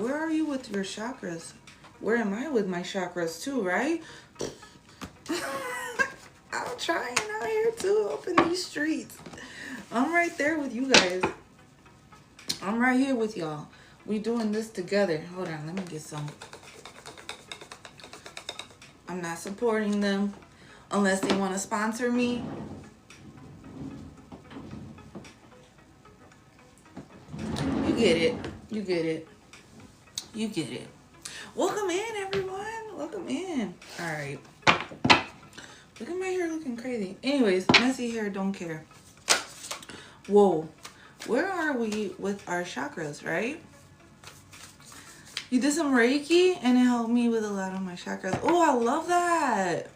Where are you with your chakras? Where am I with my chakras too, right? I'm trying out here too, up in these streets. I'm right there with you guys. I'm right here with y'all. We doing this together. Hold on, let me get some. I'm not supporting them unless they want to sponsor me. You get it. You get it. You get it. Welcome in, everyone. Welcome in. All right. Look at my hair looking crazy. Anyways, messy hair, don't care. Whoa. Where are we with our chakras, right? You did some Reiki and it helped me with a lot of my chakras. Oh, I love that.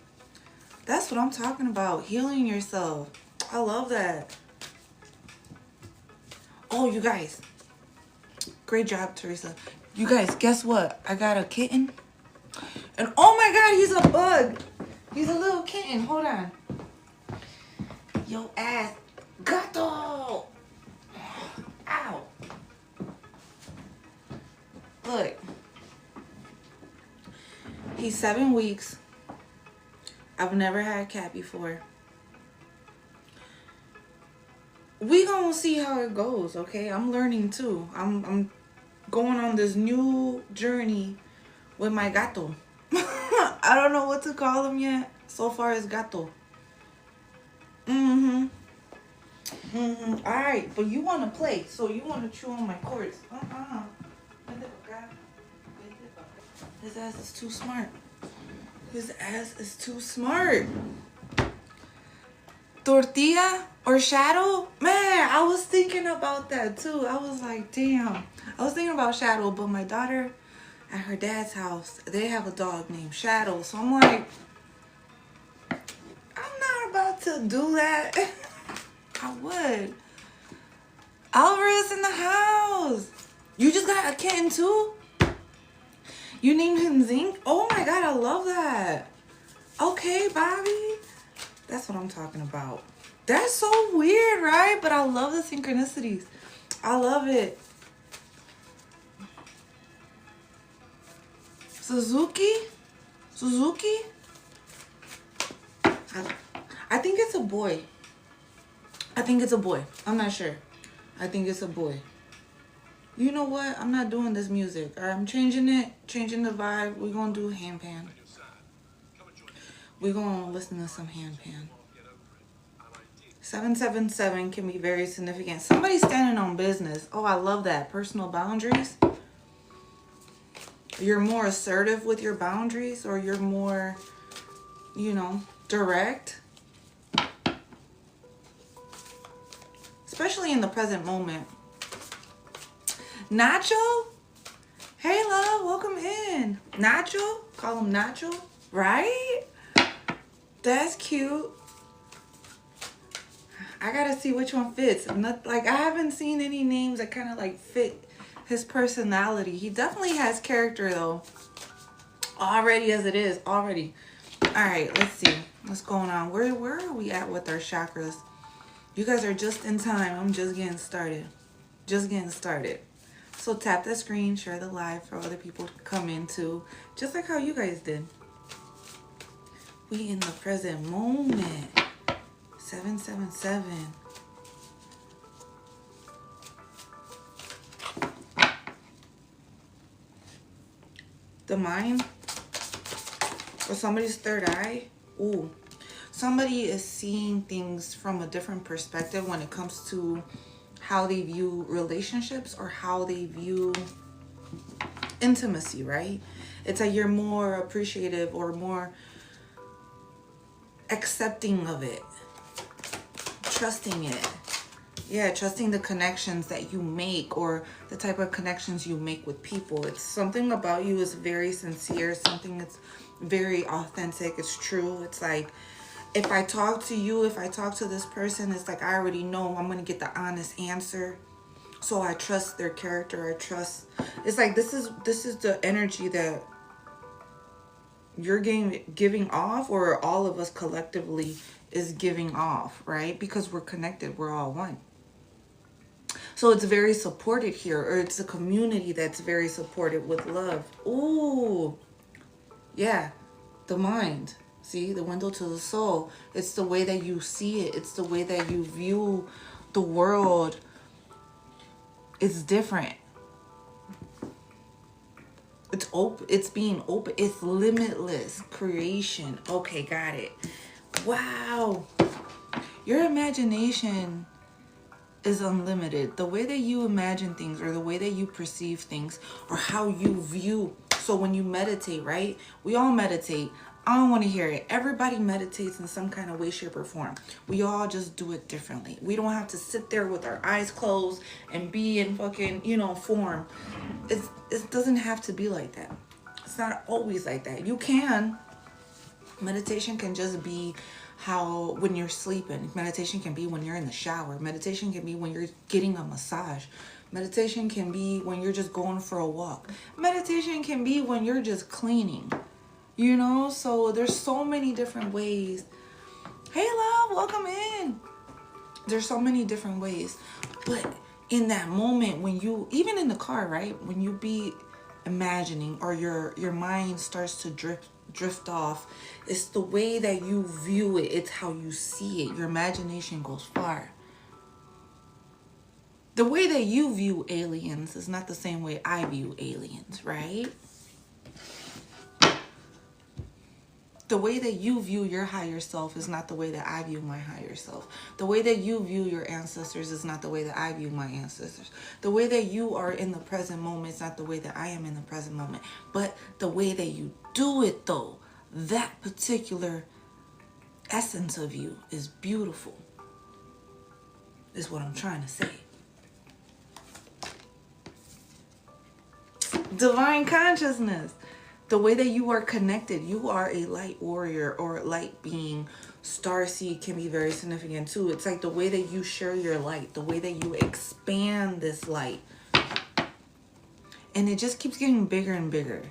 That's what I'm talking about. Healing yourself. I love that. Oh, you guys. Great job, Teresa. You guys, guess what? I got a kitten. And oh my God, he's a bug. He's a little kitten. Hold on. Yo ass. Gato. Ow. Look. He's 7 weeks. I've never had a cat before. We gonna see how it goes, okay? I'm learning too. I'm going on this new journey with my gato. I don't know what to call him yet. So far it's gato. Alright, but you want to play, so you want to chew on my cords. His ass is too smart. His ass is too smart. Tortilla or Shadow? Man, I was thinking about that too. I was like, damn. I was thinking about Shadow, but my daughter at her dad's house, they have a dog named Shadow. So I'm like, I'm not about to do that. I would. Alvarez in the house. You just got a kitten too? You named him Zinc? Oh my God, I love that. Okay, Bobby. That's what I'm talking about. That's so weird, right? But I love the synchronicities. I love it. Suzuki? I think it's a boy. I'm not sure. I think it's a boy. You know what? I'm not doing this music. All right, I'm changing it. Changing the vibe. We're going to do handpan. We're going to listen to some handpan. 777 can be very significant. Somebody's standing on business. Oh, I love that. Personal boundaries. You're more assertive with your boundaries, or you're more, direct. Especially in the present moment. Nacho? Hey, love. Welcome in. Nacho? Call him Nacho. Right? That's cute. I gotta see which one fits. I haven't seen any names that kind of like fit his personality. He definitely has character though. Already as it is. Already. Alright, let's see. What's going on? Where are we at with our chakras? You guys are just in time. I'm just getting started. So tap the screen, share the live for other people to come into. Just like how you guys did. We in the present moment. 777. The mind? Or somebody's third eye? Ooh. Somebody is seeing things from a different perspective when it comes to how they view relationships or how they view intimacy, right? It's like you're more appreciative or more accepting of it. Trusting it. Yeah, trusting the connections that you make or the type of connections you make with people. It's something about you is very sincere, something that's very authentic. It's true. It's like, if I talk to you, if I talk to this person, it's like I already know I'm going to get the honest answer. So I trust their character. I trust. It's like this is the energy that you're giving off, or all of us collectively is giving off, right? Because we're connected. We're all one. So it's very supported here, or it's a community that's very supported with love. Ooh, yeah, the mind. See, the window to the soul. It's the way that you see it. It's the way that you view the world. It's different. It's open. It's being open. It's limitless creation. Okay, got it. Wow. Your imagination is unlimited. The way that you imagine things, or the way that you perceive things, or how you view. So when you meditate, right? We all meditate. I don't want to hear it. Everybody meditates in some kind of way, shape, or form. We all just do it differently. We don't have to sit there with our eyes closed and be in fucking, form. It doesn't have to be like that. It's not always like that. You can. Meditation can just be how when you're sleeping. Meditation can be when you're in the shower. Meditation can be when you're getting a massage. Meditation can be when you're just going for a walk. Meditation can be when you're just cleaning. So there's so many different ways. Hey, love, welcome in. There's so many different ways. But in that moment when you, even in the car, right? When you be imagining, or your mind starts to drift off, it's the way that you view it. It's how you see it. Your imagination goes far. The way that you view aliens is not the same way I view aliens, right? The way that you view your higher self is not the way that I view my higher self. The way that you view your ancestors is not the way that I view my ancestors. The way that you are in the present moment is not the way that I am in the present moment. But the way that you do it, though, that particular essence of you is beautiful, is what I'm trying to say. Divine consciousness. The way that you are connected, you are a light warrior or light being. Starseed can be very significant too. It's like the way that you share your light, the way that you expand this light. And it just keeps getting bigger and bigger.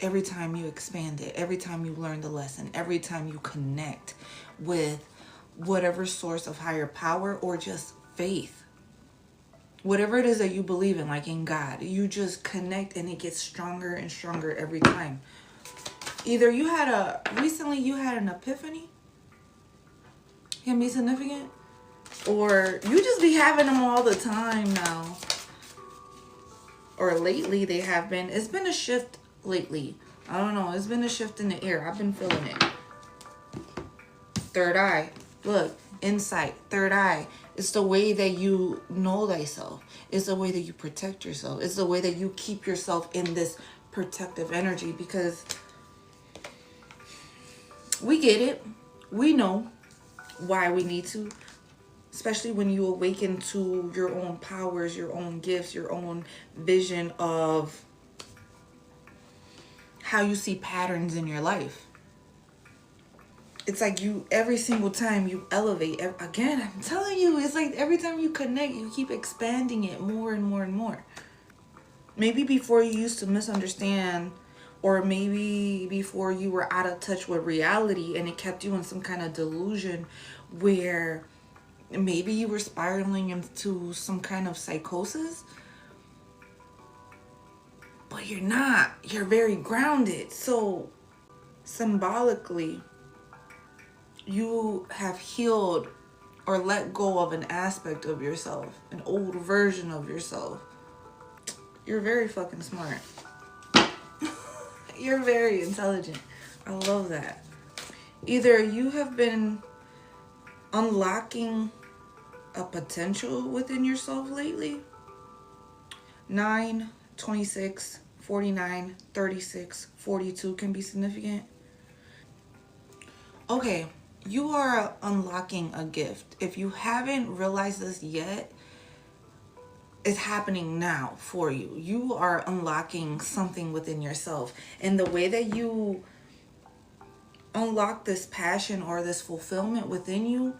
Every time you expand it, every time you learn the lesson, every time you connect with whatever source of higher power or just faith. Whatever it is that you believe in, like in God, you just connect and it gets stronger and stronger every time. Either recently you had an epiphany, can be significant, or you just be having them all the time now. Or lately they have been. It's been a shift lately. I don't know. It's been a shift in the air. I've been feeling it. Third eye. Look, insight. Third eye. It's the way that you know thyself. It's the way that you protect yourself. It's the way that you keep yourself in this protective energy, because we get it. We know why we need to. Especially when you awaken to your own powers, your own gifts, your own vision of how you see patterns in your life. It's like every single time you elevate, again, I'm telling you, it's like every time you connect, you keep expanding it more and more and more. Maybe before you used to misunderstand, or maybe before you were out of touch with reality and it kept you in some kind of delusion where maybe you were spiraling into some kind of psychosis. But you're not. You're very grounded. So symbolically, you have healed or let go of an aspect of yourself, an old version of yourself. You're very fucking smart. You're very intelligent. I love that. Either you have been unlocking a potential within yourself lately. 9, 26, 49, 36, 42 can be significant. Okay. You are unlocking a gift. If you haven't realized this yet, it's happening now for you. You are unlocking something within yourself. And the way that you unlock this passion or this fulfillment within you,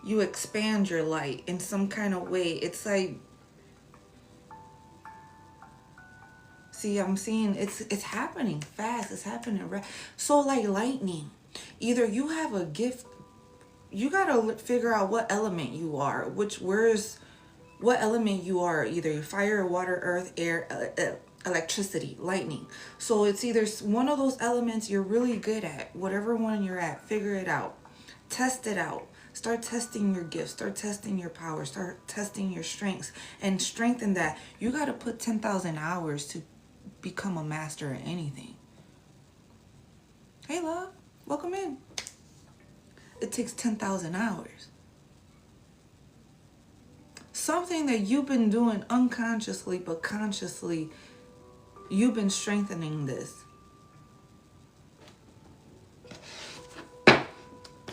you expand your light in some kind of way. It's like, see, I'm seeing it's happening fast. It's happening so like lightning. Either you have a gift, you gotta figure out what element you are, what element you are, either fire, water, earth, air, electricity, lightning. So it's either one of those elements you're really good at, whatever one you're at, figure it out, test it out. Start testing your gifts, start testing your power, start testing your strengths, and strengthen that. You got to put 10,000 hours to become a master at anything. Hey, love, welcome in. It takes 10,000 hours. Something that you've been doing unconsciously, but consciously, you've been strengthening this.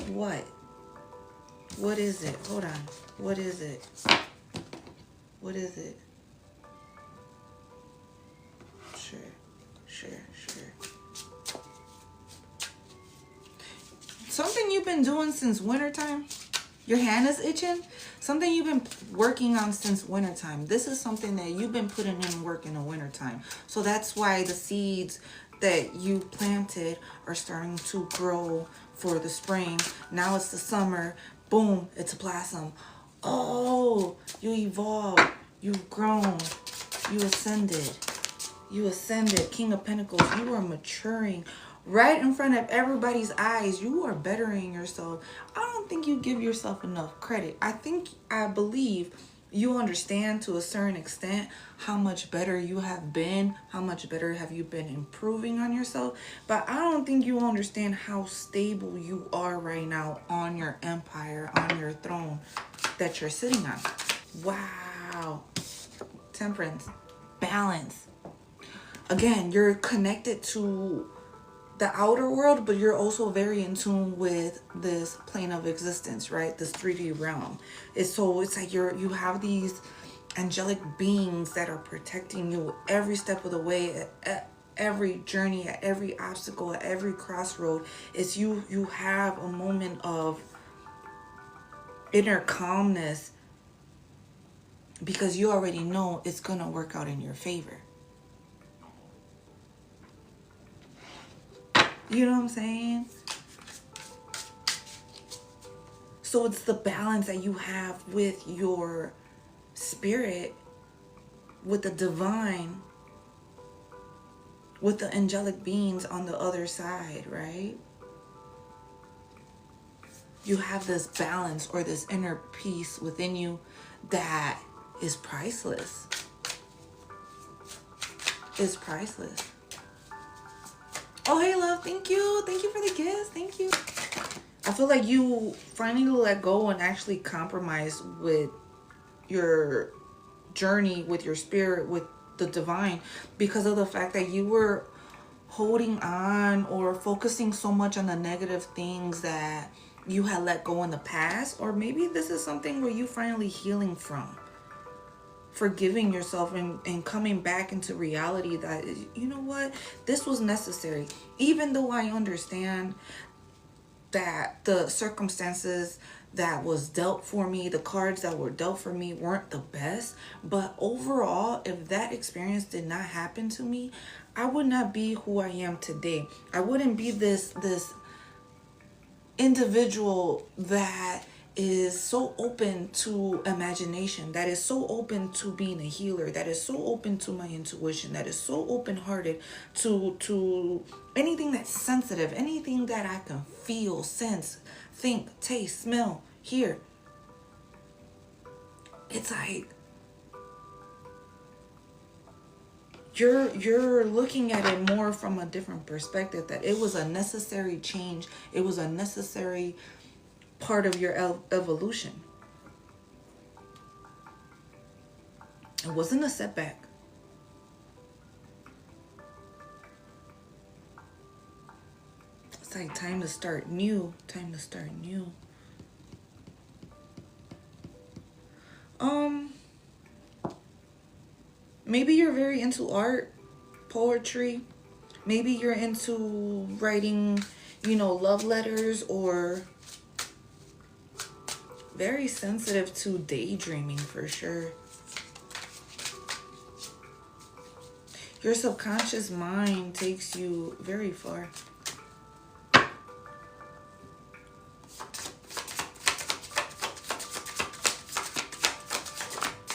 What? What is it? Hold on. What is it? What is it? Sure. Something you've been doing since wintertime? Your hand is itching? Something you've been working on since wintertime. This is something that you've been putting in work in the wintertime. So that's why the seeds that you planted are starting to grow for the spring. Now it's the summer. Boom, it's a blossom. Oh, you evolved. You've grown. You ascended. You ascended. King of Pentacles. You are maturing. Right in front of everybody's eyes, you are bettering yourself. I don't think you give yourself enough credit. I believe you understand to a certain extent how much better you have been, how much better have you been improving on yourself. But I don't think you understand how stable you are right now on your empire, on your throne that you're sitting on. Wow. Temperance, balance. Again, you're connected to the outer world, but you're also very in tune with this plane of existence, right? This 3D realm. It's like you have these angelic beings that are protecting you every step of the way, at every journey, at every obstacle, at every crossroad. It's you have a moment of inner calmness because you already know it's gonna work out in your favor. You know what I'm saying? So it's the balance that you have with your spirit, with the divine, with the angelic beings on the other side, right? You have this balance or this inner peace within you that is priceless. It's priceless. Oh, hey, love. Thank you. Thank you for the gifts. Thank you. I feel like you finally let go and actually compromise with your journey, with your spirit, with the divine, because of the fact that you were holding on or focusing so much on the negative things that you had let go in the past. Or maybe this is something where you finally healing from. Forgiving yourself and coming back into reality that, you know what, this was necessary. Even though I understand that the circumstances that was dealt for me, the cards that were dealt for me weren't the best, but overall, if that experience did not happen to me, I would not be who I am today. I wouldn't be this individual that is so open to imagination, that is so open to being a healer, that is so open to my intuition, that is so open-hearted to anything that's sensitive, anything that I can feel, sense, think, taste, smell, hear. It's like you're looking at it more from a different perspective, that it was a necessary change. It was a necessary part of your evolution. It wasn't a setback. It's like time to start new. Time to start new. Maybe you're very into art, poetry. Maybe you're into writing, love letters, or very sensitive to daydreaming for sure. Your subconscious mind takes you very far.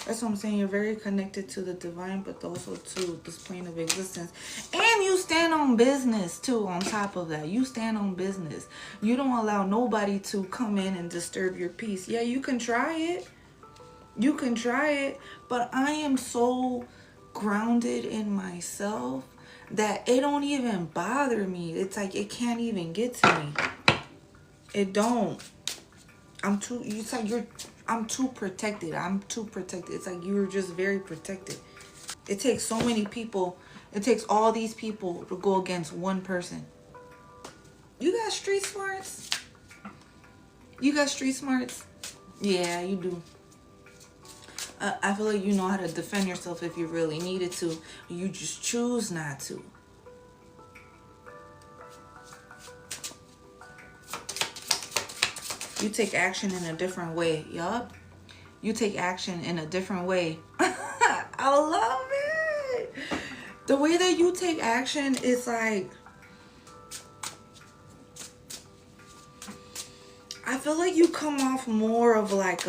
That's what I'm saying. You're very connected to the divine, but also to this plane of existence. And you stand on business too, on top of that. You stand on business. You don't allow nobody to come in and disturb your peace. Yeah, you can try it. You can try it. But I am so grounded in myself that it don't even bother me. It's like it can't even get to me. It don't. It's like I'm too protected. I'm too protected. It's like you're just very protected. It takes so many people. It takes all these people to go against one person. You got street smarts? You got street smarts? Yeah, you do. I feel like you know how to defend yourself if you really needed to. You just choose not to. You take action in a different way. Yup. You take action in a different way. I love it. The way that you take action is like, I feel like you come off more of like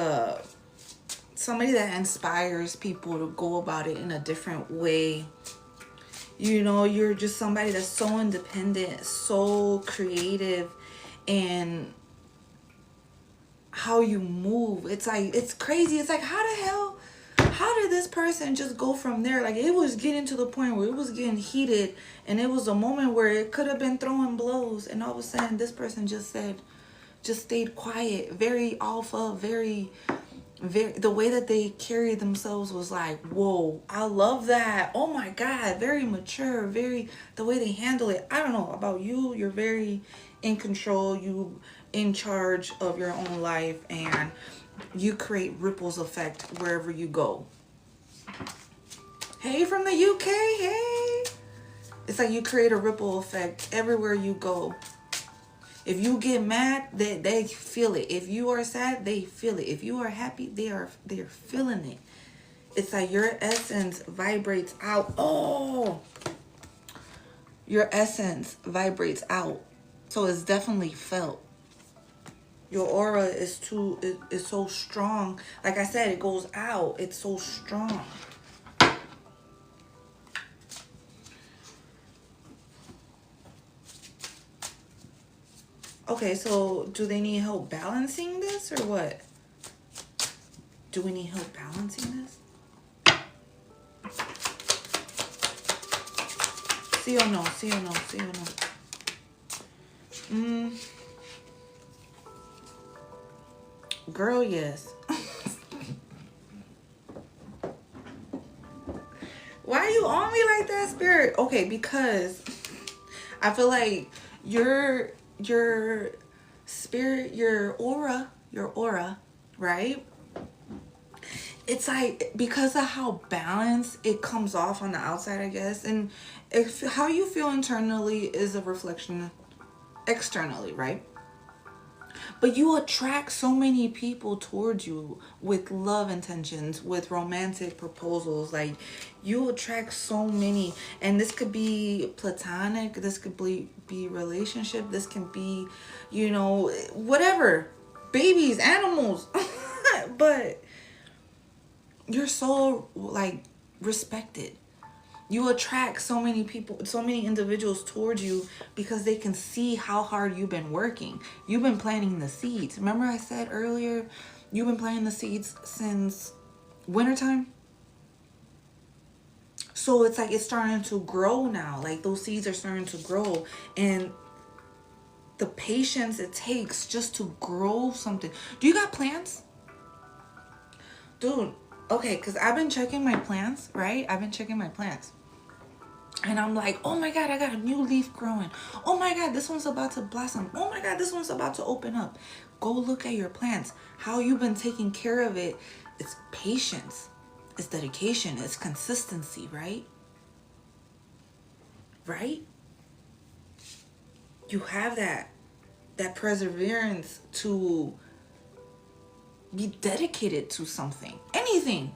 somebody that inspires people to go about it in a different way. You know, you're just somebody that's so independent, so creative, and how you move. It's like, it's crazy. It's like, how did this person just go from there? Like, it was getting to the point where it was getting heated, and it was a moment where it could have been throwing blows, and all of a sudden this person just stayed quiet, very alpha, very, the way that they carried themselves was like, whoa, I love that. Oh my God, very mature, very, the way they handle it. I don't know about you. You're very in control. You in charge of your own life, and you create ripples effect wherever you go. Hey, from the UK, hey. It's like you create a ripple effect everywhere you go. If you get mad, they feel it. If you are sad, they feel it. If you are happy, they're feeling it. It's like your essence vibrates out. Oh, your essence vibrates out. So it's definitely felt. Your aura is so strong. Like I said, it goes out. It's so strong. Okay, so do they need help balancing this or what? Do we need help balancing this? Sí o no, sí o no, sí o no. Girl, yes. Why are you on me like that, Spirit? Okay, because I feel like your spirit, your aura, right? It's like, because of how balanced it comes off on the outside, I guess. And if how you feel internally is a reflection externally, right? But you attract so many people towards you with love intentions, with romantic proposals. Like, you attract so many. And this could be platonic. This could be relationship. This can be, you know, whatever. Babies, animals. But you're so, like, respected. You attract so many people, so many individuals towards you because they can see how hard you've been working. You've been planting the seeds. Remember I said earlier, you've been planting the seeds since wintertime? So it's like it's starting to grow now. Like, those seeds are starting to grow. And the patience it takes just to grow something. Do you got plants? Dude, okay, because I've been checking my plants, right? I've been checking my plants. And I'm like, oh my God, I got a new leaf growing. Oh my God, this one's about to blossom. Oh my God, this one's about to open up. Go look at your plants. How you've been taking care of it. It's patience. It's dedication. It's consistency, right? Right? You have that perseverance to be dedicated to something. Anything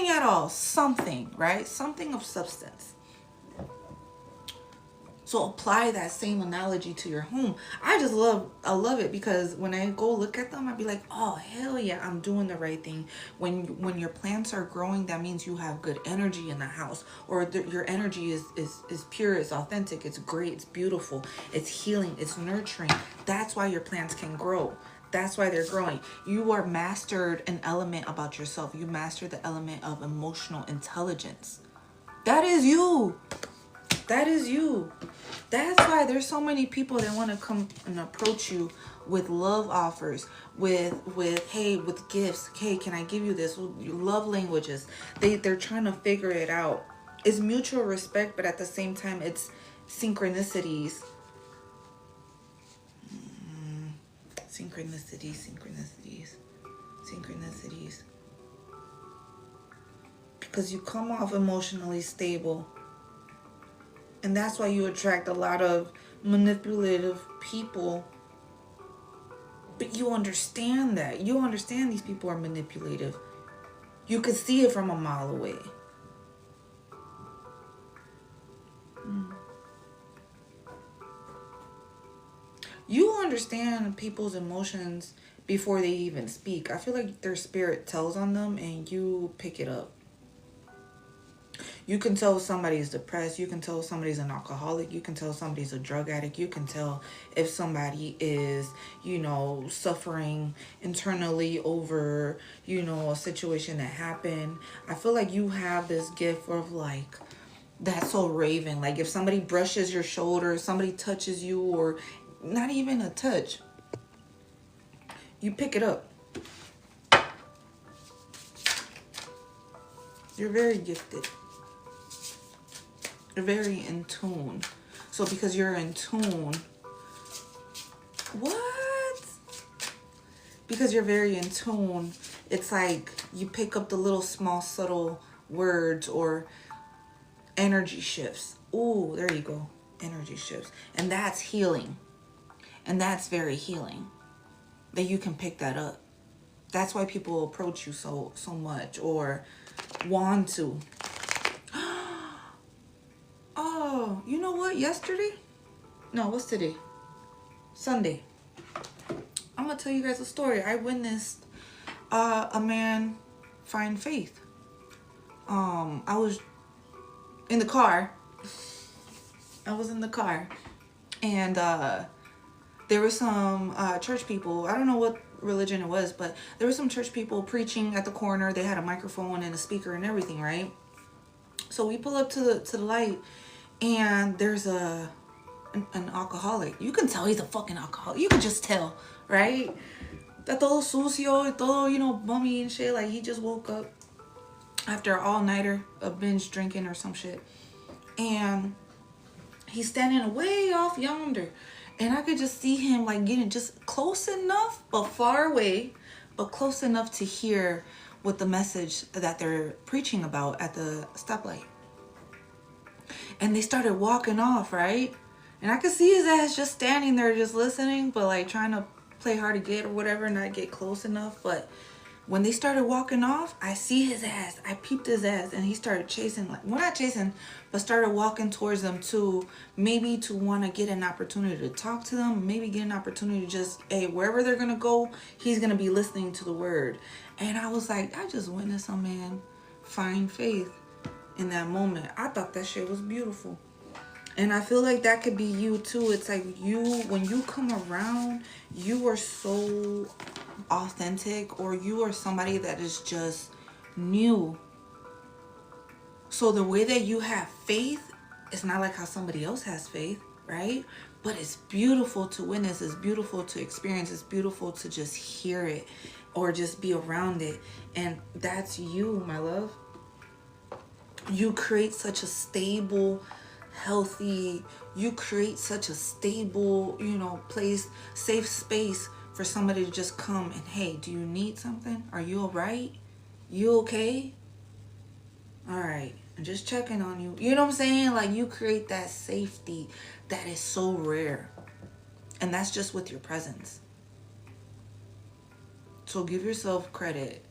at all. Something, right? Something of substance. So apply that same analogy to your home. I love it, because when I go look at them, I'd be like, oh hell yeah, I'm doing the right thing. When your plants are growing, that means you have good energy in the house, or your energy is pure, it's authentic, it's great, it's beautiful, it's healing, it's nurturing. That's why your plants can grow. That's why they're growing. You are mastered an element about yourself. You mastered the element of emotional intelligence. That is you. That is you. That's why there's so many people that want to come and approach you with love offers, with hey, with gifts. Hey, can I give you this? Love languages. They're trying to figure it out. It's mutual respect, but at the same time, it's synchronicities. Synchronicities. Because you come off emotionally stable. And that's why you attract a lot of manipulative people. But you understand that. You understand these people are manipulative. You could see it from a mile away. You understand people's emotions before they even speak. I feel like their spirit tells on them and you pick it up. You can tell somebody's depressed. You can tell somebody's an alcoholic. You can tell somebody's a drug addict. You can tell if somebody is, suffering internally over, a situation that happened. I feel like you have this gift of like, that's so Raven. Like if somebody brushes your shoulder, somebody touches you, or not even a touch, you pick it up. You're very gifted. You're very in tune. So because you're in tune, because you're very in tune, it's like you pick up the little small subtle words or energy shifts. Ooh, there you go. Energy shifts. And that's healing. And that's very healing. That you can pick that up. That's why people approach you so much or want to. Oh, you know what? Yesterday? No, what's today? Sunday. I'm going to tell you guys a story. I witnessed a man find faith. I was in the car. And there were some church people. I don't know what religion it was, but there were some church people preaching at the corner. They had a microphone and a speaker and everything, right? So we pull up to the light, and there's an alcoholic. You can tell he's a fucking alcoholic. You can just tell, right? That todo sucio, todo, bummy and shit. Like he just woke up after an all-nighter of binge drinking or some shit. And he's standing way off yonder. And I could just see him like getting just close enough, but far away, but close enough to hear what the message that they're preaching about at the stoplight. And they started walking off, right? And I could see his ass just standing there, just listening, but like trying to play hard to get or whatever, not get close enough. But when they started walking off, I see his ass. I peeped his ass, and he started chasing, well, not chasing, but started walking towards them to maybe to want to get an opportunity to talk to them, maybe get an opportunity to just, hey, wherever they're going to go, he's going to be listening to the word. And I was like, I just witnessed a man find faith in that moment. I thought that shit was beautiful. And I feel like that could be you too. It's like when you come around, you are so authentic, or you are somebody that is just new. So the way that you have faith, it's not like how somebody else has faith, right? But it's beautiful to witness. It's beautiful to experience. It's beautiful to just hear it or just be around it. And that's you, my love. You create such a stable, healthy, you create such a stable, place, safe space for somebody to just come and, hey, do you need something? Are you all right? You okay? All right. I'm just checking on you. You know what I'm saying? Like, you create that safety that is so rare. And that's just with your presence. So give yourself credit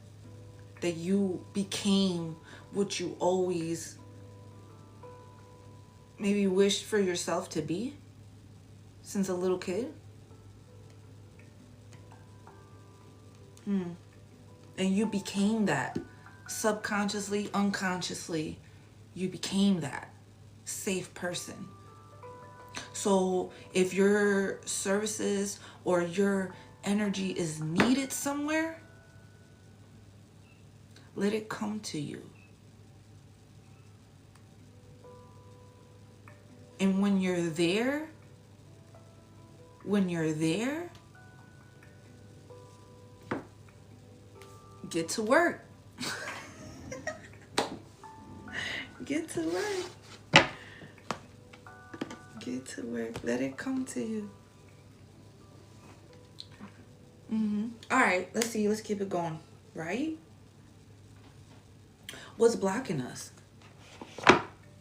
that you became what you always maybe wished for yourself to be since a little kid. And you became that. Subconsciously, unconsciously, you became that safe person. So if your services or your energy is needed somewhere, let it come to you. And when you're there, get to work. Get to work. Get to work. Let it come to you. All right, let's see. Let's keep it going. Right? What's blocking us?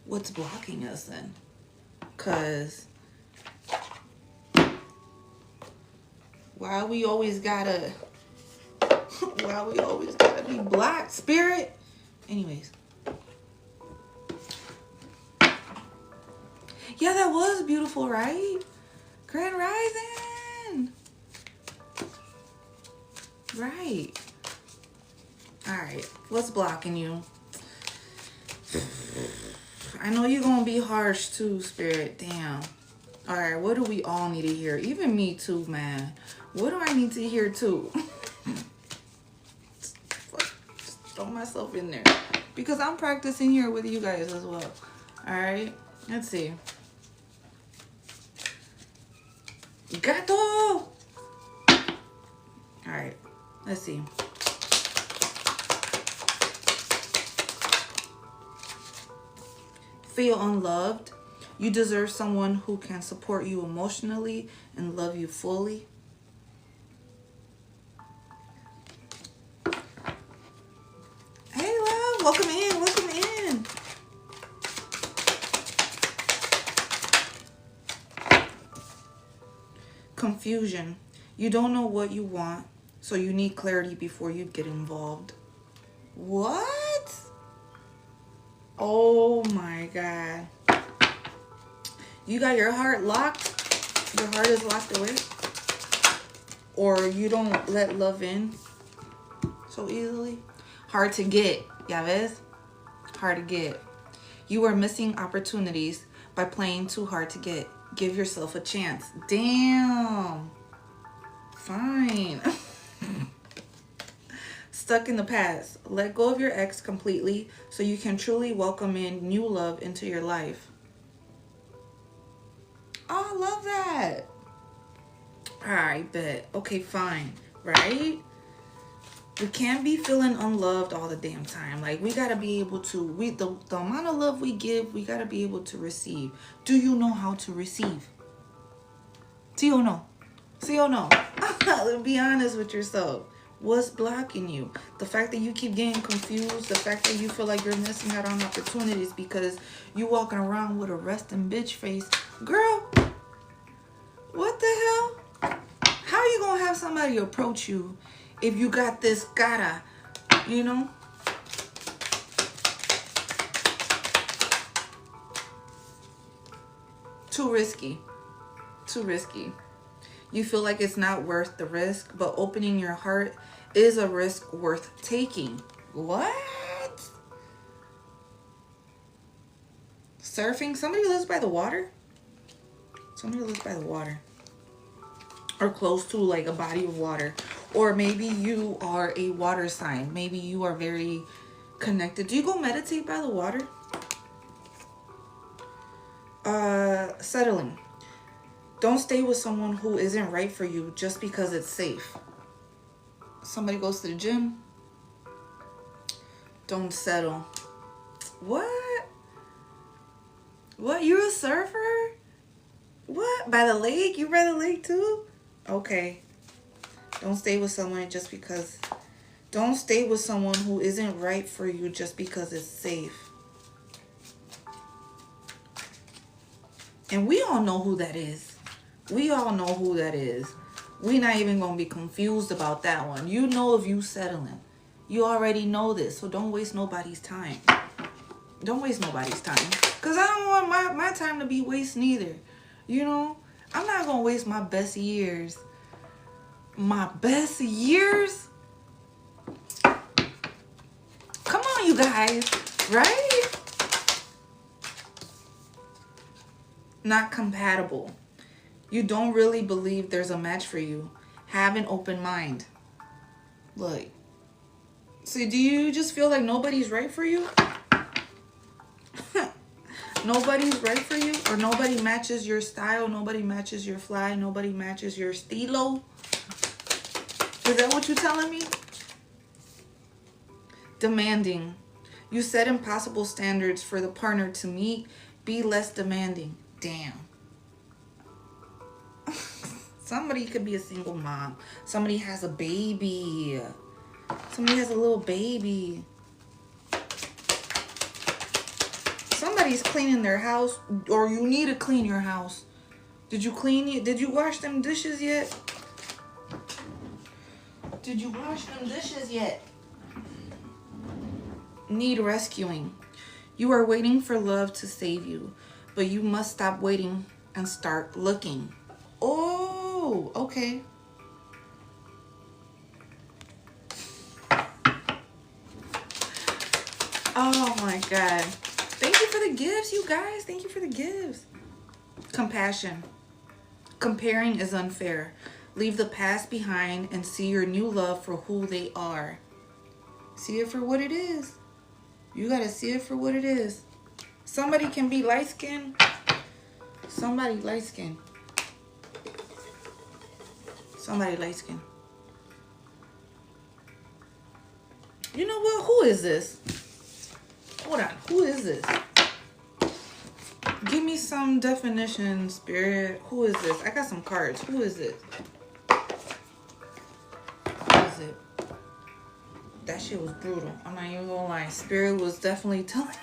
What's blocking us then? Because why we always gotta be black, Spirit? Anyways. Yeah, that was beautiful, right? Grand Rising. Right. All right. What's blocking you? I know you're going to be harsh too, Spirit. Damn. All right. What do we all need to hear? Even me too, man. What do I need to hear too? Just throw myself in there. Because I'm practicing here with you guys as well. All right. Let's see. Gato! All right. Let's see. Feel unloved. You deserve someone who can support you emotionally and love you fully. Hey, love. Welcome in. Welcome in. Confusion. You don't know what you want, so you need clarity before you get involved. What? Oh my God. You got your heart locked? Your heart is locked away? Or you don't let love in so easily? Hard to get, ya ves? Hard to get. You are missing opportunities by playing too hard to get. Give yourself a chance. Damn. Fine. Stuck in the past. Let go of your ex completely so you can truly welcome in new love into your life. Oh, I love that. All right, bet. Okay, fine. Right? We can't be feeling unloved all the damn time. Like, we got to be able to, the amount of love we give, we got to be able to receive. Do you know how to receive? See or no? See or no? Be honest with yourself. What's blocking you? The fact that you keep getting confused, the fact that you feel like you're missing out on opportunities because you walking around with a resting bitch face. Girl, what the hell? How are you going to have somebody approach you if you got this gotta, you know? Too risky. Too risky. You feel like it's not worth the risk, but opening your heart is a risk worth taking. What? Surfing? Somebody lives by the water? Somebody lives by the water. Or close to like a body of water. Or maybe you are a water sign. Maybe you are very connected. Do you go meditate by the water? Settling. Don't stay with someone who isn't right for you just because it's safe. Somebody goes to the gym. Don't settle. What? What? You're a surfer? What? By the lake? You by the lake too? Okay. Don't stay with someone just because. Don't stay with someone who isn't right for you just because it's safe. And we all know who that is. We all know who that is. We're not even going to be confused about that one. You know if you settling. You already know this, so don't waste nobody's time. Don't waste nobody's time. Because I don't want my time to be wasted either. You know? I'm not going to waste my best years. My best years? Come on, you guys. Right? Not compatible. You don't really believe there's a match for you. Have an open mind. Look. See, do you just feel like nobody's right for you? Nobody's right for you? Or nobody matches your style? Nobody matches your fly? Nobody matches your stilo? Is that what you're telling me? Demanding. You set impossible standards for the partner to meet. Be less demanding. Damn. Somebody could be a single mom. Somebody has a baby. Somebody has a little baby. Somebody's cleaning their house, or you need to clean your house. Did you clean it? Did you wash them dishes yet? Did you wash them dishes yet? Need rescuing. You are waiting for love to save you, but you must stop waiting and start looking. Oh, okay. Oh my God. Thank you for the gifts, you guys. Thank you for the gifts. Compassion. Comparing is unfair. Leave the past behind and see your new love for who they are. See it for what it is. You gotta see it for what it is. Somebody can be light-skinned. Somebody light-skinned. Somebody light-skinned. You know what? Who is this? Hold on. Who is this? Give me some definition, Spirit. Who is this? I got some cards. Who is this? Who is it? That shit was brutal. I'm not even gonna lie. Spirit was definitely telling.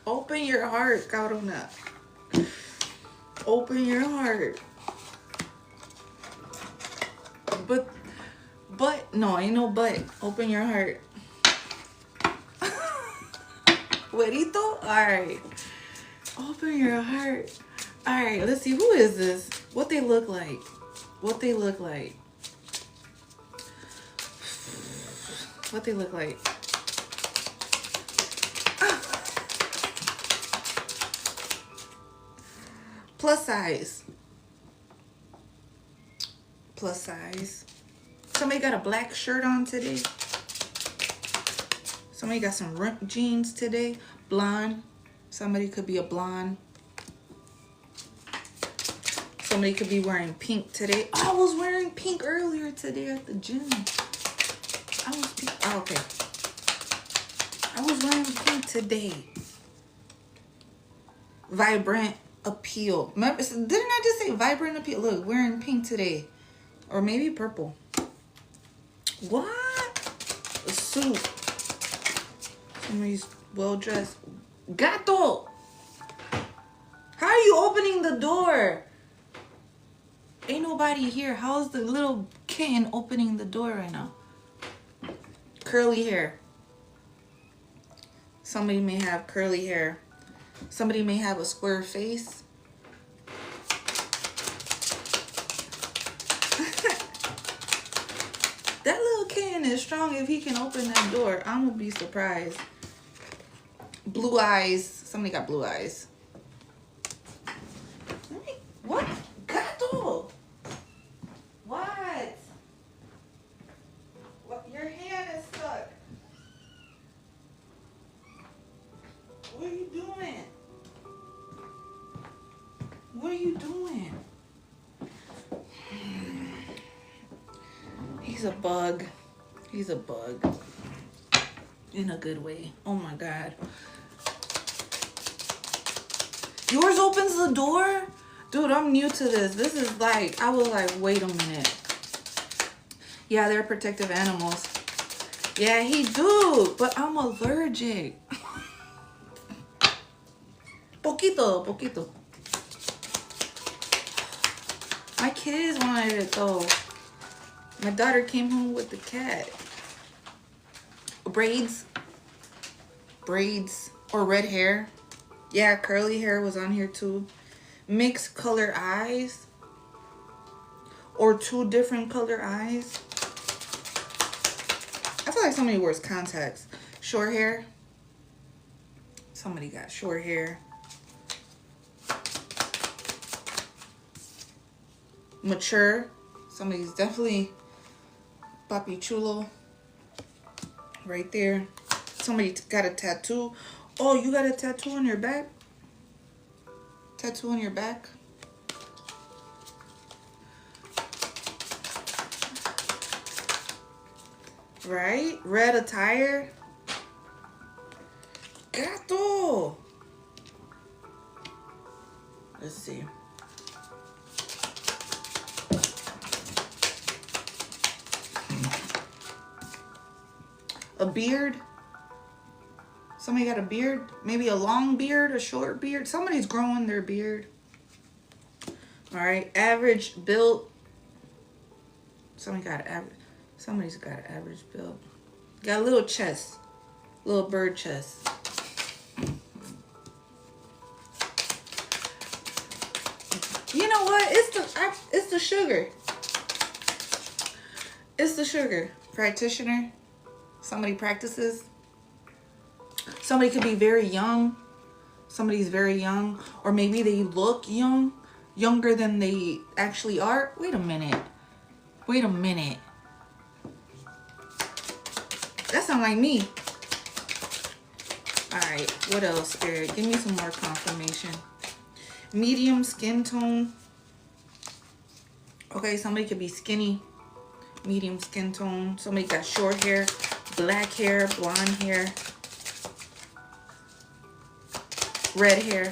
Open your heart, Carona. Open your heart. But, no, ain't no but. Open your heart. Huerito? Alright. Open your heart. Alright, let's see. Who is this? What they look like. What they look like. What they look like. Plus size. Plus size. Somebody got a black shirt on today. Somebody got some ripped jeans today. Blonde. Somebody could be a blonde. Somebody could be wearing pink today. Oh, I was wearing pink earlier today at the gym. I was pink. Oh, okay. I was wearing pink today. Vibrant appeal. Remember, didn't I just say vibrant appeal? Look, wearing pink today. Or maybe purple. What? A suit. Somebody's well dressed. Gato! How are you opening the door? Ain't nobody here. How's the little kitten opening the door right now? Curly hair. Somebody may have curly hair. Somebody may have a square face. That little kitten is strong if he can open that door. I'm gonna be surprised. Blue eyes. Somebody got blue eyes. What? Gato! What? What? Your hand is stuck. What are you doing? What are you doing? He's a bug. He's a bug. In a good way. Oh my God. Yours opens the door? Dude, I'm new to this. This is like, I was like, wait a minute. Yeah, they're protective animals. Yeah, he do, but I'm allergic. Poquito, poquito. My kids wanted it though. My daughter came home with the cat. Braids. braids or red hair. Yeah, curly hair was on here too. Mixed color eyes or two different color eyes. I feel like somebody wears contacts. Short hair. Somebody got short hair. Mature. Somebody's definitely papi chulo. Right there. Somebody got a tattoo. Oh, you got a tattoo on your back? Tattoo on your back? Right? Red attire. Gato. Let's see. A beard. Somebody got a beard. Maybe a long beard, a short beard. Somebody's growing their beard. All right. Average build. Somebody's got an average build. Got a little chest. Little bird chest. You know what? It's the sugar. It's the sugar. Practitioner. Somebody practices. Somebody could be very young. Somebody's very young. Or maybe they look young. Younger than they actually are. Wait a minute. Wait a minute. That sounds like me. Alright, what else, Spirit? Give me some more confirmation. Medium skin tone. Okay, somebody could be skinny. Medium skin tone. Somebody got short hair, black hair, blonde hair, red hair,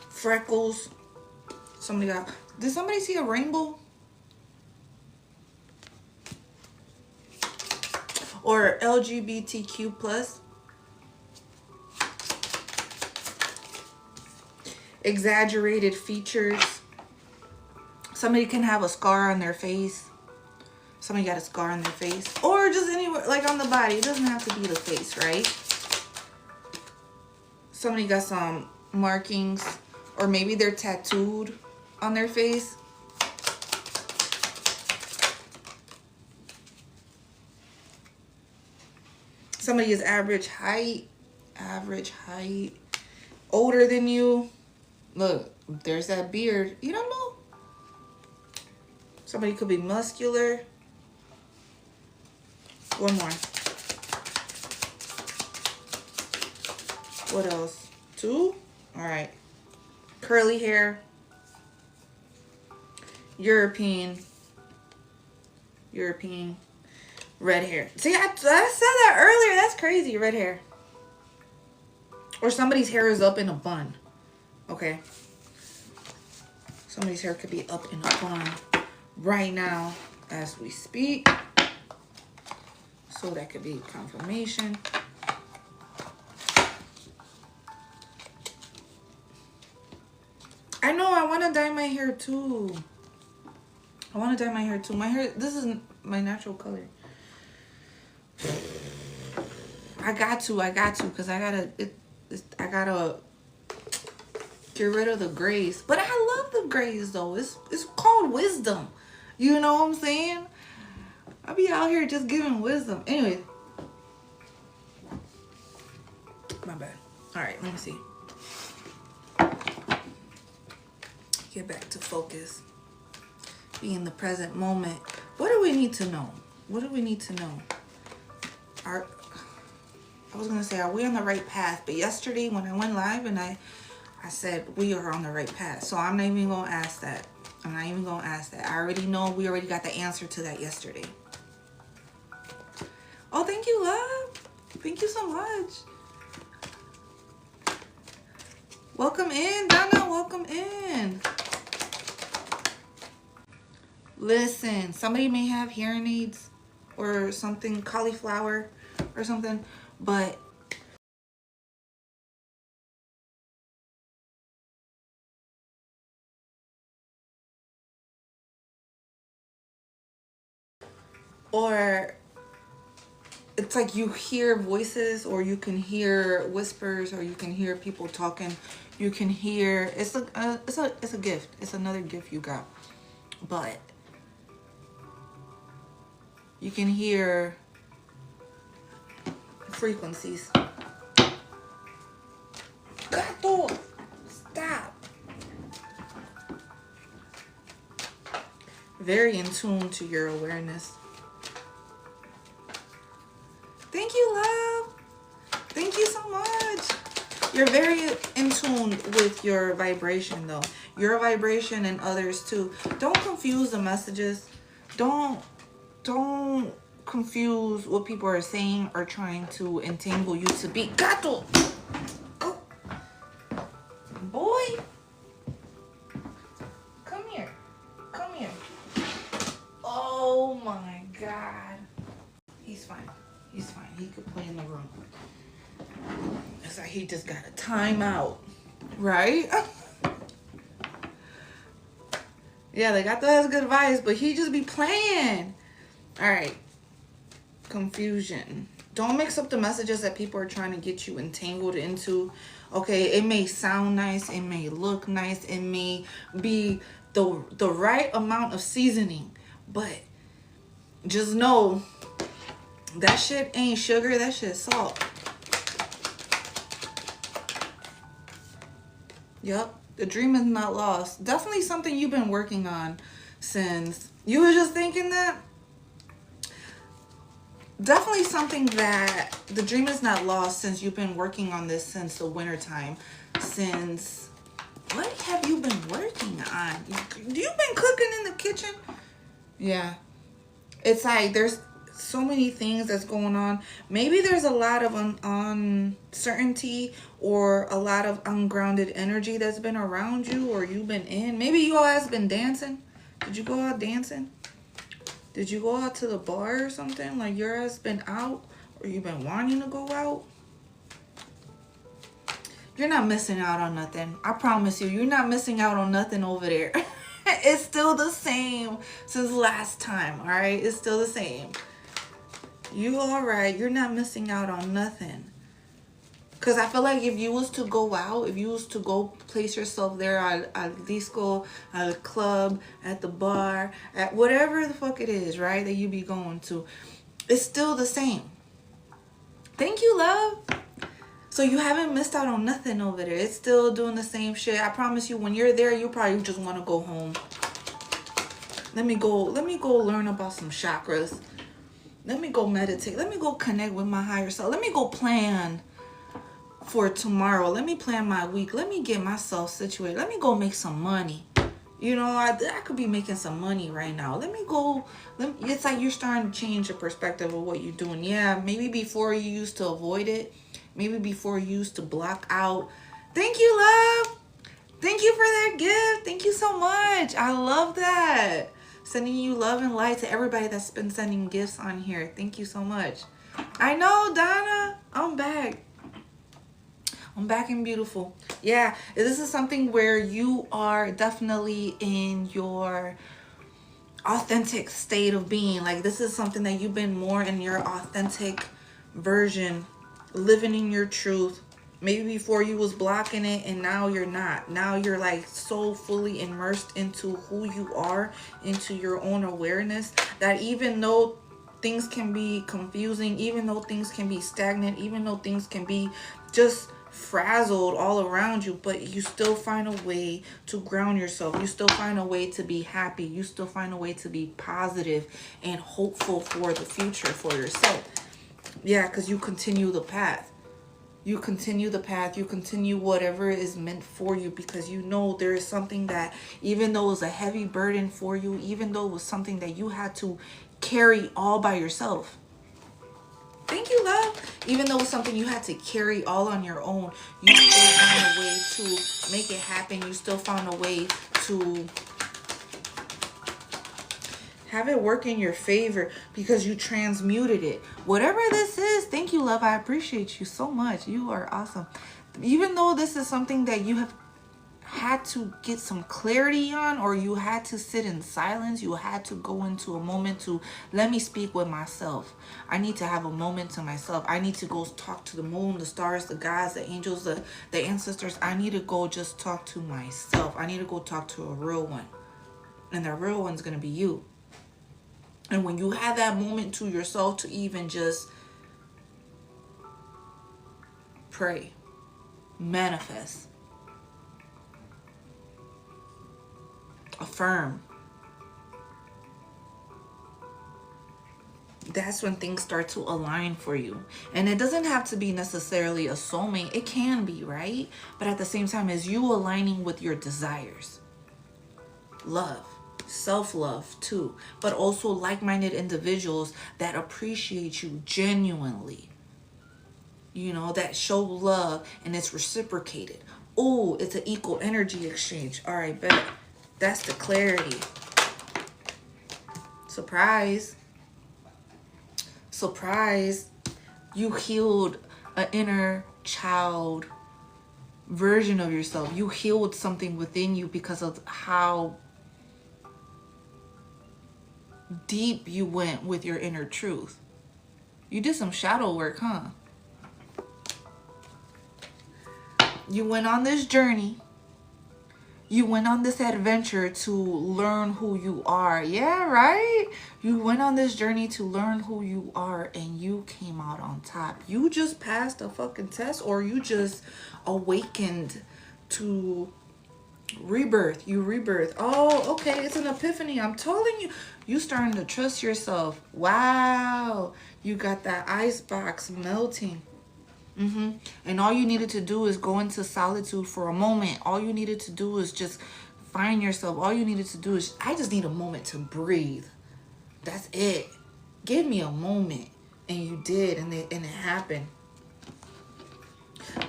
freckles. Somebody got... Did somebody see a rainbow? Or LGBTQ plus. Exaggerated features. Somebody can have a scar on their face. Somebody got a scar on their face. Or just anywhere, like on the body. It doesn't have to be the face, right? Somebody got some markings. Or maybe they're tattooed on their face. Somebody is average height. Average height. Older than you. Look, there's that beard. You don't know. Somebody could be muscular. One more. What else? Two? All right. Curly hair. European. Red hair. See, I said that earlier. That's crazy. Red hair. Or somebody's hair is up in a bun. Okay. Somebody's hair could be up in a bun right now as we speak. So that could be confirmation. I know, I want to dye my hair too. My hair, this is my natural color. I got to, because I gotta get rid of the grays. But I love the grays though. It's called wisdom. You know what I'm saying? I'll be out here just giving wisdom. Anyway. My bad. Alright, let me see. Get back to focus. Be in the present moment. What do we need to know? What do we need to know? I was gonna say, are we on the right path? But yesterday when I went live and I said we are on the right path. So I'm not even gonna ask that. I already know, we already got the answer to that yesterday. Oh, thank you, love. Thank you so much. Welcome in, Donna. Welcome in. Listen, somebody may have hearing aids or something, cauliflower or something, but or it's like you hear voices, or you can hear whispers, or you can hear people talking. You can hear, it's a gift. It's another gift you got. But you can hear frequencies. Gato, stop. Very in tune to your awareness. Thank you, love. Thank you so much. You're very in tune with your vibration, though. Your vibration and others too. Don't confuse the messages. Don't confuse what people are saying or trying to entangle you to be. Gato! Oh. Boy. Come here. Come here. Oh my God. He's fine. He's fine. He could play in the room. It's like he just got a timeout. Right? Yeah, they got those good vibes, but he just be playing. Alright. Confusion. Don't mix up the messages that people are trying to get you entangled into. Okay, it may sound nice. It may look nice. It may be the right amount of seasoning. But just know that shit ain't sugar. That shit's salt. Yep. The dream is not lost. Definitely something you've been working on since you were just thinking that. Definitely something that the dream is not lost since you've been working on this since the winter time. Since, what have you been working on? You've been cooking in the kitchen? Yeah. It's like there's so many things that's going on. Maybe there's a lot of uncertainty or a lot of ungrounded energy that's been around you or you've been in. Maybe you all has been dancing. Did you go out dancing? Did you go out to the bar or something? Like your ass been out or you've been wanting to go out? You're not missing out on nothing. I promise you, you're not missing out on nothing over there. It's still the same since last time, all right? It's still the same. You all right. You're not missing out on nothing. Because I feel like if you was to go out, if you was to go place yourself there at disco, at a club, at the bar, at whatever the fuck it is, right, that you be going to, it's still the same. Thank you, love. So you haven't missed out on nothing over there. It's still doing the same shit. I promise you, when you're there, you probably just want to go home. Let me go learn about some chakras. Let me go meditate. Let me go connect with my higher self. Let me go plan for tomorrow. Let me plan my week. Let me get myself situated. Let me go make some money. You know, I could be making some money right now. Let me go. It's like you're starting to change the perspective of what you're doing. Yeah, maybe before you used to avoid it. Maybe before you used to block out. Thank you, love. Thank you for that gift. Thank you so much. I love that. Sending you love and light to everybody that's been sending gifts on here. Thank you so much. I know, Donna. I'm back. I'm back and beautiful. Yeah, this is something where you are definitely in your authentic state of being. Like, this is something that you've been more in your authentic version, living in your truth. Maybe before you was blocking it and now you're not. Now you're like so fully immersed into who you are, into your own awareness, that even though things can be confusing, even though things can be stagnant, even though things can be just frazzled all around you, but you still find a way to ground yourself. You still find a way to be happy. You still find a way to be positive and hopeful for the future for yourself. Yeah, because you continue the path. You continue the path. You continue whatever is meant for you, because you know there is something that, even though it was a heavy burden for you, even though it was something that you had to carry all by yourself. Thank you, love. Even though it was something you had to carry all on your own, you still found a way to make it happen. You still found a way to have it work in your favor because you transmuted it. Whatever this is, thank you, love. I appreciate you so much. You are awesome. Even though this is something that you have had to get some clarity on, or you had to sit in silence. You had to go into a moment to, let me speak with myself. I need to have a moment to myself. I need to go talk to the moon, the stars, the gods, the angels, the ancestors. I need to go just talk to myself. I need to go talk to a real one. And that real one's going to be you. And when you have that moment to yourself to even just pray, manifest, affirm, that's when things start to align for you. And it doesn't have to be necessarily a soulmate. It can be, right? But at the same time, as you aligning with your desires, love, self-love too, but also like-minded individuals that appreciate you genuinely, you know, that show love and it's reciprocated. Oh, it's an equal energy exchange. All right, bet. That's the clarity. Surprise. Surprise. You healed an inner child version of yourself. You healed something within you because of how deep you went with your inner truth. You did some shadow work, huh? You went on this journey. You went on this adventure to learn who you are. Yeah, right? You went on this journey to learn who you are, and you came out on top. You just passed a fucking test, or you just awakened to rebirth. You rebirth. Oh, okay. It's an epiphany. I'm telling you. You starting to trust yourself. Wow. You got that ice box melting. And all you needed to do is go into solitude for a moment. All you needed to do is just find yourself. All you needed to do is, I just need a moment to breathe. That's it. Give me a moment. And you did, and it happened.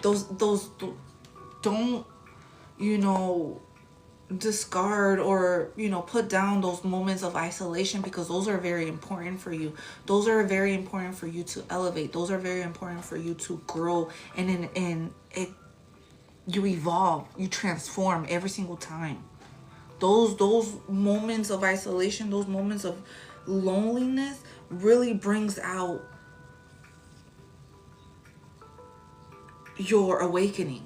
Those don't, you know, discard or, you know, put down those moments of isolation, because those are very important for you. Those are very important for you to elevate. Those are very important for you to grow, and you evolve, you transform every single time. Those moments of isolation, those moments of loneliness really brings out your awakening.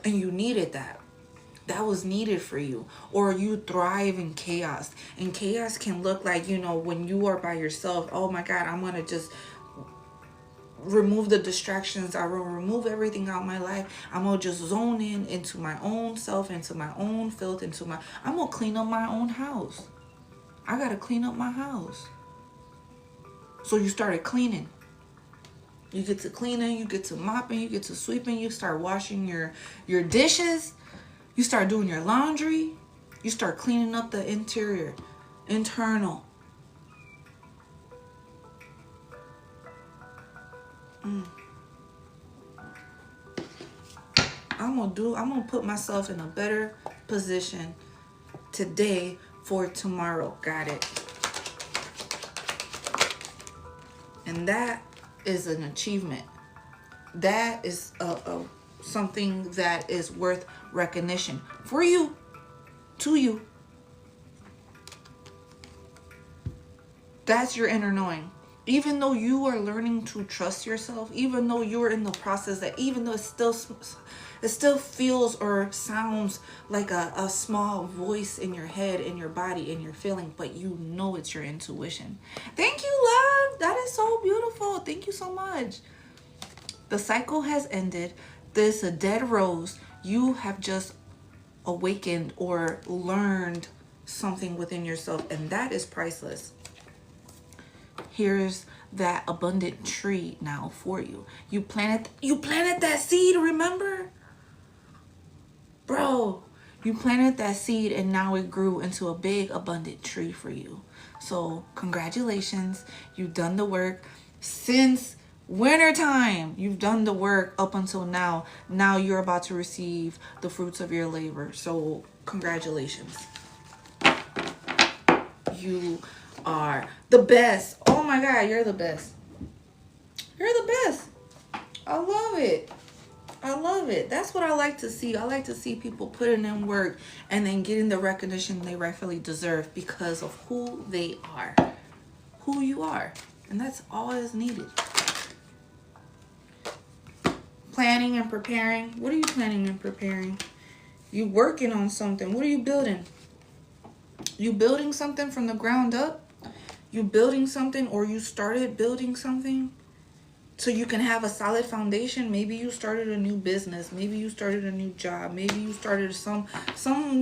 And you needed that. That was needed for you. Or you thrive in chaos. And chaos can look like, you know, when you are by yourself, oh my God, I'm going to just remove the distractions. I will remove everything out of my life. I'm going to just zone in into my own self, into my own filth, I'm going to clean up my own house. I got to clean up my house. So you started cleaning. You get to cleaning, you get to mopping, you get to sweeping, you start washing your dishes, you start doing your laundry, you start cleaning up the internal. I'm gonna put myself in a better position today for tomorrow. Got it. And that is an achievement. That is something that is worth recognition for you, to you. That's your inner knowing. Even though you are learning to trust yourself, even though you're in the process, that even though it still feels or sounds like a small voice in your head, in your body, in your feeling, but you know it's your intuition. Thank you, love. That is so beautiful. Thank you so much. The cycle has ended. This a dead rose. You have just awakened or learned something within yourself, and that is priceless. Here's that abundant tree now for you. You planted that seed, remember? Bro, you planted that seed and now it grew into a big abundant tree for you. So congratulations. You've done the work since wintertime. You've done the work up until now. Now you're about to receive the fruits of your labor. So congratulations. You are the best. Oh my God, you're the best. You're the best. I love it. I love it. That's what I like to see. I like to see people putting in work and then getting the recognition they rightfully deserve because of who they are, who you are. And that's all is needed. Planning and preparing. What are you planning and preparing? You working on something. What are you building? You building something from the ground up? You building something, or you started building something so you can have a solid foundation? Maybe you started a new business. Maybe you started a new job. Maybe you started some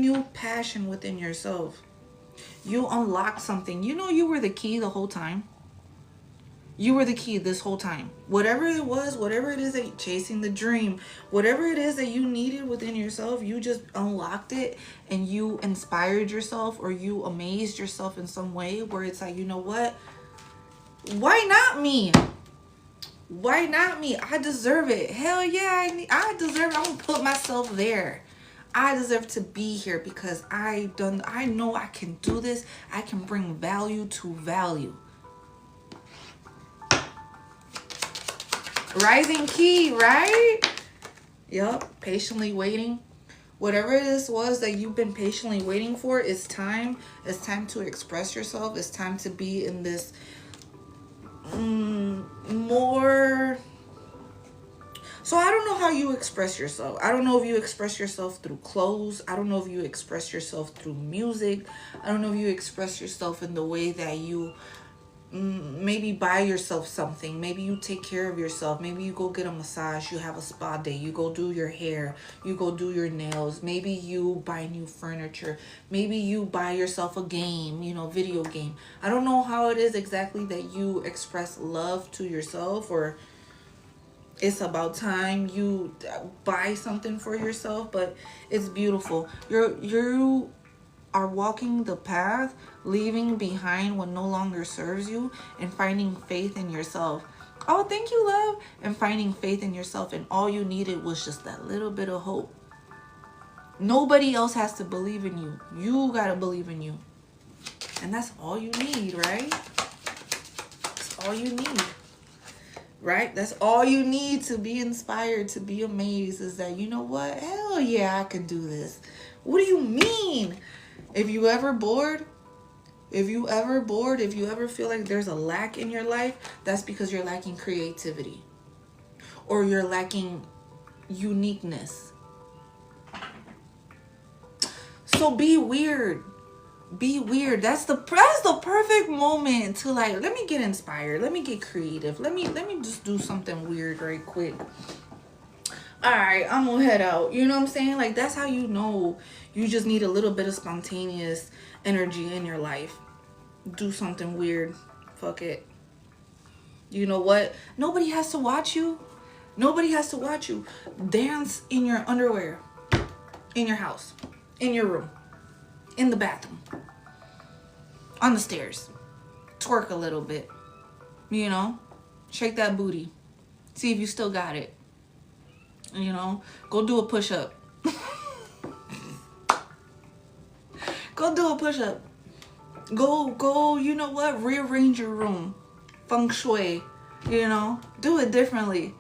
new passion within yourself. You unlocked something. You know you were the key the whole time. You were the key this whole time. Whatever it was, whatever it is that you're chasing the dream, whatever it is that you needed within yourself, you just unlocked it and you inspired yourself, or you amazed yourself in some way where it's like, you know what? Why not me? Why not me? I deserve it. Hell yeah, I deserve it. I'm gonna put myself there. I deserve to be here because I know I can do this. I can bring value to value. Rising key, right? Yup. Patiently waiting. Whatever this was that you've been patiently waiting for, it's time. It's time to express yourself. It's time to be in this more. So I don't know how you express yourself. I don't know if you express yourself through clothes. I don't know if you express yourself through music. I don't know if you express yourself in the way that you maybe buy yourself something. Maybe you take care of yourself. Maybe you go get a massage. You have a spa day. You go do your hair. You go do your nails. Maybe you buy new furniture. Maybe you buy yourself a game, video game. I don't know how it is exactly that you express love to yourself, or it's about time you buy something for yourself, but it's beautiful. You are walking the path, leaving behind what no longer serves you, and finding faith in yourself. Oh, thank you, love. And finding faith in yourself, and all you needed was just that little bit of hope. Nobody else has to believe in you. You gotta believe in you. And that's all you need, right? That's all you need. Right? That's all you need to be inspired, to be amazed, is that, you know what? Hell yeah, I can do this. What do you mean? If you ever bored, if you ever feel like there's a lack in your life, that's because you're lacking creativity, or you're lacking uniqueness. So be weird. Be weird. That's the perfect moment to, like, let me get inspired. Let me get creative. Let me just do something weird right quick. All right, I'm gonna head out. You know what I'm saying? Like, that's how you know you just need a little bit of spontaneous energy in your life. Do something weird. Fuck it. You know what? Nobody has to watch you. Nobody has to watch you. Dance in your underwear. In your house. In your room. In the bathroom. On the stairs. Twerk a little bit. Shake that booty. See if you still got it. Go do a push-up. Go do a push-up. Go, you know what? Rearrange your room. Feng shui. Do it differently.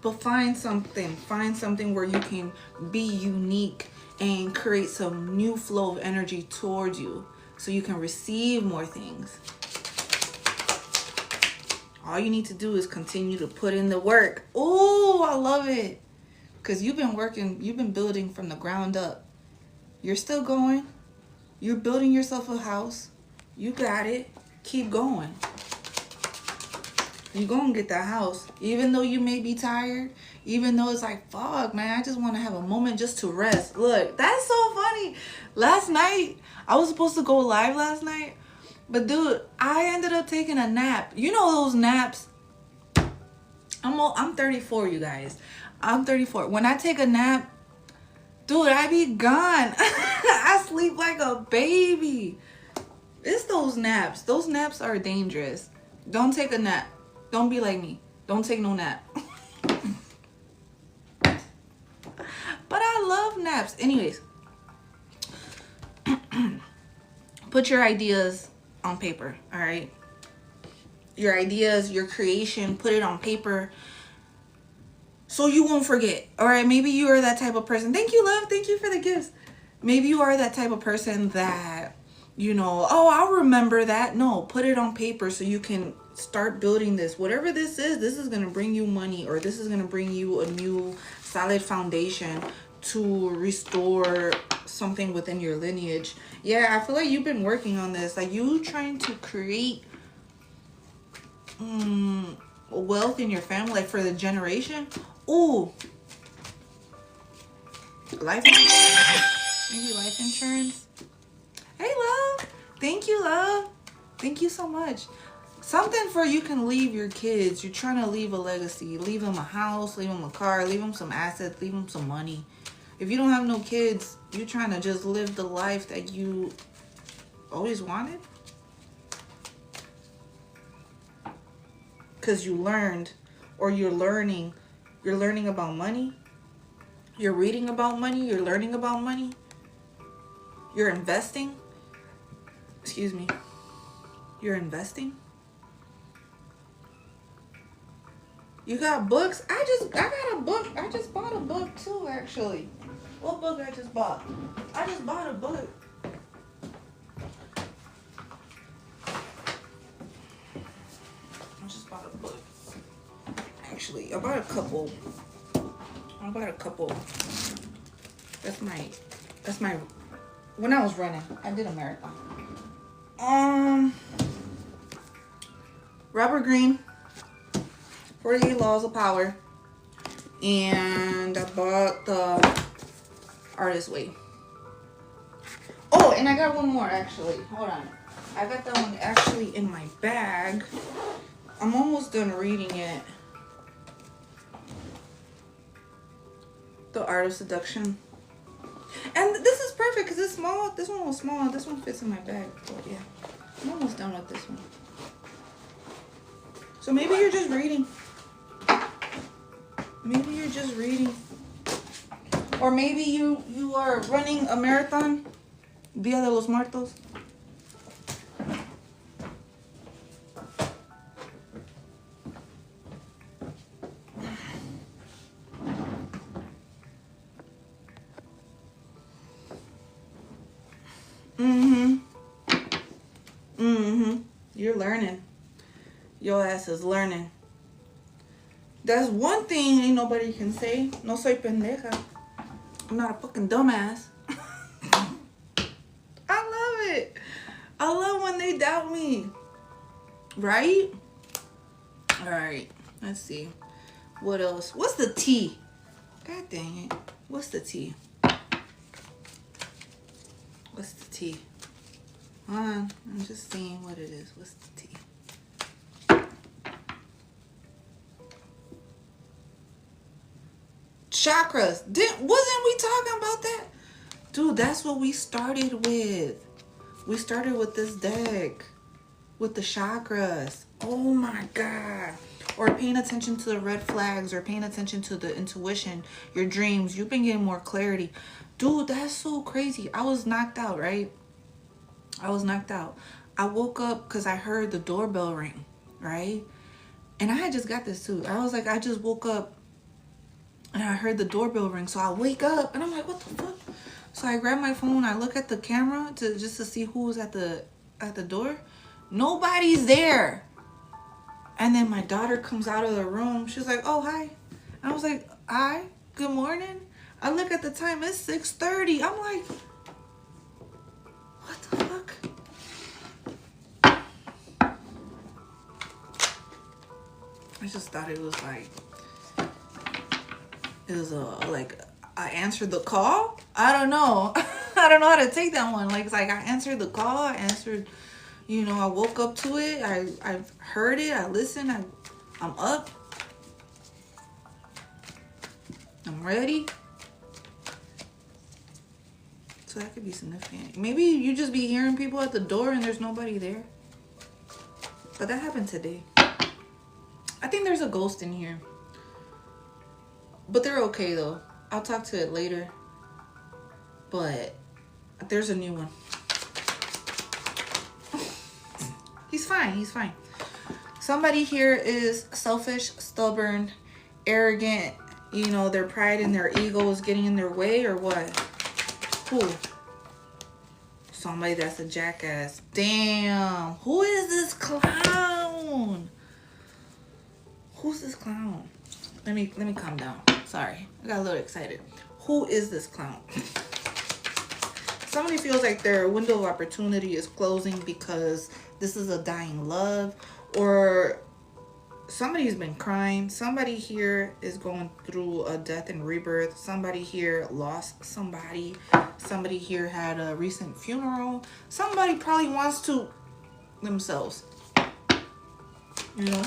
But find something where you can be unique and create some new flow of energy towards you so you can receive more things. All you need to do is continue to put in the work. Oh, I love it. Because you've been building from the ground up. You're still going. You're building yourself a house. You got it. Keep going. You're going to get that house. Even though you may be tired. Even though it's like, fuck, man, I just want to have a moment just to rest. Look, that's so funny. Last night, I was supposed to go live last night. But dude, I ended up taking a nap. You know those naps? I'm 34, you guys. I'm 34. When I take a nap, dude, I be gone. I sleep like a baby. It's those naps. Those naps are dangerous. Don't take a nap. Don't be like me. Don't take no nap. But I love naps. Anyways. Put your ideas on paper, all right? Your ideas, your creation, put it on paper. so you won't forget. All right, maybe you are that type of person. Thank you, love. Thank you for the gifts. Maybe you are that type of person that, you know, oh, I'll remember that. No, put it on paper so you can start building this. Whatever this is going to bring you money, or this is going to bring you a new solid foundation to restore something within your lineage. Yeah, I feel like you've been working on this. Like, you trying to create wealth in your family, like for the generation. Ooh, life insurance. Maybe life insurance. Hey, love. Thank you, love. Thank you so much. Something for you can leave your kids. You're trying to leave a legacy. Leave them a house, leave them a car, leave them some assets, leave them some money. If you don't have no kids, you're trying to just live the life that you always wanted. Because you learned, or you're learning about money. You're reading about money. You're learning about money. You're investing. Excuse me. You're investing. You got books. I got a book. I just bought a book too, actually. What book I just bought? I just bought a book. Actually, I bought a couple. That's my when I was running, I did a marathon. Robert Greene, 48 Laws of Power. And I bought the Artist's Way. Oh, and I got one more actually. Hold on. I got that one actually in my bag. I'm almost done reading it. The Art of Seduction. And this is perfect because it's small. This one was small. This one fits in my bag. But yeah, I'm almost done with this one. So maybe you're just reading. Maybe you're just reading. Or maybe you are running a marathon. Dia de los Muertos. You're learning. Your ass is learning. That's one thing ain't nobody can say. No soy pendeja. I'm not a fucking dumbass. I love it. I love when they doubt me. Right? Alright. Let's see. What else? What's the T? God dang it. What's the T? What's the T? Hold on. I'm just seeing what it is. What's the T? Chakras. Wasn't we talking about that? Dude, that's what we started with. We started with this deck. With the chakras. Oh my God. Or paying attention to the red flags. Or paying attention to the intuition. Your dreams. You've been getting more clarity. Dude, that's so crazy. I was knocked out, right? I was knocked out. I woke up because I heard the doorbell ring, right? And I had just got this too. I was like, I just woke up and I heard the doorbell ring. So I wake up and I'm like, what the fuck? So I grab my phone. I look at the camera just to see who was at the door. Nobody's there. And then my daughter comes out of the room. She's like, oh, hi. I was like, hi, good morning. I look at the time. It's 6:30. I'm like, what the fuck? I just thought it was like, like I answered the call. I don't know. I don't know how to take that one. Like, it's like I answered the call. I answered, you know, I woke up to it. I heard it. I listened. I'm up. I'm ready. So that could be significant. Maybe you just be hearing people at the door and there's nobody there. But that happened today. I think there's a ghost in here. But they're okay though. I'll talk to it later. But there's a new one. He's fine. He's fine. Somebody here is selfish, stubborn, arrogant, You know, their pride and their ego is getting in their way, or what? Who? Somebody that's a jackass. Damn. Who is this clown? Who's this clown? Let me calm down. Sorry. I got a little excited. Who is this clown? Somebody feels like their window of opportunity is closing because this is a dying love, or somebody's been crying. Somebody here is going through a death and rebirth. Somebody here lost somebody. Somebody here had a recent funeral. Somebody probably wants to themselves. You know?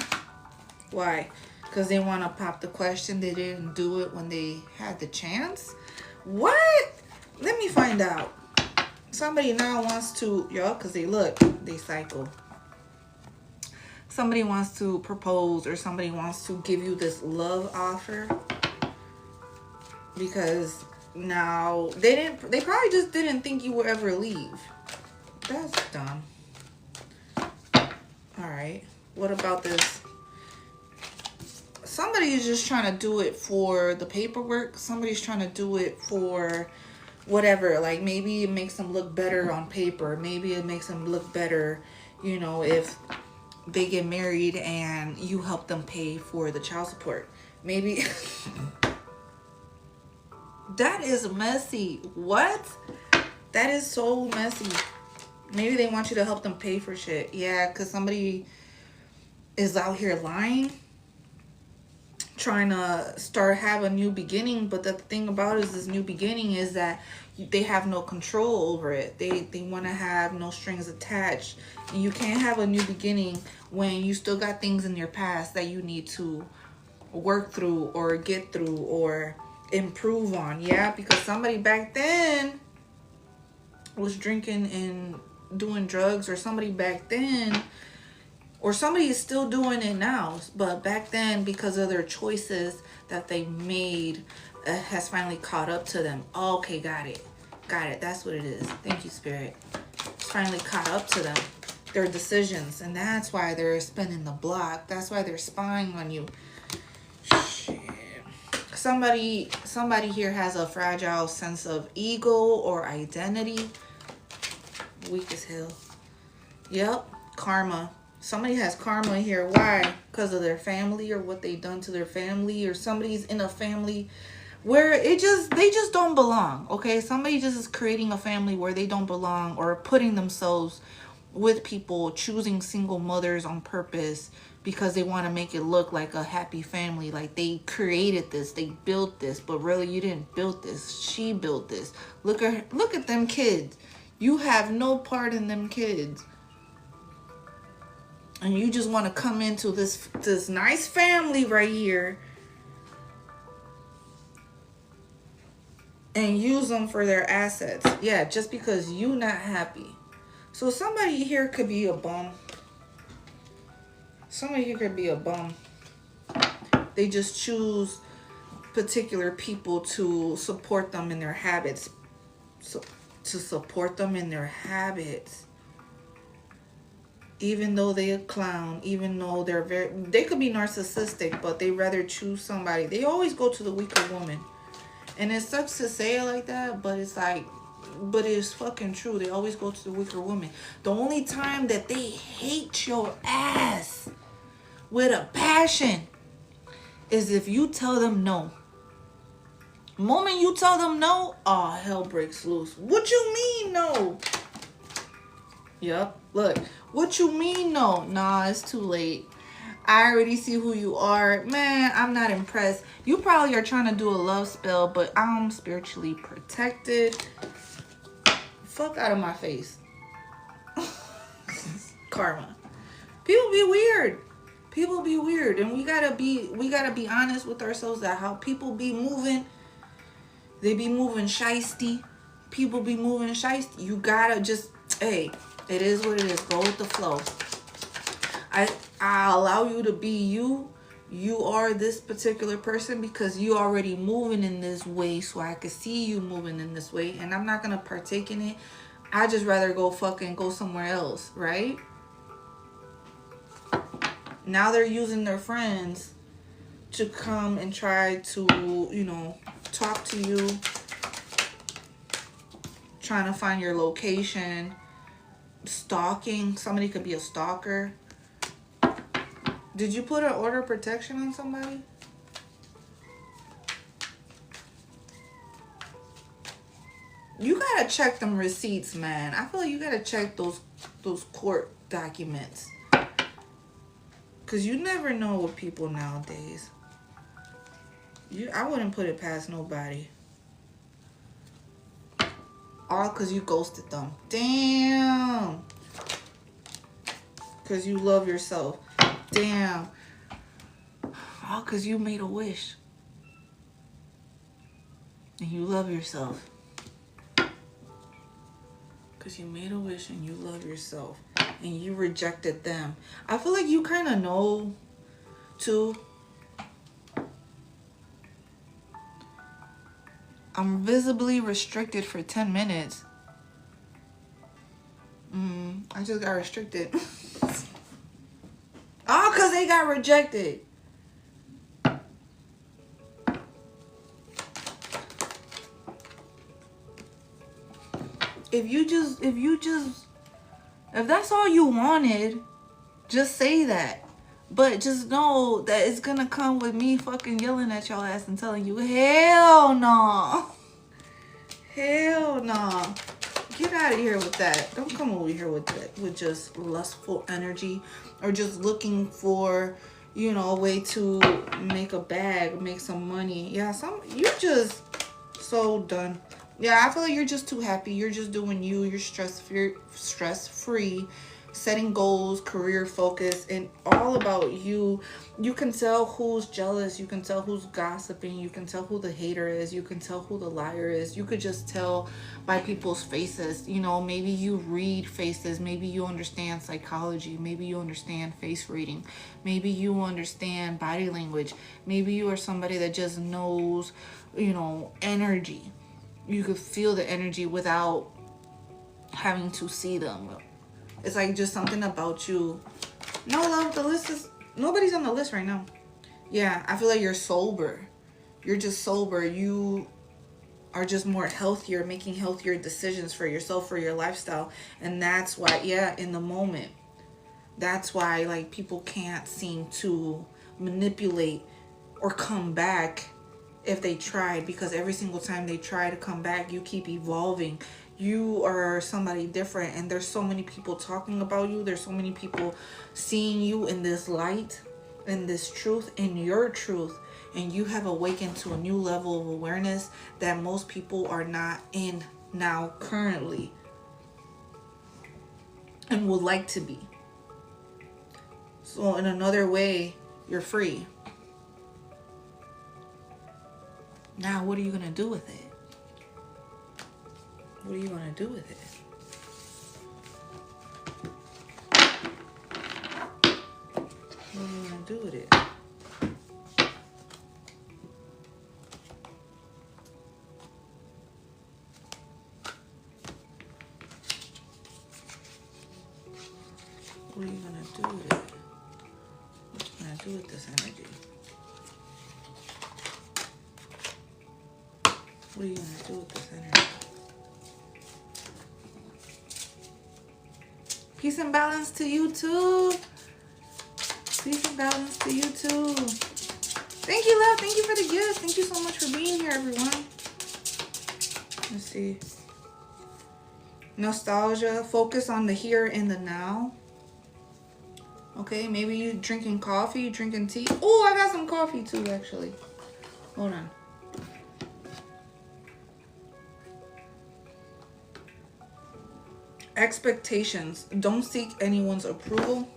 Why? Because they want to pop the question. They didn't do it when they had the chance. What? Let me find out. Somebody now wants to, y'all, because they cycle. Somebody wants to propose, or somebody wants to give you this love offer, because now they probably just didn't think you would ever leave. That's dumb. All right. What about this? Somebody is just trying to do it for the paperwork. Somebody's trying to do it for whatever. Like, maybe it makes them look better on paper. Maybe it makes them look better, you know, if they get married and you help them pay for the child support. Maybe. That is messy. What? That is so messy. Maybe they want you to help them pay for shit. Yeah, because somebody is out here lying, trying to have a new beginning. But the thing about it is, this new beginning is that they have no control over it. They want to have no strings attached. And you can't have a new beginning when you still got things in your past that you need to work through or get through or improve on. Yeah, because somebody back then was drinking and doing drugs, or somebody back then, or somebody is still doing it now, but back then, because of their choices that they made, has finally caught up to them. Oh, okay, got it. That's what it is. Thank you, Spirit. It's finally caught up to them, their decisions, and that's why they're spinning the block. That's why they're spying on you. Shit. Somebody here has a fragile sense of ego or identity. Weak as hell. Yep, karma. Somebody has karma here. Why? Because of their family, or what they done to their family, or somebody's in a family where they just don't belong. Okay, somebody just is creating a family where they don't belong, or putting themselves with people, choosing single mothers on purpose because they want to make it look like a happy family, like they created this, they built this, but really you didn't build this. She built this. Look at them kids. You have no part in them kids. And you just want to come into this nice family right here and use them for their assets. Yeah, just because you not happy. So somebody here could be a bum. Somebody here could be a bum. They just choose particular people to support them in their habits. So to support them in their habits. Even though they a clown, even though they could be narcissistic, but they rather choose somebody. They always go to the weaker woman. And it sucks to say it like that, but it's like, but it's fucking true. They always go to the weaker woman. The only time that they hate your ass with a passion is if you tell them no. The moment you tell them no, oh, hell breaks loose. What you mean no? Yep, look. What you mean no? Nah, it's too late. I already see who you are. Man, I'm not impressed. You probably are trying to do a love spell, but I'm spiritually protected. Fuck out of my face. Karma. People be weird. People be weird. And we gotta be honest with ourselves that how people be moving. They be moving shiesty. People be moving shiesty. You gotta just, hey, it is what it is. Go with the flow. I allow you to be you. You are this particular person because you already moving in this way, so I can see you moving in this way, and I'm not gonna partake in it. I just rather go somewhere else, right? Now they're using their friends to come and try to, you know, talk to you, trying to find your location, stalking. Somebody could be a stalker. Did you put an order of protection on somebody? You gotta check them receipts, man. I feel like you gotta check those court documents. Because you never know with people nowadays. I wouldn't put it past nobody. All because you ghosted them. Damn. Because you love yourself. Damn. All because you made a wish. And you love yourself. Because you made a wish and you love yourself. And you rejected them. I feel like you kind of know, too. I'm visibly restricted for 10 minutes. I just got restricted. Oh, because they got rejected. If that's all you wanted, just say that. But just know that it's gonna come with me fucking yelling at y'all ass and telling you, hell no. Hell no. Get out of here with that. Don't come over here with that, with just lustful energy or just looking for, you know, a way to make a bag, make some money. Yeah, you just so done. Yeah, I feel like you're just too happy. You're just doing you. You're stress-free, setting goals, career focus, and all about you. You can tell who's jealous. You can tell who's gossiping. You can tell who the hater is. You can tell who the liar is. You could just tell by people's faces. You know, maybe you read faces. Maybe you understand psychology. Maybe you understand face reading. Maybe you understand body language. Maybe you are somebody that just knows, you know, energy. You could feel the energy without having to see them. It's like just something about you. No, love, the list is... Nobody's on the list right now. Yeah, I feel like you're sober. You're just sober. You are just more healthier, making healthier decisions for yourself, for your lifestyle. And that's why, yeah, in the moment. That's why, like, people can't seem to manipulate or come back if they tried, because every single time they try to come back, you keep evolving. You are somebody different, and there's so many people talking about you. There's so many people seeing you in this light, in this truth, in your truth, and you have awakened to a new level of awareness that most people are not in now currently and would like to be. So in another way, you're free. Now, what are you going to do with it? What are you going to do with it? What are you going to do with it? What are you going to do with it? What are you going to do with this energy? What are you going to do with this energy? Peace and balance to you too. Peace and balance to you too. Thank you, love. Thank you for the gift. Thank you so much for being here, everyone. Let's see. Nostalgia. Focus on the here and the now. Okay, maybe you drinking coffee, drinking tea. Oh, I got some coffee too, actually. Hold on. Expectations. Don't seek anyone's approval.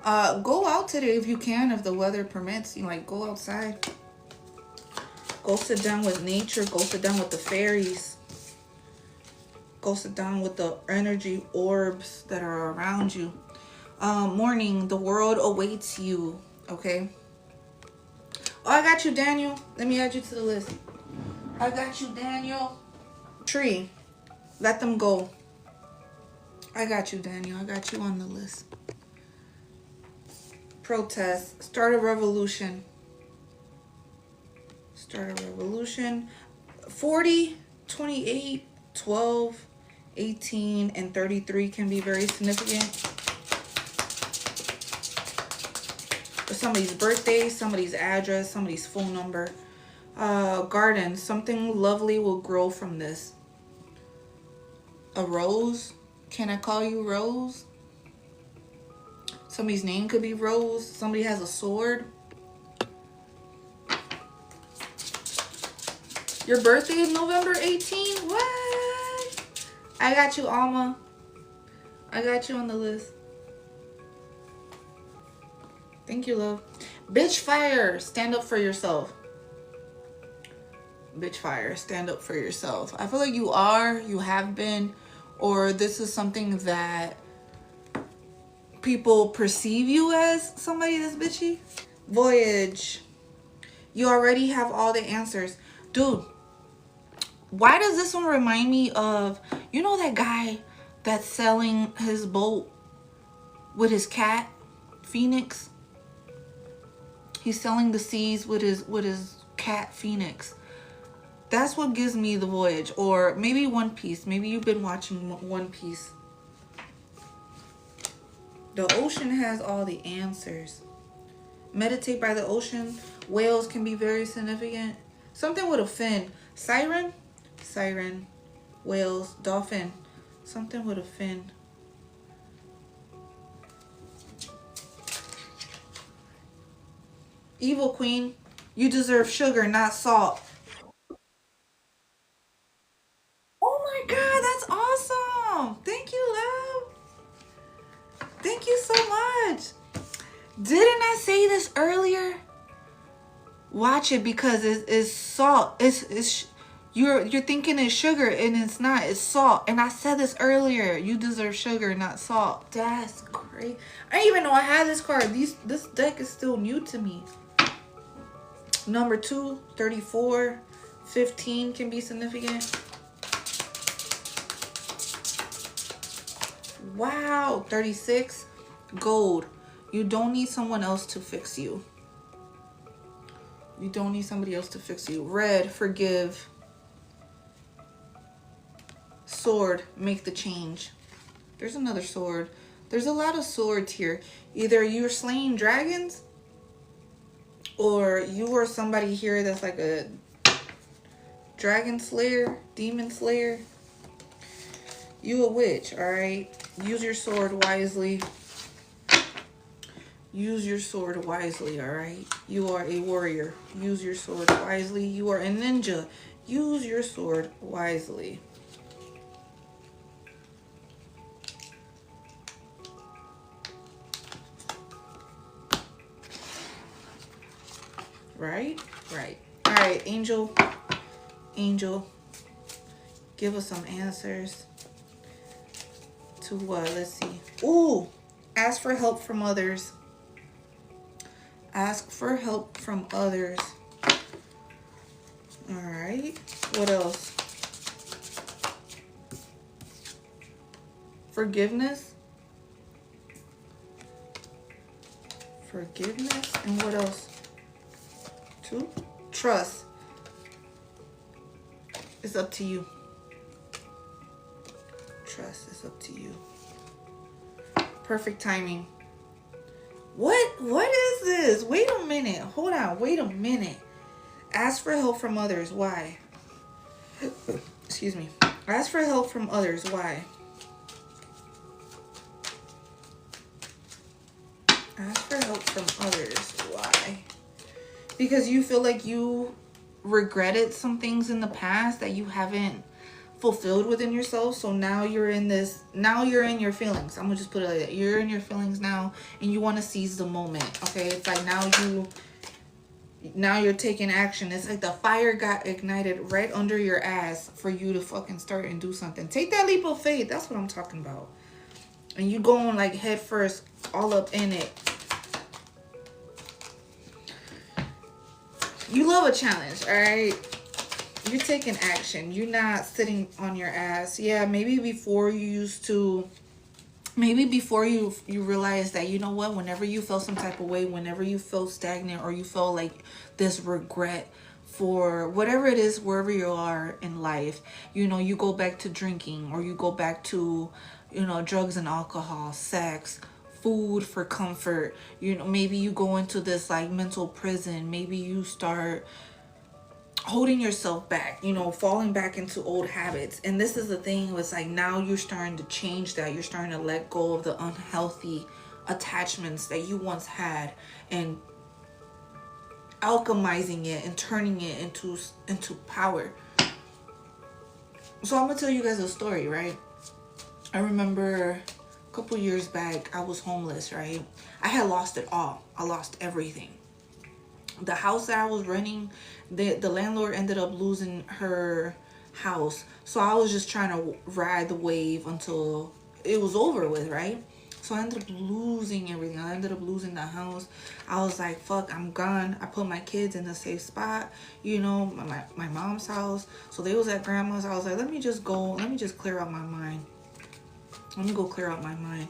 Go out today if you can, if the weather permits. You like, go outside. Go sit down with nature. Go sit down with the fairies. Go sit down with the energy orbs that are around you. Morning, the world awaits you. Okay. Oh, I got you, Daniel. Let me add you to the list. I got you, Daniel. Tree. Let them go. I got you, Daniel. I got you on the list. protest, start a revolution. Start a revolution. 40, 28, 12, 18, and 33 can be very significant. Somebody's birthday, somebody's address, somebody's phone number. Garden, something lovely will grow from this. A rose. Can I call you Rose? Somebody's name could be Rose. Somebody has a sword. Your birthday is November 18? What? I got you, Alma. I got you on the list. Thank you, love. Bitch fire, stand up for yourself. Bitch fire, stand up for yourself. I feel like you are, you have been, or this is something that people perceive you as somebody that's bitchy. Voyage. You already have all the answers. Dude, why does this one remind me of, you know that guy that's selling his boat with his cat, Phoenix? He's selling the seas with his cat, Phoenix. That's what gives me the Voyage. Or maybe One Piece. Maybe you've been watching One Piece. The ocean has all the answers. Meditate by the ocean. Whales can be very significant. Something with a fin. Siren. Siren. Whales. Dolphin. Something with a fin. Evil Queen. You deserve sugar, not salt. Oh my God, that's awesome. Thank you, love. Thank you so much. Didn't I say this earlier? Watch it, because it's salt. It's you're thinking it's sugar and it's not. It's salt. And I said this earlier. You deserve sugar, not salt. That's great. I didn't even know I had this card. This deck is still new to me. Number 2, 34, 15 can be significant. Wow, 36, gold. You don't need someone else to fix you. You don't need somebody else to fix you. Red, forgive. Sword, make the change. There's another sword. There's a lot of swords here. Either you're slaying dragons, or you are somebody here that's like a dragon slayer, demon slayer. You a witch, all right? Use your sword wisely. Use your sword wisely, all right? You are a warrior. Use your sword wisely. You are a ninja. Use your sword wisely. Right? Right. All right, Angel. Angel. Give us some answers. To what? Let's see. Ooh. Ask for help from others. Ask for help from others. All right. What else? Forgiveness. Forgiveness. And what else? 2. Trust. It's up to you. Trust is up to you. Perfect timing. What is this? Wait a minute. Hold on. Wait a minute. Ask for help from others. Why? Excuse me. Ask for help from others. Why? Ask for help from others. Why? Because you feel like you regretted some things in the past that you haven't fulfilled within yourself. So now you're in this, now you're in your feelings. I'm gonna just put it like that. You're in your feelings now and you want to seize the moment. Okay, it's like now you're taking action. It's like the fire got ignited right under your ass for you to fucking start and do something. Take that leap of faith. That's what I'm talking about. And you going like head first, all up in it. You love a challenge, all right? You're taking action. You're not sitting on your ass. Yeah, maybe before you used to maybe before you realize that, you know what, whenever you feel some type of way, whenever you feel stagnant, or you feel like this regret for whatever it is, wherever you are in life, you know, you go back to drinking, or you go back to, you know, drugs and alcohol, sex, food for comfort. You know, maybe you go into this like mental prison. Maybe you start holding yourself back, you know, falling back into old habits. And this is the thing, it's like now you're starting to change that. You're starting to let go of the unhealthy attachments that you once had, and alchemizing it and turning it into power. So I'm gonna tell you guys a story, right? I remember a couple years back, I was homeless, right? I had lost it all. I lost everything. The house that I was renting, the landlord ended up losing her house. So I was just trying to ride the wave until it was over with, right? So I ended up losing everything. I ended up losing the house. I was like, fuck, I'm gone. I put my kids in a safe spot, you know, my mom's house. So they was at grandma's. I was like, let me just clear out my mind. Let me go clear out my mind.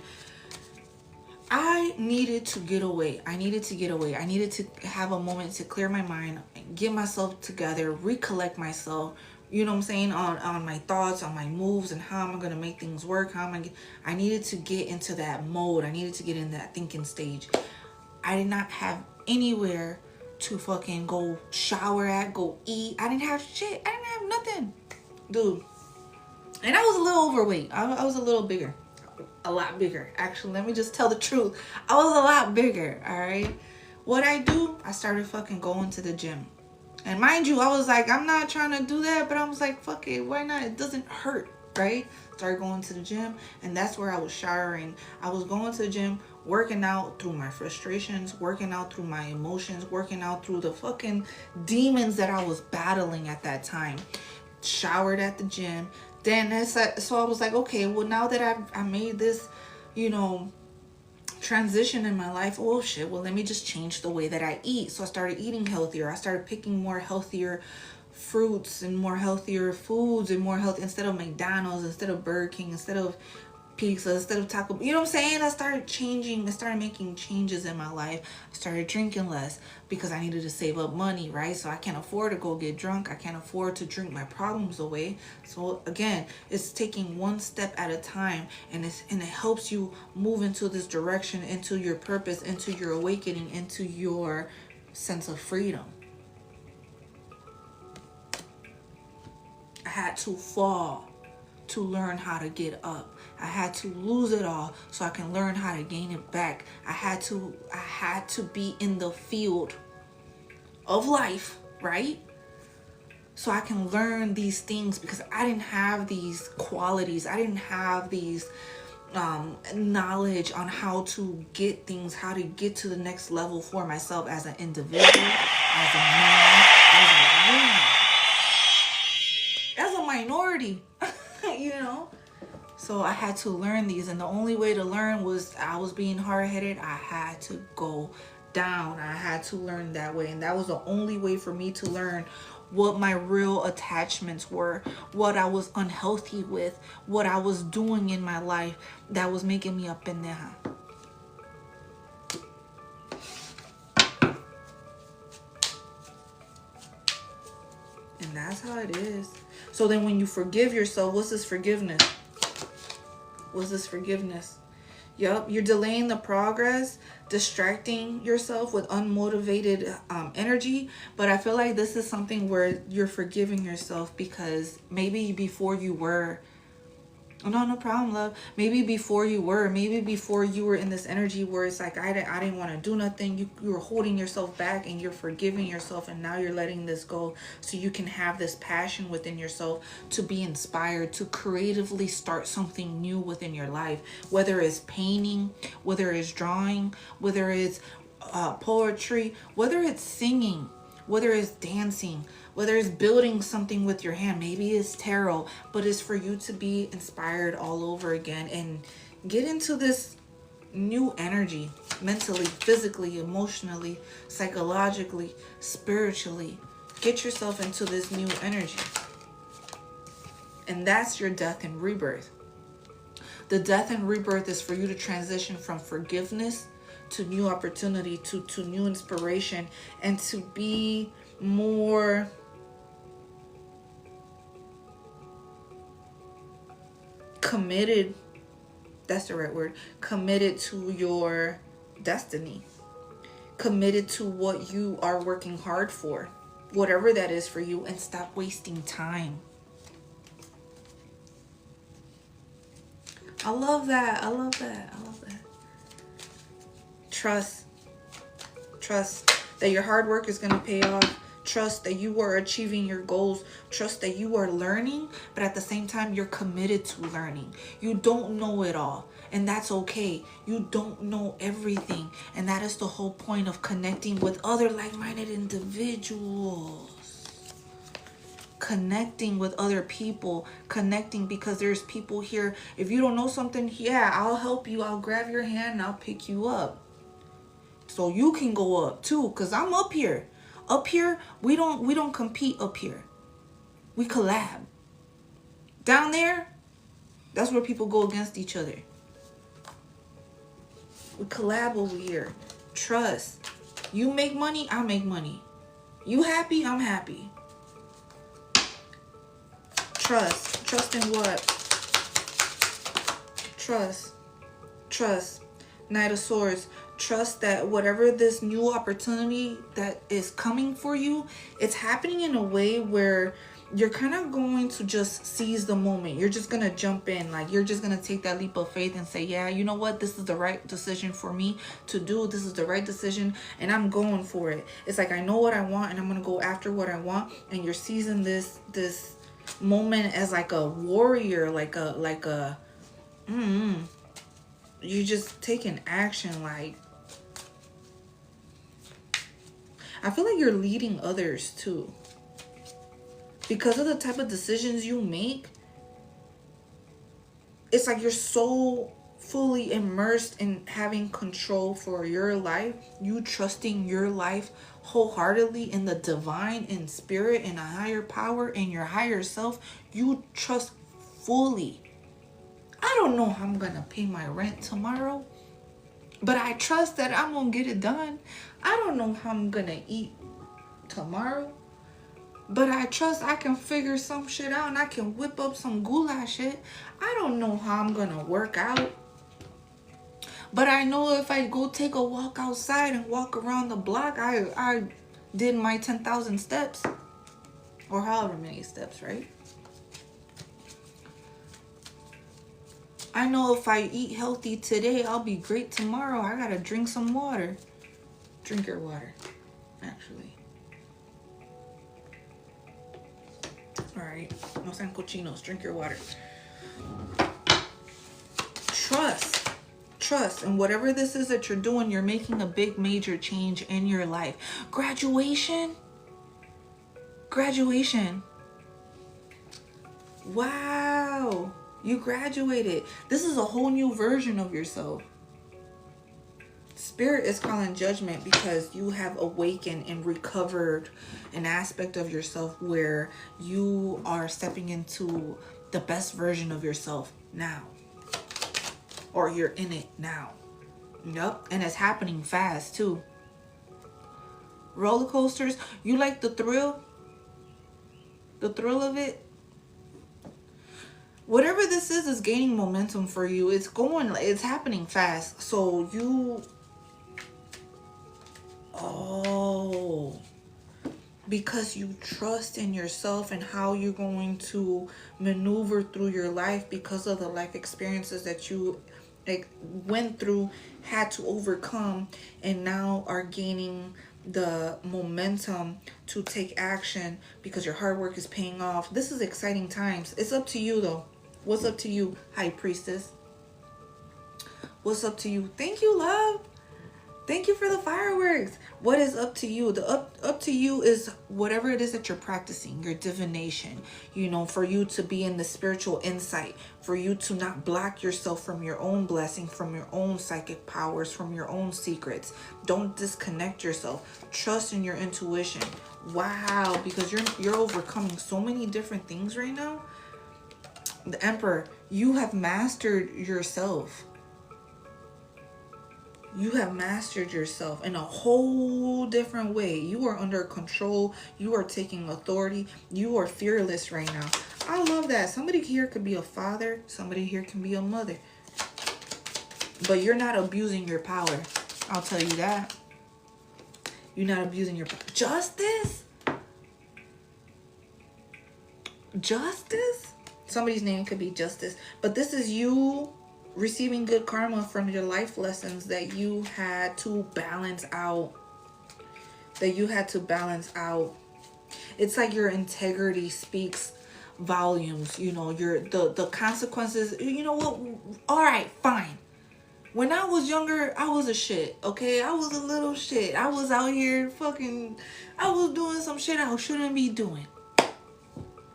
I needed to get away. I needed to have a moment to clear my mind, get myself together, recollect myself, you know what I'm saying, on my thoughts, on my moves, and how am I going to make things work. I needed to get into that mode. I needed to get in that thinking stage. I did not have anywhere to fucking go shower at, go eat. I didn't have shit. I didn't have nothing, dude. And I was a little overweight. I was a little bigger. A lot bigger, actually. Let me just tell the truth. I was a lot bigger. All right. What I do, I started fucking going to the gym. And mind you, I was like, I'm not trying to do that, but I was like, fuck it, why not? It doesn't hurt, right? Started going to the gym, and that's where I was showering. I was going to the gym, working out through my frustrations, working out through my emotions, working out through the fucking demons that I was battling at that time. Showered at the gym. Then so I was like, okay, well, now that I made this, you know, transition in my life, oh shit, well, let me just change the way that I eat. So I started eating healthier. I started picking more healthier fruits and more healthier foods and more healthy, instead of McDonald's, instead of Burger King, instead of pizza, instead of Taco, you know what I'm saying? I started changing. I started making changes in my life. I started drinking less because I needed to save up money, right? So I can't afford to go get drunk. I can't afford to drink my problems away. So again, it's taking one step at a time, and it helps you move into this direction, into your purpose, into your awakening, into your sense of freedom. I had to fall to learn how to get up. I had to lose it all so I can learn how to gain it back. I had to be in the field of life, right? So I can learn these things, because I didn't have these qualities. I didn't have these knowledge on how to get things, how to get to the next level for myself as an individual, as a man, as a woman, as a minority, you know? So I had to learn these, and the only way to learn was, I was being hard-headed. I had to go down. I had to learn that way, and that was the only way for me to learn what my real attachments were, what I was unhealthy with, what I was doing in my life that was making me up in there. And that's how it is. So then when you forgive yourself, what's this forgiveness? What's this forgiveness? Yup, you're delaying the progress, distracting yourself with unmotivated energy. But I feel like this is something where you're forgiving yourself, because maybe before you were, oh, no problem, love. Maybe before you were in this energy where it's like, I didn't want to do nothing. You were holding yourself back, and you're forgiving yourself, and now you're letting this go so you can have this passion within yourself to be inspired, to creatively start something new within your life, whether it's painting, whether it's drawing, whether it's poetry, whether it's singing, whether it's dancing, whether it's building something with your hand. Maybe it's tarot, but it's for you to be inspired all over again and get into this new energy, mentally, physically, emotionally, psychologically, spiritually. Get yourself into this new energy. And that's your death and rebirth. The death and rebirth is for you to transition from forgiveness to new opportunity, to new inspiration, and to be more committed. That's the right word. Committed to your destiny. Committed to what you are working hard for. Whatever that is for you, and stop wasting time. I love that. I love that. I love that. Trust. Trust that your hard work is going to pay off. Trust that you are achieving your goals. Trust that you are learning, but at the same time, you're committed to learning. You don't know it all, and that's okay. You don't know everything, and that is the whole point of connecting with other like-minded individuals. Connecting with other people. Connecting because there's people here. If you don't know something, yeah, I'll help you. I'll grab your hand and I'll pick you up. So you can go up too, because I'm up here. Up here, we don't compete up here. We collab. Down there, that's where people go against each other. We collab over here. Trust. You make money, I make money. You happy, I'm happy. Trust. Trust in what? Trust. Trust. Knight of Swords. Trust that whatever this new opportunity that is coming for you, it's happening in a way where you're kind of going to just seize the moment. You're just going to jump in. Like, you're just going to take that leap of faith and say, yeah, you know what? This is the right decision for me to do. This is the right decision, and I'm going for it. It's like, I know what I want, and I'm going to go after what I want. And you're seizing this moment as like a warrior, you're just taking action. Like, I feel like you're leading others too. Because of the type of decisions you make, it's like you're so fully immersed in having control for your life. You trusting your life wholeheartedly in the divine, in spirit, in a higher power, in your higher self. You trust fully. I don't know how I'm going to pay my rent tomorrow, but I trust that I'm going to get it done. I don't know how I'm going to eat tomorrow, but I trust I can figure some shit out and I can whip up some goulash shit. I don't know how I'm going to work out, but I know if I go take a walk outside and walk around the block, I did my 10,000 steps or however many steps, right? I know if I eat healthy today, I'll be great tomorrow. I gotta drink some water. Drink your water, actually. Alright, no sean cochinos. Drink your water. Trust. Trust. And whatever this is that you're doing, you're making a big major change in your life. Graduation. Graduation. Wow. You graduated. This is a whole new version of yourself. Spirit is calling judgment because you have awakened and recovered an aspect of yourself where you are stepping into the best version of yourself now. Or you're in it now. Yep. And it's happening fast too. Roller coasters. You like the thrill? The thrill of it? Whatever this is gaining momentum for you. It's happening fast. So you, because you trust in yourself and how you're going to maneuver through your life because of the life experiences that you went through, had to overcome, and now are gaining the momentum to take action because your hard work is paying off. This is exciting times. It's up to you though. What's up to you, High Priestess? What's up to you? Thank you, love. Thank you for the fireworks. What is up to you? The up to you is whatever it is that you're practicing, your divination, you know, for you to be in the spiritual insight, for you to not block yourself from your own blessing, from your own psychic powers, from your own secrets. Don't disconnect yourself. Trust in your intuition. Wow, because you're overcoming so many different things right now. The Emperor, You have mastered yourself. You have mastered yourself in a whole different way. You are under control. You are taking authority. You are fearless right now. I love that. Somebody here could be a father. Somebody here can be a mother. But you're not abusing your power. I'll tell you that. You're not abusing your power. Justice? Justice? Somebody's name could be Justice. But this is you receiving good karma from your life lessons that you had to balance out. That you had to balance out. It's like your integrity speaks volumes. You know, the consequences. You know what? All right, fine. When I was younger, I was a shit, okay? I was a little shit. I was out here fucking... I was doing some shit I shouldn't be doing.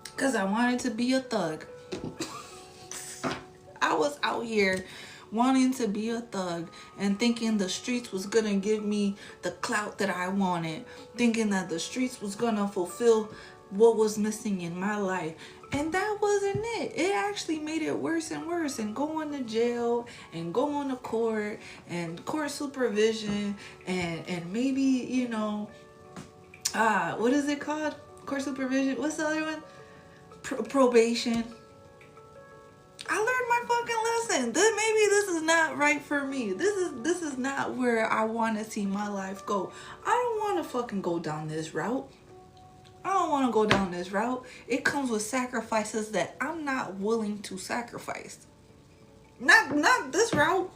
Because I wanted to be a thug. I was out here wanting to be a thug and thinking the streets was going to give me the clout that I wanted. Thinking that the streets was going to fulfill what was missing in my life. And that wasn't it. It actually made it worse and worse. And going to jail and going to court and court supervision and maybe, you know, what is it called? Court supervision. What's the other one? Probation. I learned my fucking lesson. Maybe this is not right for me. This is not where I want to see my life go. I don't want to fucking go down this route. I don't want to go down this route. It comes with sacrifices that I'm not willing to sacrifice. Not this route.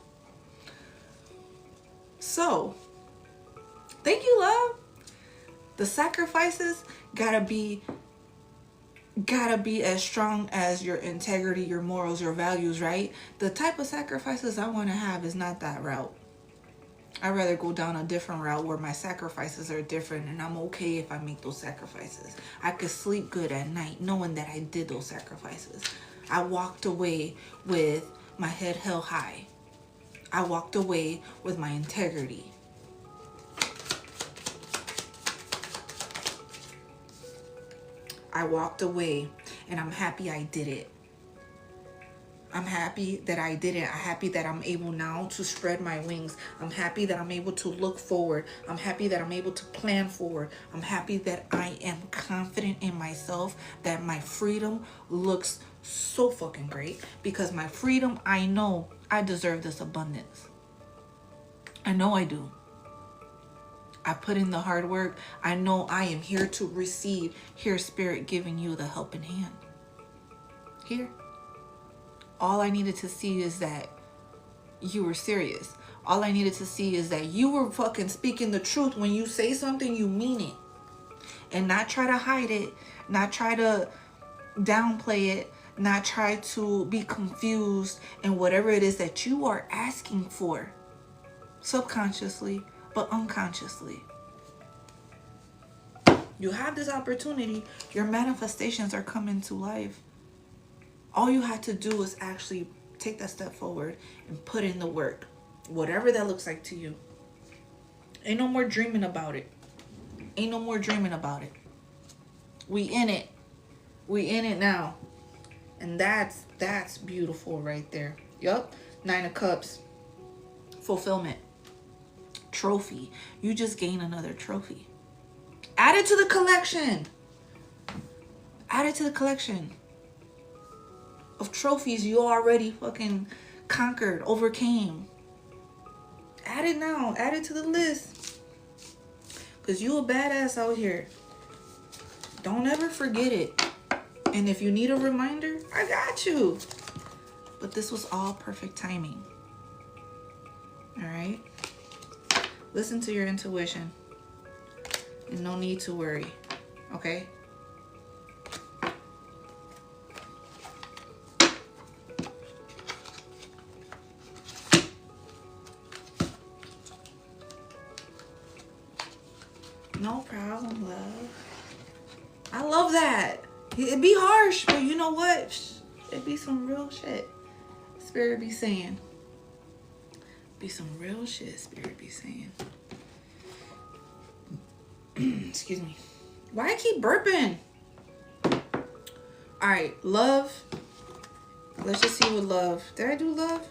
So, thank you, love. The sacrifices gotta be as strong as your integrity, your morals, your values, right? The type of sacrifices I want to have is not that route. I'd rather go down a different route where my sacrifices are different and I'm okay if I make those sacrifices. I could sleep good at night knowing that I did those sacrifices. I walked away with my head held high. I walked away with my integrity. I walked away and I'm happy I did it. I'm happy that I did it. I'm happy that I'm able now to spread my wings. I'm happy that I'm able to look forward. I'm happy that I'm able to plan forward. I'm happy that I am confident in myself, that my freedom looks so fucking great. Because my freedom, I know I deserve this abundance. I know I do. I put in the hard work. I know I am here to receive. Here's Spirit giving you the helping hand. Here. All I needed to see is that you were serious. All I needed to see is that you were fucking speaking the truth. When you say something, you mean it. And not try to hide it. Not try to downplay it. Not try to be confused in whatever it is that you are asking for. Subconsciously, but unconsciously. You have this opportunity. Your manifestations are coming to life. All you have to do is actually take that step forward and put in the work. Whatever that looks like to you. Ain't no more dreaming about it. Ain't no more dreaming about it. We in it. We in it now. And that's beautiful right there. Yup. 9 of Cups. Fulfillment. Trophy. You just gain another trophy. Add it to the collection. Add it to the collection of trophies you already fucking conquered, overcame. Add it now. Add it to the list. Because you a badass out here. Don't ever forget it. And if you need a reminder, I got you. But this was all perfect timing. Alright? Listen to your intuition. And no need to worry. Okay? No problem, love. I love that. It'd be harsh, but you know what? It'd be some real shit. Spirit be saying. Be some real shit, Spirit be saying. Excuse me. Why I keep burping? Alright, love. Let's just see with love. Did I do love?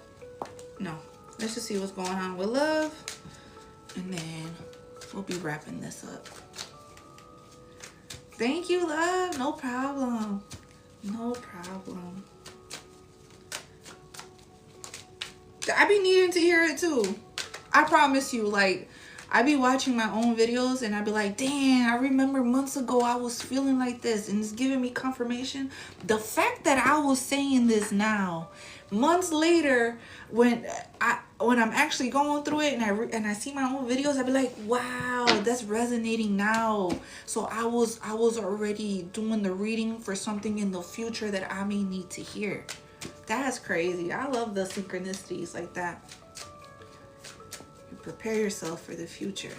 No. Let's just see what's going on with love. And then we'll be wrapping this up. Thank you, love. No problem. No problem. I be needing to hear it too. I promise you, like, I be watching my own videos and I be like, damn, I remember months ago I was feeling like this, and it's giving me confirmation. The fact that I was saying this now, months later, when I'm actually going through it and I see my own videos, I be like, wow, that's resonating now. So I was already doing the reading for something in the future that I may need to hear. That's crazy. I love the synchronicities like that. You prepare yourself for the future.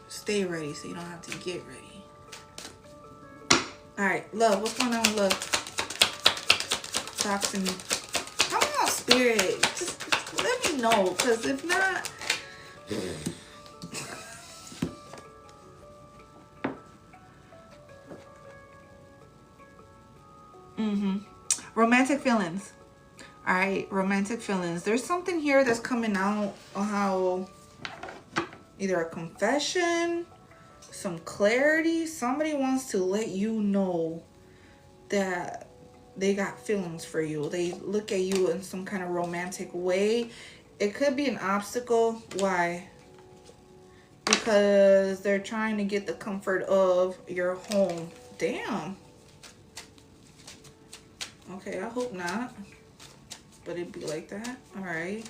Stay ready so you don't have to get ready. Alright, love. What's going on with love? Talk to me. Come on, spirit. Just let me know. Because if not... Romantic feelings. All right, romantic feelings. There's something here that's coming out on how either a confession, some clarity. Somebody wants to let you know that they got feelings for you. They look at you in some kind of romantic way. It could be an obstacle. Why? Because they're trying to get the comfort of your home. Damn. Okay, I hope not. But it'd be like that. All right.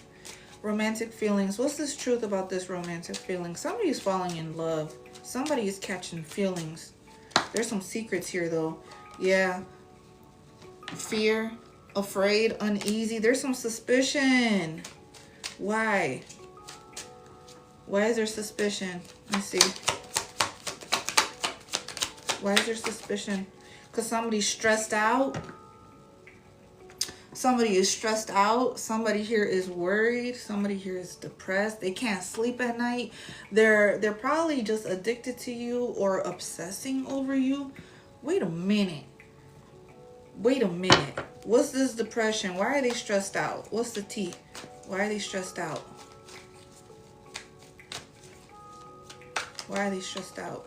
Romantic feelings. What's this truth about this romantic feeling? Somebody's falling in love. Somebody is catching feelings. There's some secrets here, though. Yeah. Fear, afraid, uneasy. There's some suspicion. Why? Why is there suspicion? Let's see. Why is there suspicion? Because somebody's stressed out. Somebody is stressed out. Somebody here is worried. Somebody here is depressed. They can't sleep at night. They're probably just addicted to you or obsessing over you. Wait a minute. Wait a minute. What's this depression? Why are they stressed out? What's the tea? Why are they stressed out? Why are they stressed out?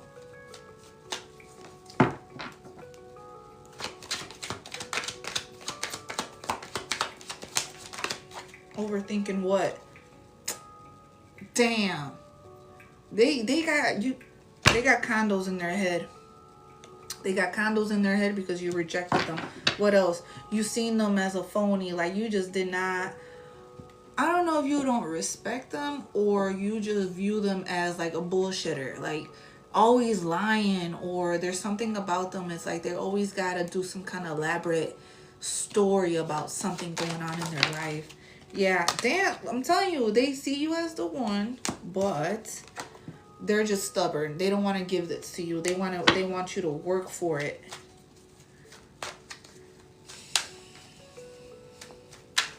Overthinking what? Damn. They got condos in their head. They got condos in their head because you rejected them. What else? You seen them as a phony. Like you just did not. I don't know if you don't respect them or you just view them as like a bullshitter. Like always lying, or there's something about them. It's like they always got to do some kind of elaborate story about something going on in their life. Yeah, damn, I'm telling you, they see you as the one, but they're just stubborn. They don't want to give this to you. They want you to work for it.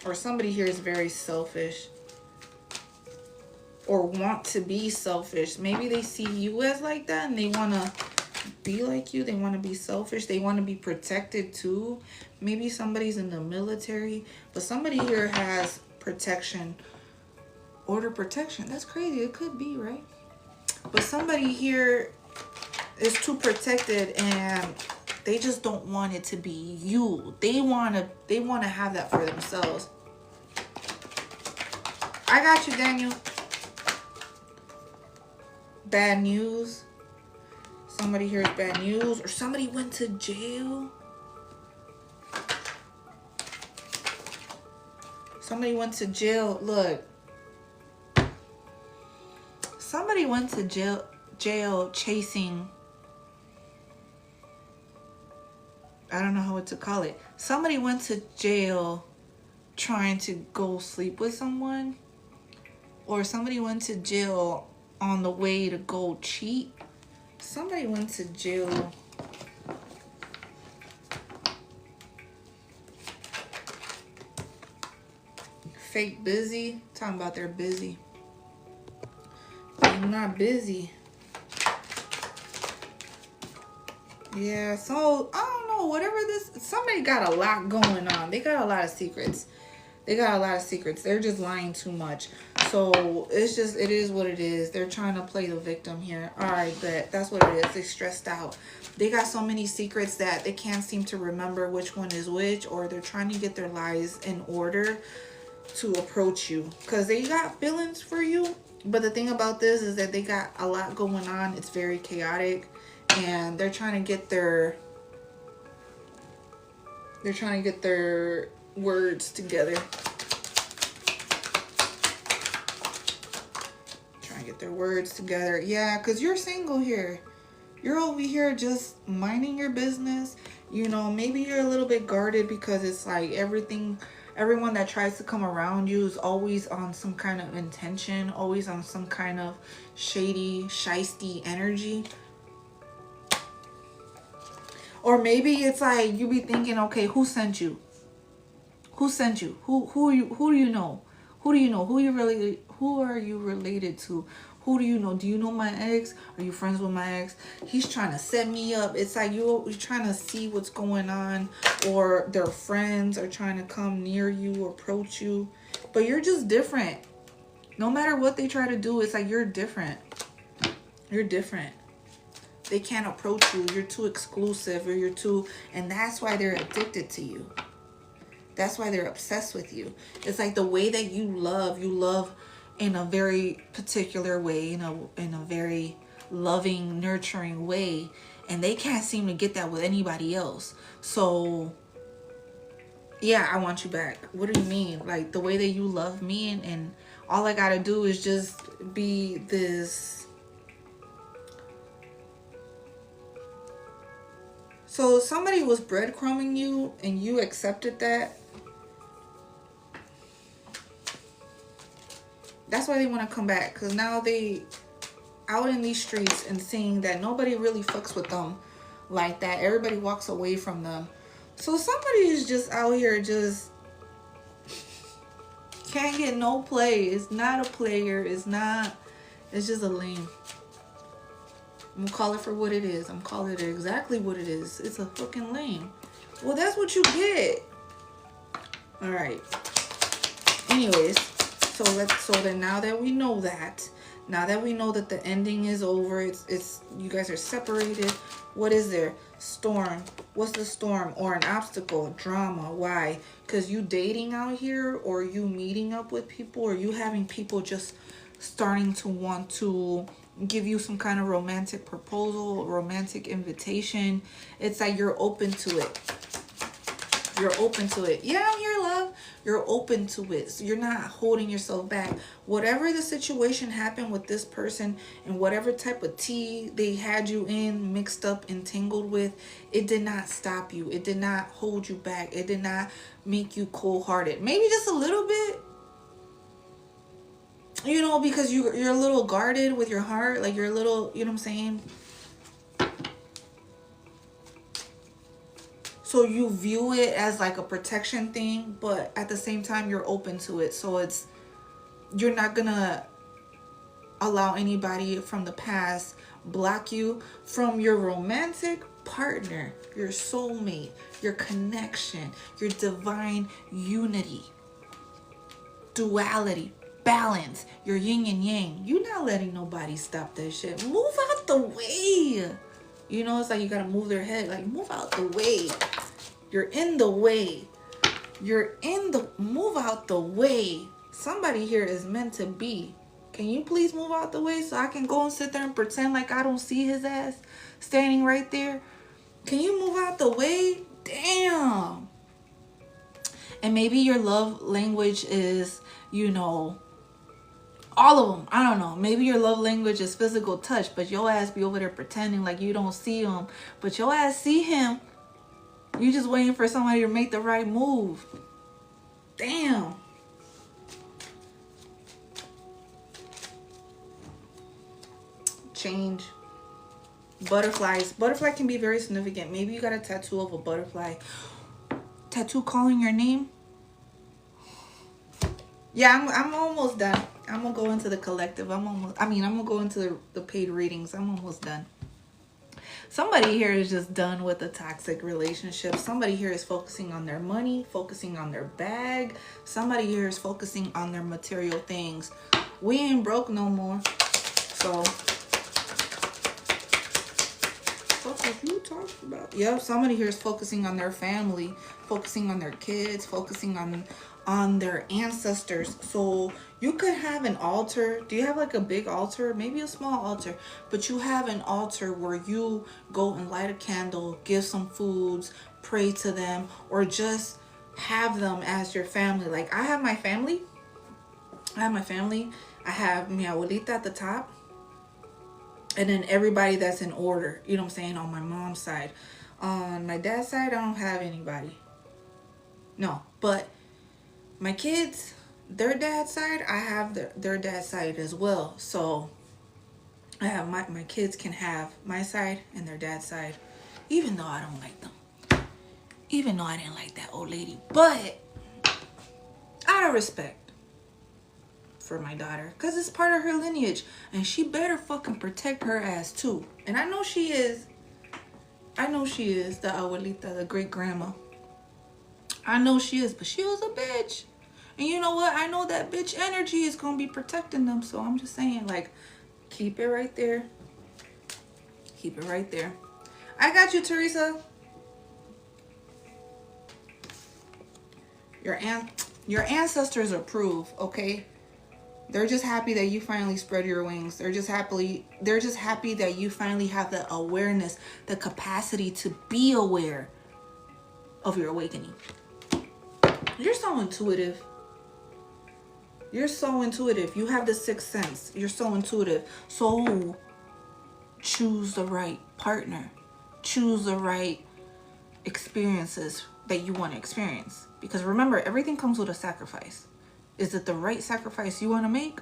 Or somebody here is very selfish or want to be selfish. Maybe they see you as like that and they want to be like you. They want to be selfish. They want to be protected too. Maybe somebody's in the military, but somebody here has protection. Order protection. That's crazy. It could be, right? But somebody here is too protected and they just don't want it to be you. They want to have that for themselves. I got you, Daniel. Bad news. Somebody here is bad news, or somebody went to jail. Somebody went to jail. Look. Somebody went to jail chasing. I don't know what to call it. Somebody went to jail trying to go sleep with someone. Or somebody went to jail on the way to go cheat. Somebody went to jail. Fake busy. Talking about they're busy. I'm not busy. Yeah, so I don't know whatever this, somebody got a lot going on. They got a lot of secrets. They got a lot of secrets. They're just lying too much. So it's just, it is what it is. They're trying to play the victim here. All right, but that's what it is. They're stressed out. They got so many secrets that they can't seem to remember which one is which, or they're trying to get their lies in order to approach you because they got feelings for you. But the thing about this is that they got a lot going on. It's very chaotic, and they're trying to get their words together. Trying to get their words together. Yeah, because you're single here. You're over here just minding your business. You know, maybe you're a little bit guarded because it's like everyone that tries to come around you is always on some kind of intention, always on some kind of shady, shisty energy. Or maybe it's like you be thinking, okay, who sent you? Who sent you? Who do you know? Who do you know? Who are you related to? Who do you know? Do you know my ex? Are you friends with my ex? He's trying to set me up. It's like you're trying to see what's going on, or their friends are trying to come near you, approach you. But you're just different. No matter what they try to do, it's like you're different. You're different. They can't approach you. You're too exclusive, or you're too, and that's why they're addicted to you. That's why they're obsessed with you. It's like the way that you love in a very particular way, in a very loving, nurturing way, and they can't seem to get that with anybody else. So yeah, I want you back. What do you mean? Like the way that you love me, and all I gotta do is just be this. So somebody was breadcrumbing you and you accepted that. That's why they want to come back, because now they out in these streets and seeing that nobody really fucks with them like that. Everybody walks away from them. So somebody is just out here just can't get no play. It's not a player. It's just a lame. I'm gonna call it for what it is. I'm calling it exactly what it is. It's a fucking lame. Well, that's what you get. All right. Anyways. So then now that we know that, now that we know that the ending is over, it's you guys are separated. What is there? Storm. What's the storm? Or an obstacle? Drama. Why? Because you dating out here, or you meeting up with people, or you having people just starting to want to give you some kind of romantic proposal, romantic invitation. It's like you're open to it. You're open to it. Yeah, I'm here, love. You're open to it. So you're not holding yourself back. Whatever the situation happened with this person, and whatever type of tea they had you in, mixed up, entangled with, it did not stop you. It did not hold you back. It did not make you cold-hearted. Maybe just a little bit. You know, because you're a little guarded with your heart. Like you're a little, you know what I'm saying? So you view it as like a protection thing, but at the same time, you're open to it. So you're not gonna allow anybody from the past block you from your romantic partner, your soulmate, your connection, your divine unity, duality, balance, your yin and yang. You're not letting nobody stop that shit. Move out the way. You know, it's like you gotta move their head. Like, move out the way. You're in the way. Move out the way. Somebody here is meant to be. Can you please move out the way so I can go and sit there and pretend like I don't see his ass standing right there? Can you move out the way? Damn. And maybe your love language is, you know, all of them. I don't know. Maybe your love language is physical touch, but your ass be over there pretending like you don't see him. But your ass see him. You just waiting for somebody to make the right move. Damn. Change. Butterflies. Butterfly can be very significant. Maybe you got a tattoo of a butterfly. Tattoo calling your name. Yeah, I'm almost done. I'm gonna go into the collective. I'm gonna go into the paid readings. I'm almost done. Somebody here is just done with a toxic relationship. Somebody here is focusing on their money, focusing on their bag. Somebody here is focusing on their material things. We ain't broke no more. So, what are you talking about? Yep, somebody here is focusing on their family, focusing on their kids, focusing on their ancestors. So you could have an altar. Do you have like a big altar? Maybe a small altar, but you have an altar where you go and light a candle, give some foods, pray to them, or just have them as your family. Like I have my family. I have mi abuelita at the top, and then everybody that's in order. You know what I'm saying? On my mom's side. On my dad's side, I don't have anybody. No, but my kids, their dad's side, I have their dad's side as well. So I have my kids can have my side and their dad's side, even though I don't like them. Even though I didn't like that old lady. But out of respect for my daughter, because it's part of her lineage, and she better fucking protect her ass too. And I know she is. I know she is, the abuelita, the great grandma. I know she is, but she was a bitch. And you know what? I know that bitch energy is going to be protecting them. So I'm just saying, like, keep it right there. Keep it right there. I got you, Teresa. Your ancestors approve, okay? They're just happy that you finally spread your wings. They're just happy that you finally have the awareness, the capacity to be aware of your awakening. You're so intuitive. You're so intuitive. You have the sixth sense. You're so intuitive. So choose the right partner. Choose the right experiences that you want to experience. Because remember, everything comes with a sacrifice. Is it the right sacrifice you want to make?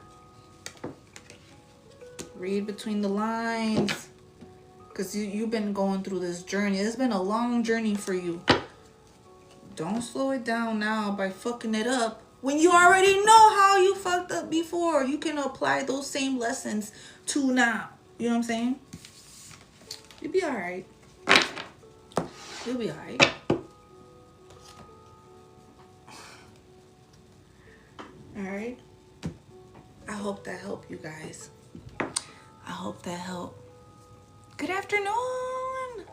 Read between the lines. Because you've been going through this journey. It's been a long journey for you. Don't slow it down now by fucking it up. When you already know how you fucked up before, you can apply those same lessons to now. You know what I'm saying? You'll be alright. You'll be alright. Alright? I hope that helped you guys. I hope that helped. Good afternoon.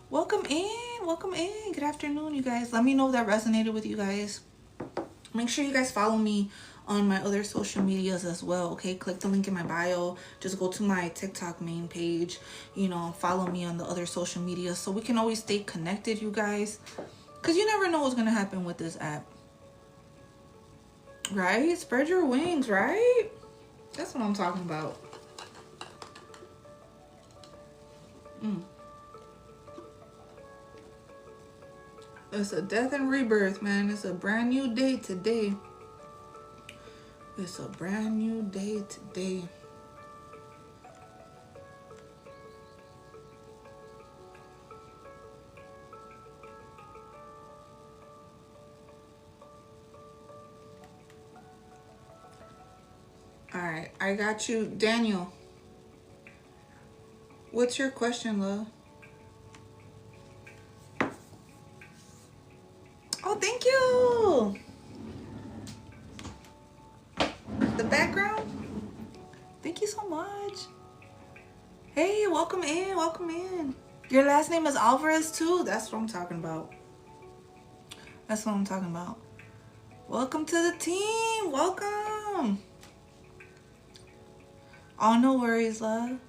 Welcome in. Welcome in. Good afternoon, you guys. Let me know if that resonated with you guys. Make sure you guys follow me on my other social medias as well, okay? Click the link in my bio. Just go to my TikTok main page. You know, follow me on the other social media so we can always stay connected, you guys. Because you never know what's going to happen with this app. Right? Spread your wings, right? That's what I'm talking about. It's a death and rebirth, man. It's a brand new day today. It's a brand new day today. All right, I got you, Daniel. What's your question, love? Oh, thank you. The background? Thank you so much. Hey, welcome in. Welcome in. Your last name is Alvarez too? That's what I'm talking about. That's what I'm talking about. Welcome to the team. Welcome. Oh, no worries, love.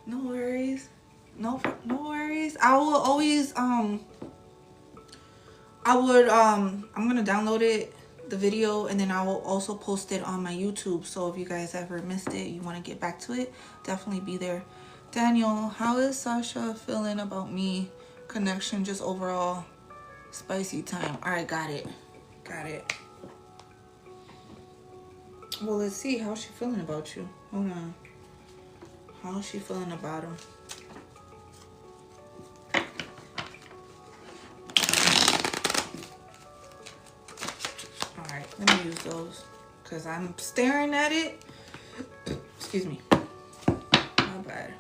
No worries. No worries. I will always, I'm gonna download it, the video, and then I will also post it on my YouTube. So if you guys ever missed it, you want to get back to it, definitely be there. Daniel, how is Sasha feeling about me? Connection, just overall spicy time. All right, got it. Got it. Well, let's see. How's she feeling about you? Hold on. How's she feeling about him? Alright, let me use those. Because I'm staring at it. Excuse me. My bad.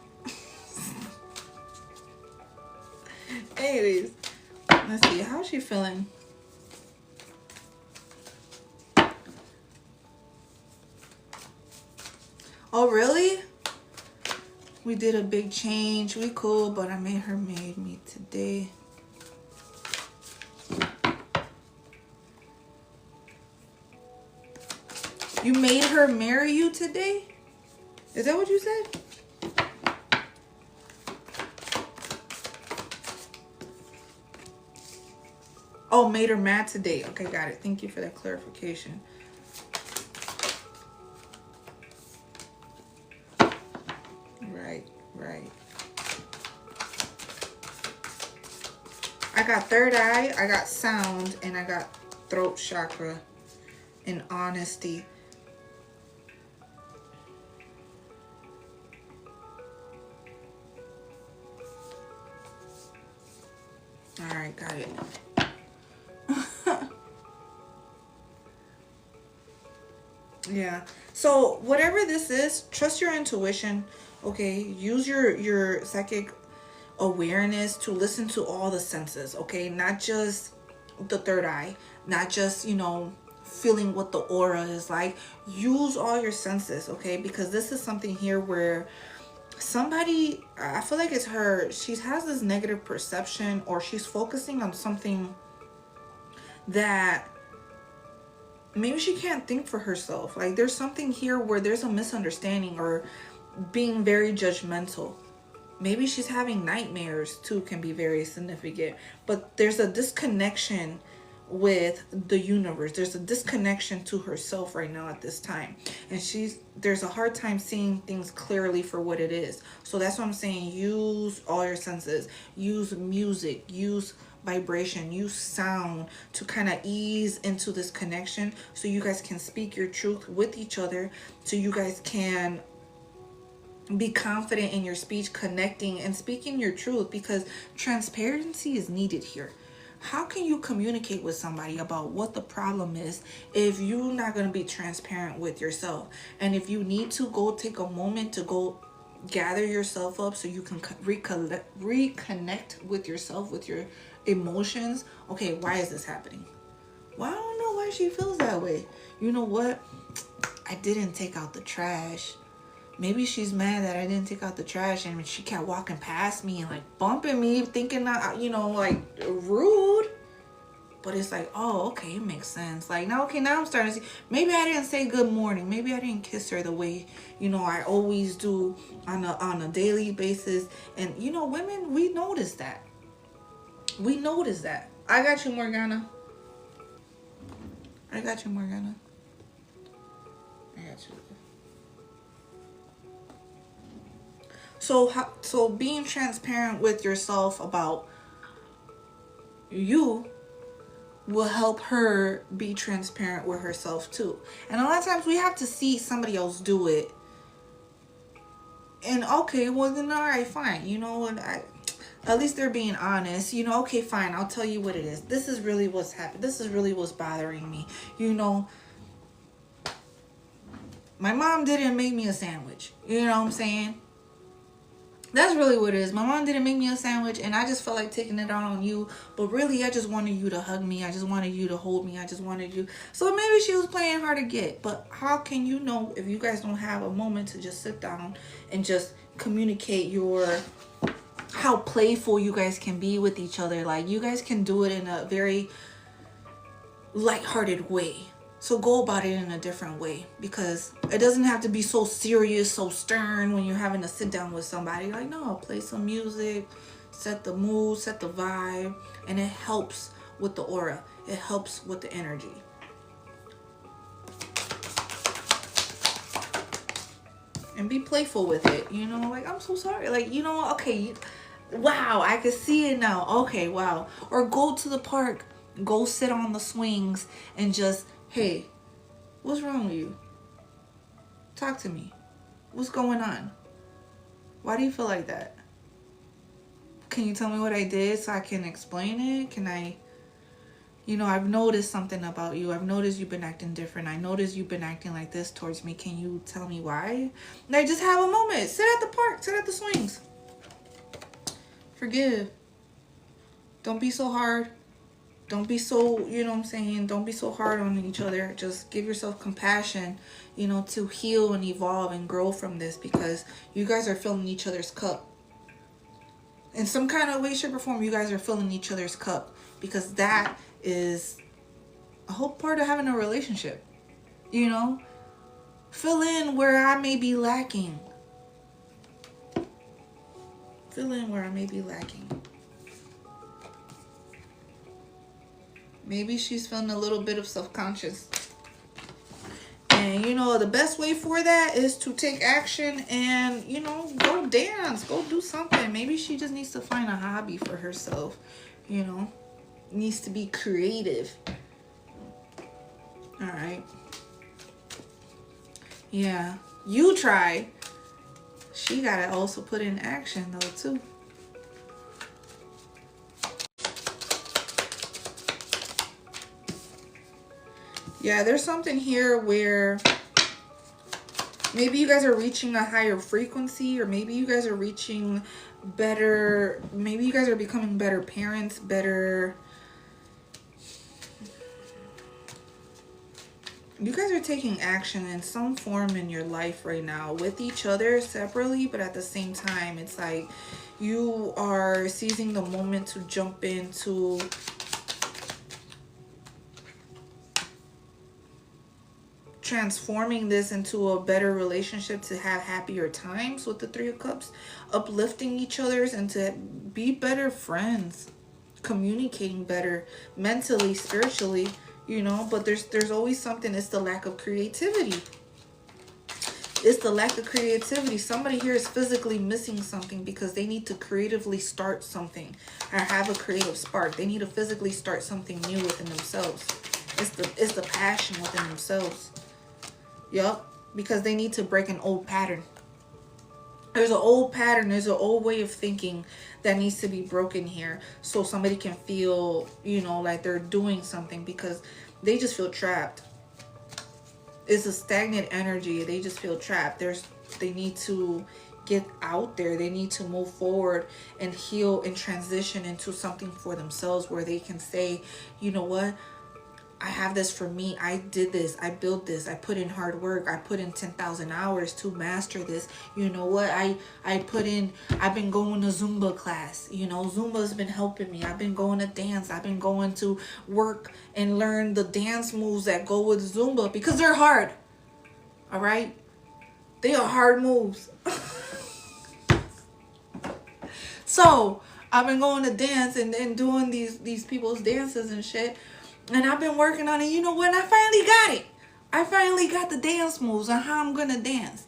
Anyways, let's see. How's she feeling? Oh, really? We did a big change. We cool, but I made her marry me today. You made her marry you today? Is that what you said? Oh, made her mad today. Okay, got it. Thank you for that clarification. Right. I got third eye, I got sound, and I got throat chakra and honesty. All right, got it. Yeah. So whatever this is, trust your intuition. Okay, use your psychic awareness to listen to all the senses. Okay, not just the third eye, not just, you know, feeling what the aura is like. Use all your senses. Okay, because this is something here where somebody, I feel like it's her, she has this negative perception, or she's focusing on something that maybe she can't think for herself. Like there's something here where there's a misunderstanding, or being very judgmental. Maybe she's having nightmares too, can be very significant. But there's a disconnection with the universe. There's a disconnection to herself right now at this time. And there's a hard time seeing things clearly for what it is. So that's what I'm saying. Use all your senses. Use music. Use vibration. Use sound to kind of ease into this connection, so you guys can speak your truth with each other, so you guys can be confident in your speech, connecting and speaking your truth, because transparency is needed here. How can you communicate with somebody about what the problem is if you're not going to be transparent with yourself? And if you need to go take a moment to go gather yourself up so you can reconnect with yourself, with your emotions. Okay, why is this happening? Well, I don't know why she feels that way. You know what? I didn't take out the trash. Maybe she's mad that I didn't take out the trash, and she kept walking past me and like bumping me, thinking that, you know, like rude. But it's like, oh, okay, it makes sense. Like now, okay, now I'm starting to see. Maybe I didn't say good morning. Maybe I didn't kiss her the way, you know, I always do on a daily basis. And you know, women, we notice that. We notice that. I got you, Morgana. I got you, Morgana. I got you. So being transparent with yourself about you will help her be transparent with herself too. And a lot of times we have to see somebody else do it. And okay, well then all right, fine. You know, and at least they're being honest. You know, okay, fine. I'll tell you what it is. This is really what's happened. This is really what's bothering me. You know, my mom didn't make me a sandwich. You know what I'm saying? That's really what it is. My mom didn't make me a sandwich, and I just felt like taking it out on you. But really, I just wanted you to hug me. I just wanted you to hold me. I just wanted you. So maybe she was playing hard to get. But how can you know if you guys don't have a moment to just sit down and just communicate how playful you guys can be with each other? Like, you guys can do it in a very lighthearted way. So go about it in a different way, because it doesn't have to be so serious, so stern when you're having to sit down with somebody. Like, no, play some music, set the mood, set the vibe, and it helps with the aura. It helps with the energy. And be playful with it, you know, like, I'm so sorry. Like, you know, okay, wow, I can see it now. Okay, wow. Or go to the park, go sit on the swings and just, hey, what's wrong with you? Talk to me. What's going on? Why do you feel like that? Can you tell me what I did so I can explain it? Can I, you know, I've noticed something about you. I've noticed you've been acting different. I noticed you've been acting like this towards me. Can you tell me why? Like, just have a moment. Sit at the park. Sit at the swings. Forgive. Don't be so hard. Don't be so, you know what I'm saying? Don't be so hard on each other. Just give yourself compassion, you know, to heal and evolve and grow from this, because you guys are filling each other's cup. In some kind of way, shape, or form, you guys are filling each other's cup, because that is a whole part of having a relationship. You know? Fill in where I may be lacking. Fill in where I may be lacking. Maybe she's feeling a little bit of self-conscious. And, you know, the best way for that is to take action and, you know, go dance. Go do something. Maybe she just needs to find a hobby for herself. You know? Needs to be creative. Alright. Yeah. You try. She gotta also put in action, though, too. Yeah, there's something here where maybe you guys are reaching a higher frequency, or maybe you guys are reaching better, maybe you guys are becoming better parents, better. You guys are taking action in some form in your life right now with each other separately, but at the same time, it's like you are seizing the moment to jump into transforming this into a better relationship, to have happier times with the Three of Cups, uplifting each other's, and to be better friends, communicating better mentally, spiritually, you know. But there's always something. It's the lack of creativity. It's the lack of creativity. Somebody here is physically missing something because they need to creatively start something or have a creative spark. They need to physically start something new within themselves. It's the passion within themselves. Yup, because they need to break an old pattern. There's an old pattern, there's an old way of thinking that needs to be broken here, so somebody can feel, you know, like they're doing something, because they just feel trapped. It's a stagnant energy. They just feel trapped. They need to get out there. They need to move forward and heal and transition into something for themselves, where they can say, you know what? I have this for me. I did this. I built this. I put in hard work. I put in 10,000 hours to master this. You know what? I've been going to Zumba class. You know, Zumba's been helping me. I've been going to dance. I've been going to work and learn the dance moves that go with Zumba, because they're hard. All right? They are hard moves. So, I've been going to dance and doing these people's dances and shit. And I've been working on it. You know what? I finally got it. I finally got the dance moves and how I'm going to dance.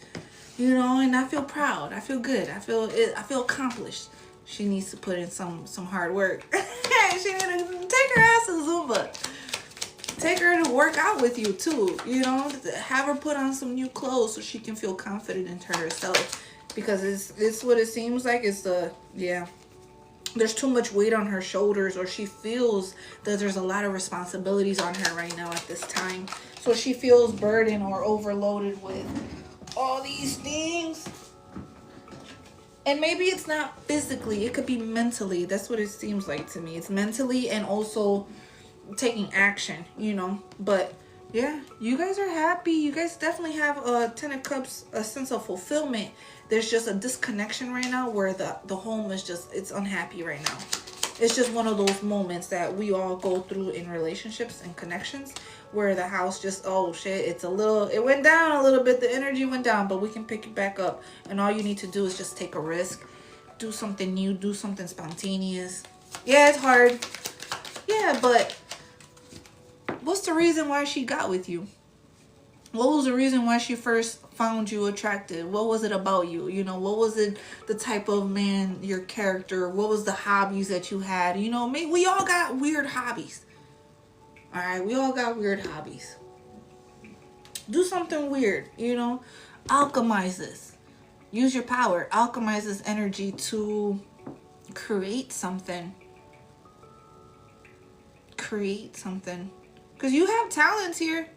You know, and I feel proud. I feel good. I feel accomplished. She needs to put in some hard work. She needs to take her ass to Zumba. Take her to work out with you too. You know, have her put on some new clothes so she can feel confident in herself. Because it's what it seems like. It's there's too much weight on her shoulders, or she feels that there's a lot of responsibilities on her right now at this time. So she feels burdened or overloaded with all these things. And maybe it's not physically, it could be mentally. That's what it seems like to me. It's mentally and also taking action, you know. But yeah, you guys are happy. You guys definitely have a 10 of Cups, a sense of fulfillment. There's just a disconnection right now where the home is just, it's unhappy right now. It's just one of those moments that we all go through in relationships and connections, where the house just, oh shit, it went down a little bit. The energy went down, but we can pick it back up. And all you need to do is just take a risk. Do something new. Do something spontaneous. Yeah, it's hard. Yeah, but what's the reason why she got with you? What was the reason why she first found you attractive? What was it about you? You know, what was it, the type of man, your character? What was the hobbies that you had? You know, maybe we all got weird hobbies. All right, we all got weird hobbies. Do something weird, you know. Alchemize this. Use your power. Alchemize this energy to create something. Create something. Because you have talents here.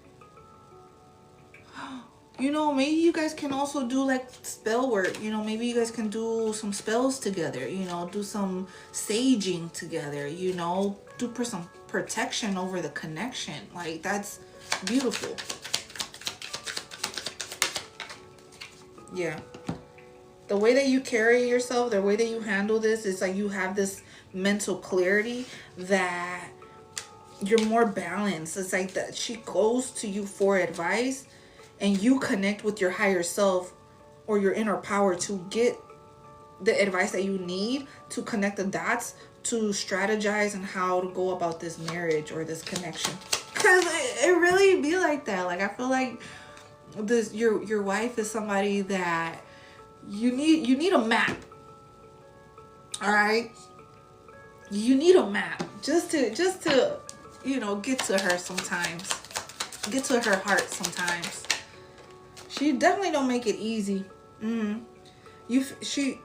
You know, maybe you guys can also do like spell work. You know, maybe you guys can do some spells together. You know, do some saging together. You know, do some protection over the connection. Like, that's beautiful. Yeah. The way that you carry yourself, the way that you handle this, is like you have this mental clarity that you're more balanced. It's like that she goes to you for advice and you connect with your higher self or your inner power to get the advice that you need to connect the dots to strategize on how to go about this marriage or this connection. Because it really be like that. Like, I feel like this your wife is somebody that you need a map. All right, you need a map just to you know, get to her sometimes, get to her heart sometimes. She definitely don't make it easy. You guys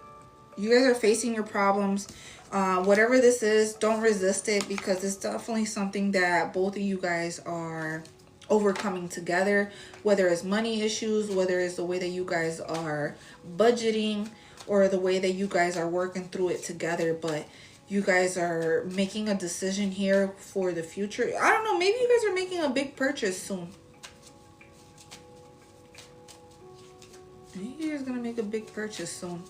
are facing your problems. Whatever this is, don't resist it, because it's definitely something that both of you guys are overcoming together, whether it's money issues, whether it's the way that you guys are budgeting, or the way that you guys are working through it together. But you guys are making a decision here for the future. I don't know, maybe you guys are making a big purchase soon. Maybe you guys are gonna make a big purchase soon.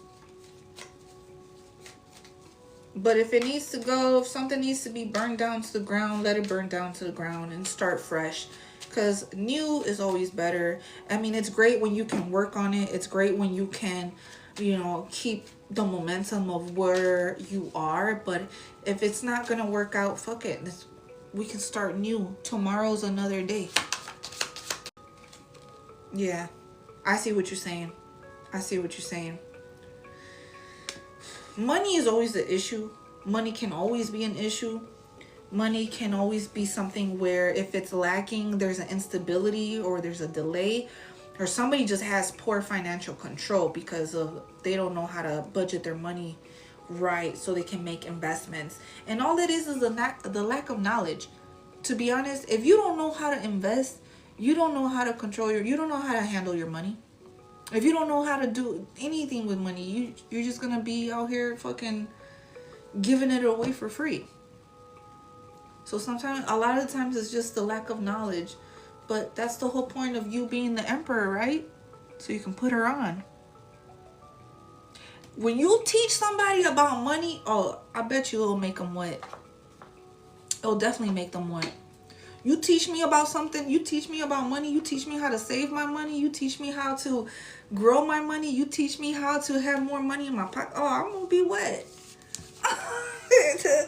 But if it needs to go, if something needs to be burned down to the ground, let it burn down to the ground and start fresh. Because new is always better. I mean, it's great when you can work on it. It's great when you can, you know, keep the momentum of where you are. But if it's not going to work out, fuck it. We can start new. Tomorrow's another day. Yeah, I see what you're saying. I see what you're saying. Money is always the issue. Money can always be an issue. Money can always be something where if it's lacking, there's an instability or there's a delay, or somebody just has poor financial control because of they don't know how to budget their money right so they can make investments. And all it is the lack of knowledge. To be honest, if you don't know how to invest, you don't know how to control you don't know how to handle your money. If you don't know how to do anything with money, you're just gonna be out here fucking giving it away for free. So sometimes, a lot of the times, it's just the lack of knowledge. But that's the whole point of you being the emperor, right? So you can put her on. When you teach somebody about money, oh, I bet you it'll make them wet. It'll definitely make them wet. You teach me about something, you teach me about money, you teach me how to save my money, you teach me how to grow my money, you teach me how to have more money in my pocket. Oh, I'm gonna be wet.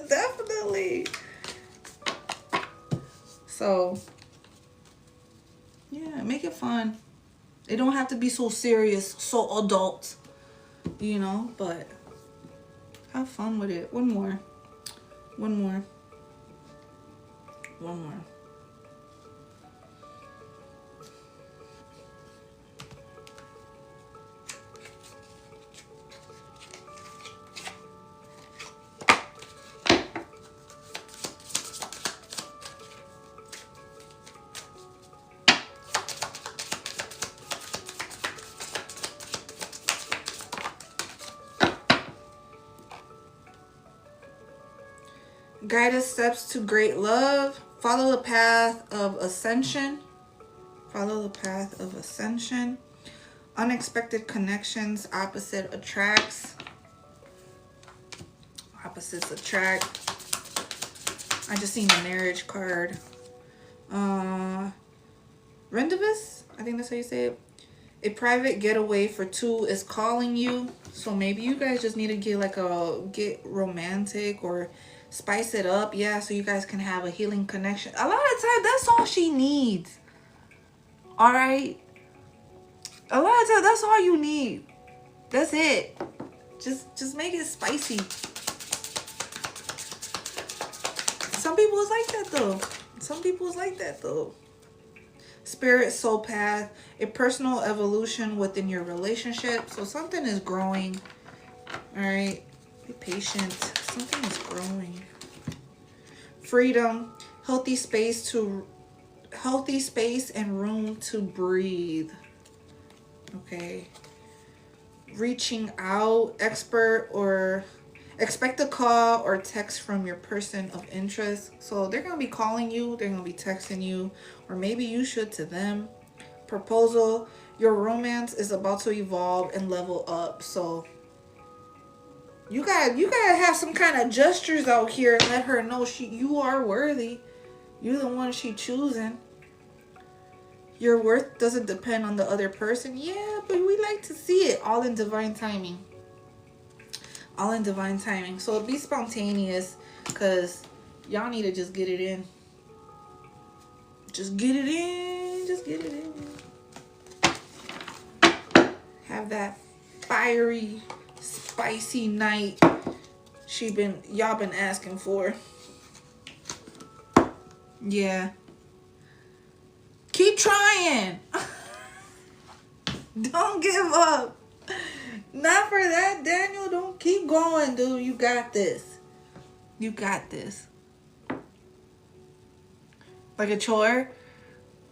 Definitely. So, yeah, make it fun. It don't have to be so serious, so adult, you know, but have fun with it. One more. Guide us steps to great love. Follow the path of ascension. Follow the path of ascension. Unexpected connections. Opposite attracts. Opposites attract. I just seen the marriage card. Rendezvous? I think that's how you say it. A private getaway for two is calling you. So maybe you guys just need to get romantic or spice it up. Yeah, so you guys can have a healing connection. A lot of times, that's all she needs. All right? A lot of times, that's all you need. That's it. Just make it spicy. Some people is like that, though. Spirit, soul path, a personal evolution within your relationship. So something is growing. All right? Be patient. Something is growing. Freedom, healthy space and room to breathe. Okay. Reaching out, expect a call or text from your person of interest. So they're going to be calling you, they're going to be texting you, or maybe you should to them. Proposal, your romance is about to evolve and level up. So you gotta have some kind of gestures out here and let her know you are worthy. You're the one she choosing. Your worth doesn't depend on the other person. Yeah, but we like to see it all in divine timing. All in divine timing. So be spontaneous, because y'all need to just get it in. Just get it in. Just get it in. Have that fiery, spicy night y'all been asking for. Yeah. Keep trying. Don't give up. Not for that, Daniel. Don't keep going, dude. You got this. You got this. Like a chore?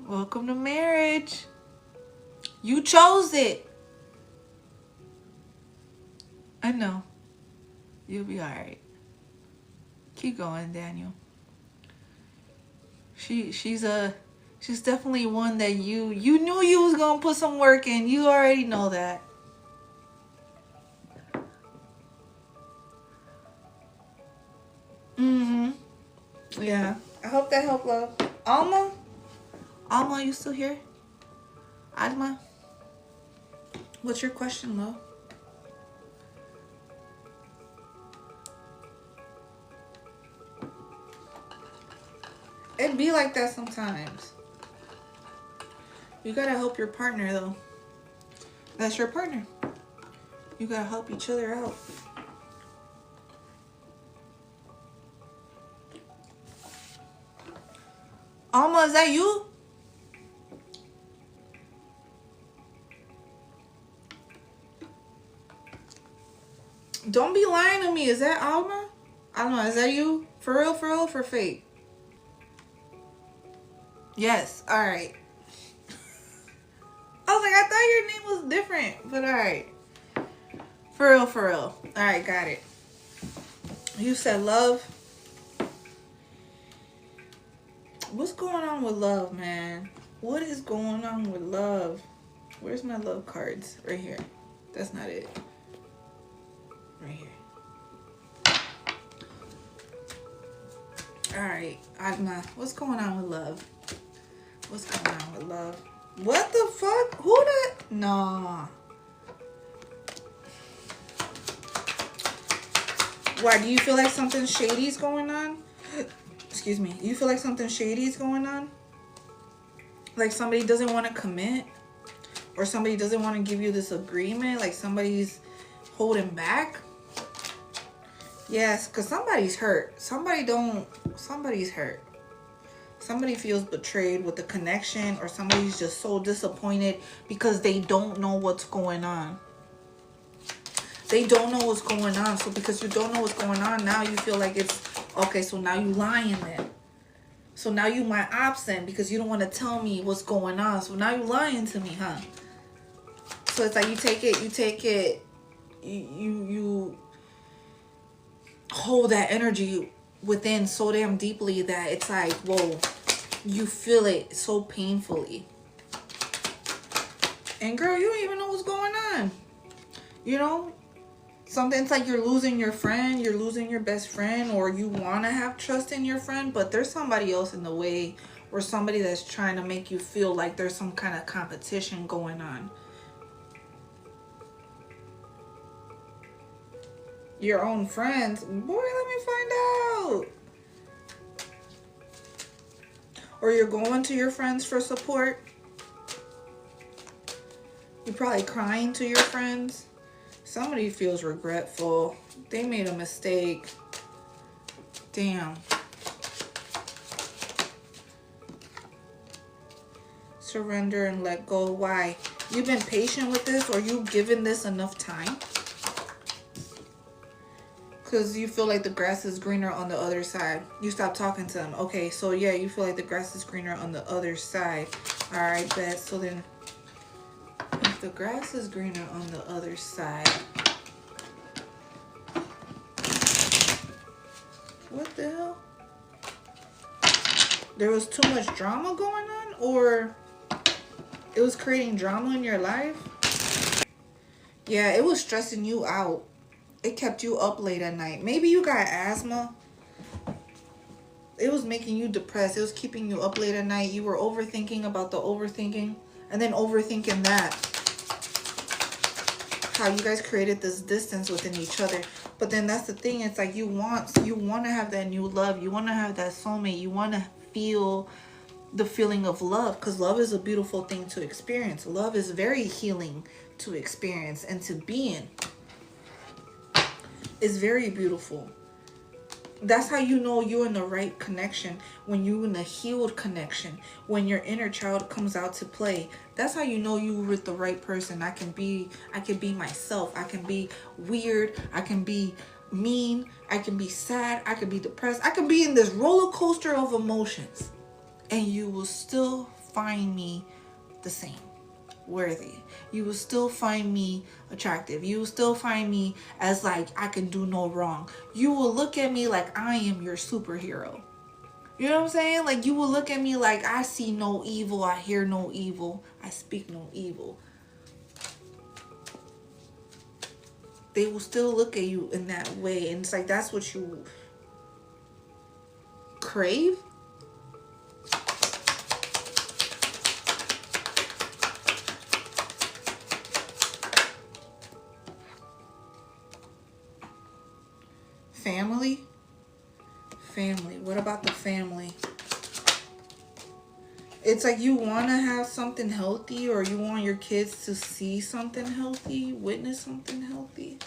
Welcome to marriage. You chose it. I know. You'll be alright. Keep going, Daniel. She's definitely one that you knew you was gonna put some work in. You already know that. Yeah. I hope that helped, love. Alma, you still here? Alma, what's your question, love? It be like that sometimes. You gotta help your partner, though. That's your partner. You gotta help each other out. Alma, is that you? Don't be lying to me. Is that Alma? I don't know. Is that you? For real, for fake? Yes. All right. I was like, I thought your name was different, but all right. For real. All right, got it. You said love. What's going on with love, man? What is going on with love? Where's my love cards? Right here. That's not it. Right here. All right, Adma. What's going on with love? What's going on with love? What the fuck? Who that? Nah. Why, do you feel like something shady's going on? Excuse me. You feel like something shady's going on? Like somebody doesn't want to commit? Or somebody doesn't want to give you this agreement? Like somebody's holding back? Yes, because somebody's hurt. Somebody's hurt. Somebody feels betrayed with the connection, or somebody's just so disappointed because they don't know what's going on. They don't know what's going on. So because you don't know what's going on, now you feel like it's, okay, so now you lying then. So now you my option because you don't want to tell me what's going on. So now you lying to me, huh? So it's like you take it, you hold that energy within so damn deeply that it's like, whoa, you feel it so painfully. And girl, you don't even know what's going on. You know? Something's like you're losing your friend, you're losing your best friend, or you want to have trust in your friend, but there's somebody else in the way, or somebody that's trying to make you feel like there's some kind of competition going on. Your own friends? Boy, let me find out. Or you're going to your friends for support. You're probably crying to your friends. Somebody feels regretful. They made a mistake. Damn. Surrender and let go. Why? You've been patient with this, or you've given this enough time? Because you feel like the grass is greener on the other side. You stop talking to them. Okay, so yeah, you feel like the grass is greener on the other side. Alright, bet. So then The grass is greener on the other side. What the hell? There was too much drama going on, or it was creating drama in your life? Yeah, it was stressing you out. It kept you up late at night. Maybe you got asthma. It was making you depressed. It was keeping you up late at night. You were overthinking about the overthinking, and then overthinking that. How you guys created this distance within each other. But then that's the thing. It's like you want to have that new love. You want to have that soulmate. You want to feel the feeling of love, because love is a beautiful thing to experience. Love is very healing to experience and to be in. It's very beautiful. That's how you know you're in the right connection, when you're in a healed connection, when your inner child comes out to play. That's how you know you're with the right person. I can be myself. I can be weird. I can be mean. I can be sad. I can be depressed. I can be in this roller coaster of emotions, and you will still find me the same, worthy. You will still find me attractive. You will still find me as like I can do no wrong. You will look at me like I am your superhero. You know what I'm saying? Like you will look at me like I see no evil, I hear no evil, I speak no evil. They will still look at you in that way, and it's like that's what you crave. Family? Family. What about the family? It's like you want to have something healthy, or you want your kids to see something healthy, witness something healthy.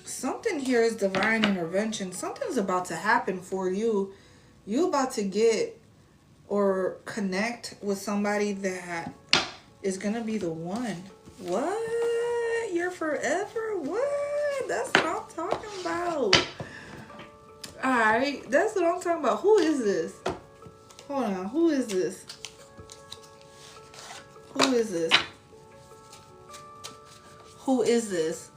Something here is divine intervention. Something's about to happen for you. You're about to get or connect with somebody that is going to be the one. What? You're forever? What? That's what I'm talking about. Alright, that's what I'm talking about. Who is this? Hold on, who is this? Who is this? Who is this?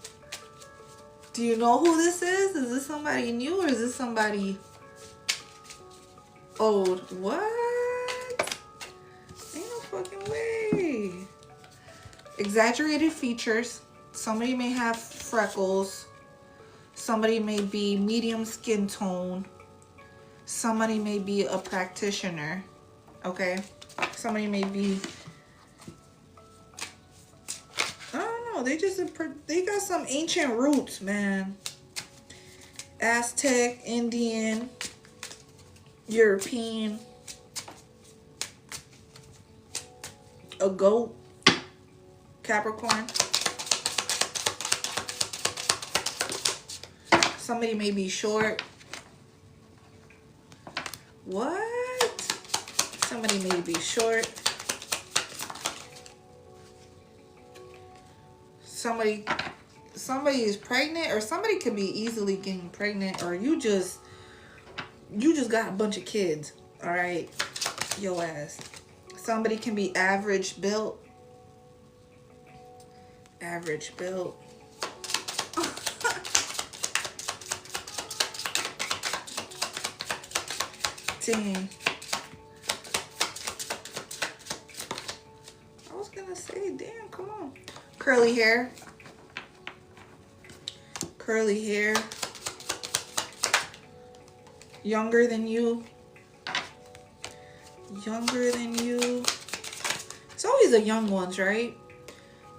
Do you know who this is? Is this somebody new, or is this somebody old? What? Ain't no fucking way. Exaggerated features. Somebody may have freckles. Somebody may be medium skin tone. Somebody may be a practitioner. Okay? Somebody may be... I don't know. They got some ancient roots, man. Aztec, Indian, European. A goat. Capricorn. Somebody may be short. What? Somebody may be short. Somebody is pregnant, or somebody could be easily getting pregnant, or you just got a bunch of kids. All right, yo ass. Somebody can be average built. Average built. Dang. I was gonna say, damn, come on. Curly hair. Curly hair. Younger than you. Younger than you. It's always the young ones, right?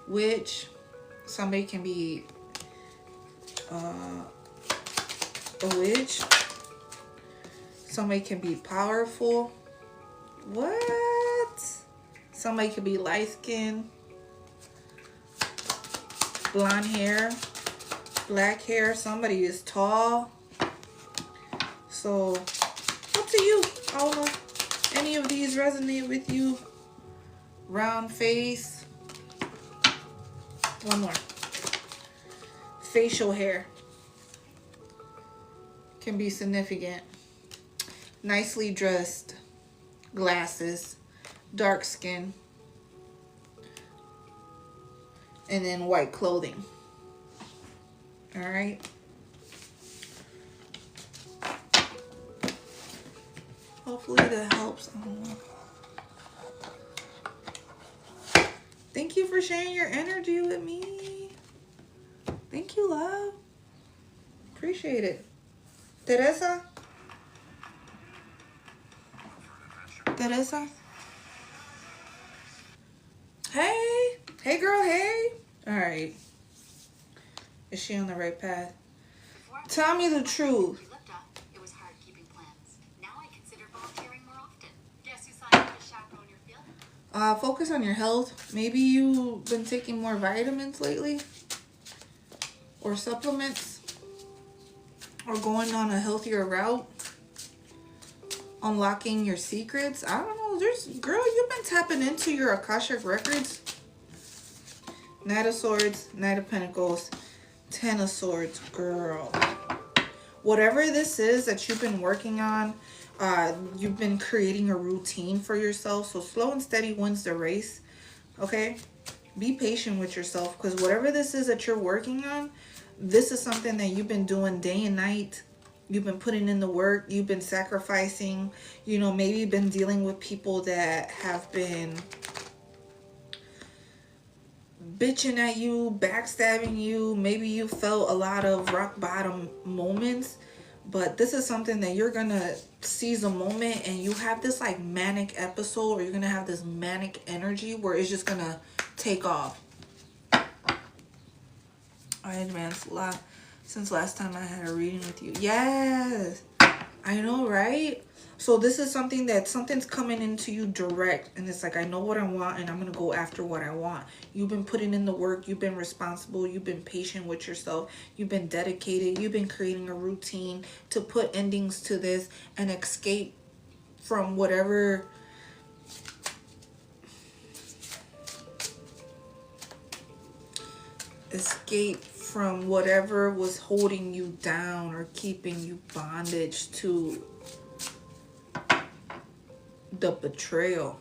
Which somebody can be a witch. Somebody can be powerful. What? Somebody could be light skinned. Blonde hair. Black hair. Somebody is tall. So, up to you. I don't know if any of these resonate with you. Round face. One more. Facial hair. Can be significant. Nicely dressed. Glasses. dark skin, and then white clothing. All right. Hopefully that helps. I don't know. Thank you for sharing your energy with me. Thank you, love. Appreciate it. Teresa? Teresa? Hey. Hey, girl, hey. All right. Is she on the right path? Tell me the truth. It was hard keeping plans. Now I consider volunteering more often. Guess you signed up to chaperone your field? Focus on your health. Maybe you've been taking more vitamins lately, or supplements, or going on a healthier route, unlocking your secrets. I don't know. Girl, you've been tapping into your Akashic records. Knight of Swords, Knight of Pentacles, Ten of Swords, girl. Whatever this is that you've been working on, you've been creating a routine for yourself. So slow and steady wins the race. Okay? Be patient with yourself, because whatever this is that you're working on, this is something that you've been doing day and night. You've been putting in the work. You've been sacrificing. You know, maybe you've been dealing with people that have been bitching at you, backstabbing you. Maybe you felt a lot of rock bottom moments, but this is something that you're gonna seize a moment, and you have this like manic episode, or you're gonna have this manic energy where it's just gonna take off. I advanced a lot since last time I had a reading with you. Yes, I know, right? So this is something that something's coming into you direct, and it's like, I know what I want, and I'm gonna go after what I want. You've been putting in the work. You've been responsible. You've been patient with yourself. You've been dedicated. You've been creating a routine to put endings to this and escape from whatever was holding you down or keeping you bondage to the betrayal.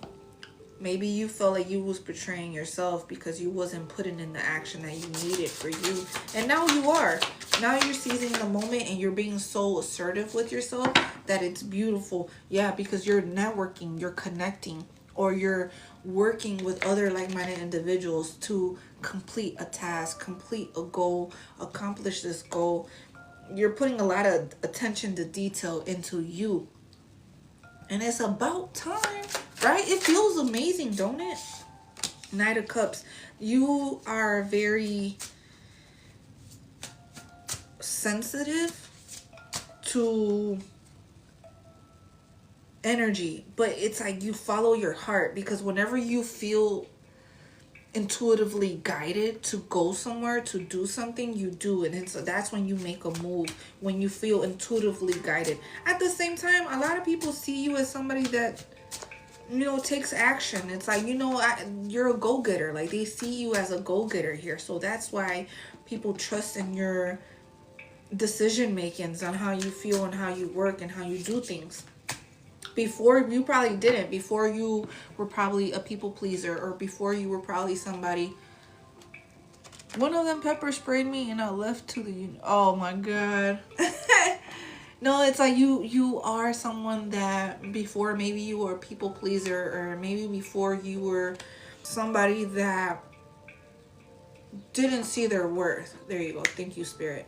Maybe you felt like you was betraying yourself because you wasn't putting in the action that you needed for you, and now you are. Now you're seizing the moment, and you're being so assertive with yourself that it's beautiful. Yeah, because you're networking, you're connecting, or you're working with other like-minded individuals to complete a task, complete a goal, accomplish this goal. You're putting a lot of attention to detail into you. And it's about time, right? It feels amazing, don't it? Knight of Cups. You are very sensitive to energy, but it's like you follow your heart, because whenever you feel intuitively guided to go somewhere, to do something, you do it. And so that's when you make a move, when you feel intuitively guided. At the same time, a lot of people see you as somebody that, you know, takes action. It's like, you know, you're a go-getter. Like, they see you as a go-getter here. So that's why people trust in your decision makings on how you feel and how you work and how you do things. Before, you probably didn't. Before, you were probably a people pleaser, or before you were probably somebody. One of them pepper sprayed me and I left to the, oh my God. No, it's like you are someone that before, maybe you were a people pleaser, or maybe before you were somebody that didn't see their worth. There you go. Thank you, Spirit.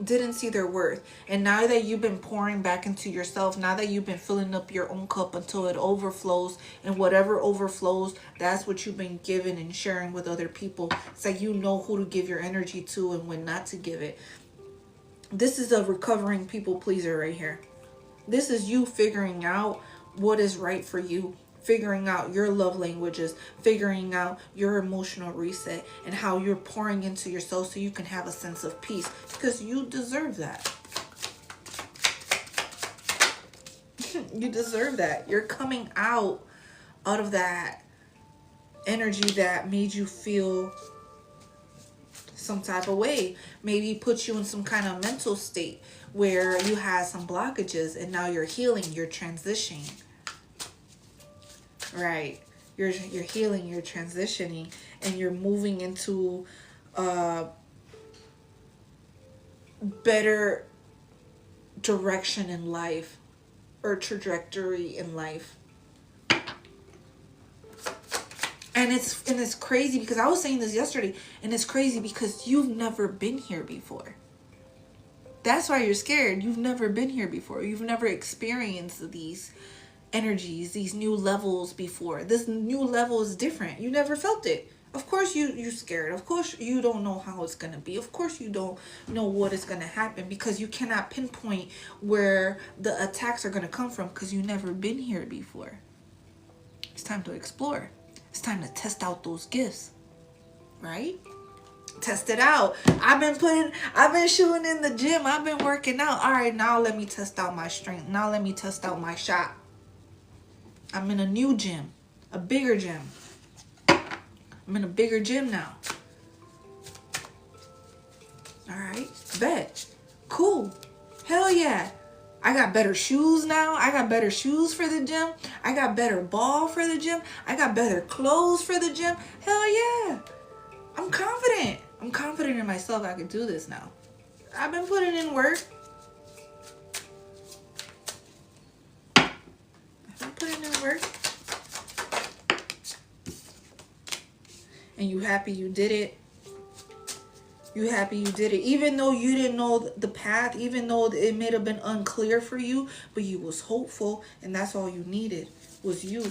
Didn't see their worth. And now that you've been pouring back into yourself, now that you've been filling up your own cup until it overflows, and whatever overflows, that's what you've been giving and sharing with other people. It's like you know who to give your energy to and when not to give it. This is a recovering people pleaser right here. This is you figuring out what is right for you, figuring out your love languages, figuring out your emotional reset, and how you're pouring into yourself so you can have a sense of peace, because you deserve that. You deserve that. You're coming out of that energy that made you feel some type of way. Maybe put you in some kind of mental state where you had some blockages, and now you're healing, you're transitioning. Right. You're healing, you're transitioning, and you're moving into better direction in life, or trajectory in life. And it's crazy because I was saying this yesterday, and it's crazy because you've never been here before. That's why you're scared. You've never been here before. You've never experienced these energies, these new levels before. This new level is different. You never felt it. Of course you're scared. Of course you don't know how it's going to be. Of course you don't know what is going to happen, because you cannot pinpoint where the attacks are going to come from because you've never been here before. It's time to explore. It's time to test out those gifts, right? Test it out. I've been shooting in the gym. I've been working out. All right, now let me test out my strength. Now let me test out my shot. I'm in a new gym, a bigger gym. I'm in a bigger gym now. All right, bet. Cool. Hell yeah. I got better shoes now. I got better shoes for the gym. I got better ball for the gym. I got better clothes for the gym. Hell yeah. I'm confident. I'm confident in myself. I can do this now. I've been putting in work. And you happy you did it. You happy you did it. Even though you didn't know the path, even though it may have been unclear for you, but you was hopeful, and that's all you needed was you.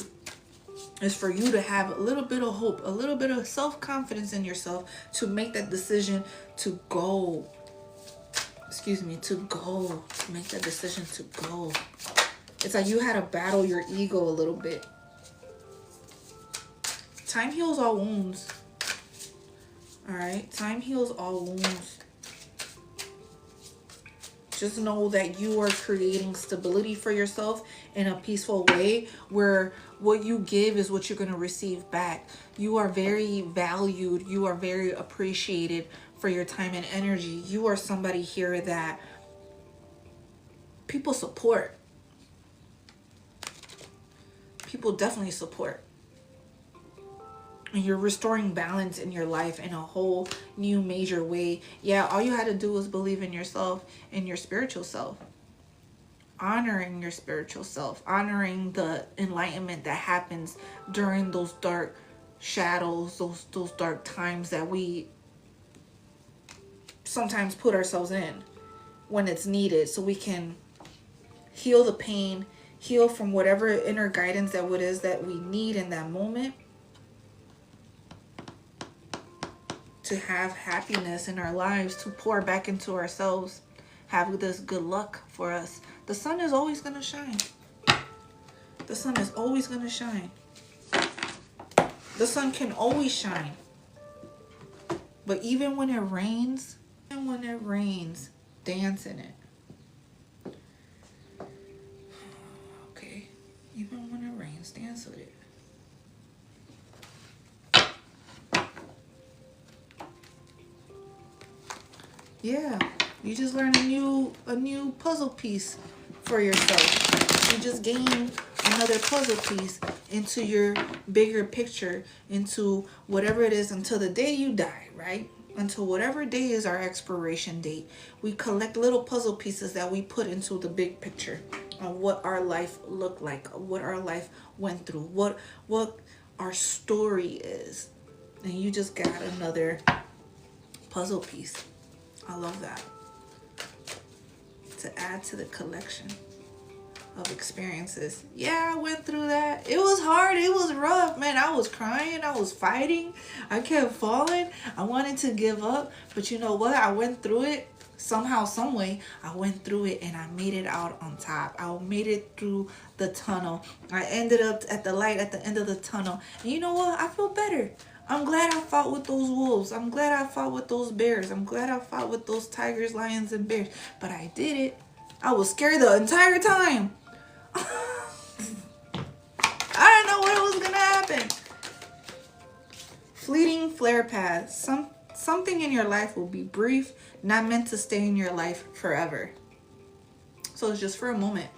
It's for you to have a little bit of hope, a little bit of self-confidence in yourself to make that decision to go. To make that decision to go. It's like you had to battle your ego a little bit. Time heals all wounds. All right? Time heals all wounds. Just know that you are creating stability for yourself in a peaceful way where what you give is what you're going to receive back. You are very valued. You are very appreciated for your time and energy. You are somebody here that people support. People definitely support. And you're restoring balance in your life in a whole new major way. Yeah, all you had to do was believe in yourself and your spiritual self. Honoring your spiritual self. Honoring the enlightenment that happens during those dark shadows, those dark times that we sometimes put ourselves in when it's needed, so we can heal the pain, heal from whatever inner guidance that what is that we need in that moment, to have happiness in our lives, to pour back into ourselves, have this good luck for us. The sun is always going to shine. The sun is always going to shine. The sun can always shine. But even when it rains, dance in it. Okay. Even when it rains, dance with it. Yeah, you just learned a new puzzle piece for yourself. You just gained another puzzle piece into your bigger picture, into whatever it is, until the day you die, right? Until whatever day is our expiration date. We collect little puzzle pieces that we put into the big picture of what our life looked like, what our life went through, what our story is. And you just got another puzzle piece. I love that. To add to the collection of experiences. Yeah, I went through that. It was hard. It was rough, man. I was crying. I was fighting. I kept falling. I wanted to give up. But you know what? I went through it. Somehow, some way, I went through it and I made it out on top. I made it through the tunnel. I ended up at the light at the end of the tunnel. And you know what? I feel better. I'm glad I fought with those wolves. I'm glad I fought with those bears. I'm glad I fought with those tigers, lions, and bears. But I did it. I was scared the entire time. I didn't know what was going to happen. Fleeting flare paths. Something in your life will be brief, not meant to stay in your life forever. So it's just for a moment.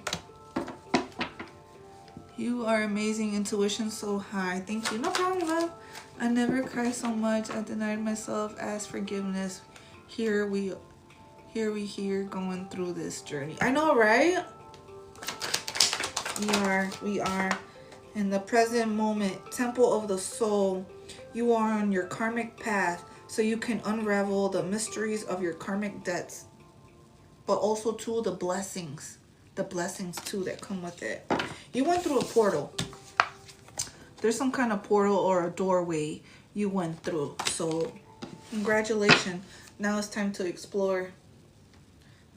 You are amazing. Intuition so high. Thank you. No problem, love. I never cry so much. I denied myself. Ask forgiveness. Here we going through this journey. I know, right? We are in the present moment. Temple of the soul. You are on your karmic path, so you can unravel the mysteries of your karmic debts, but also too the blessings too that come with it. You went through a portal. There's some kind of portal or a doorway you went through. So congratulations. Now it's time to explore.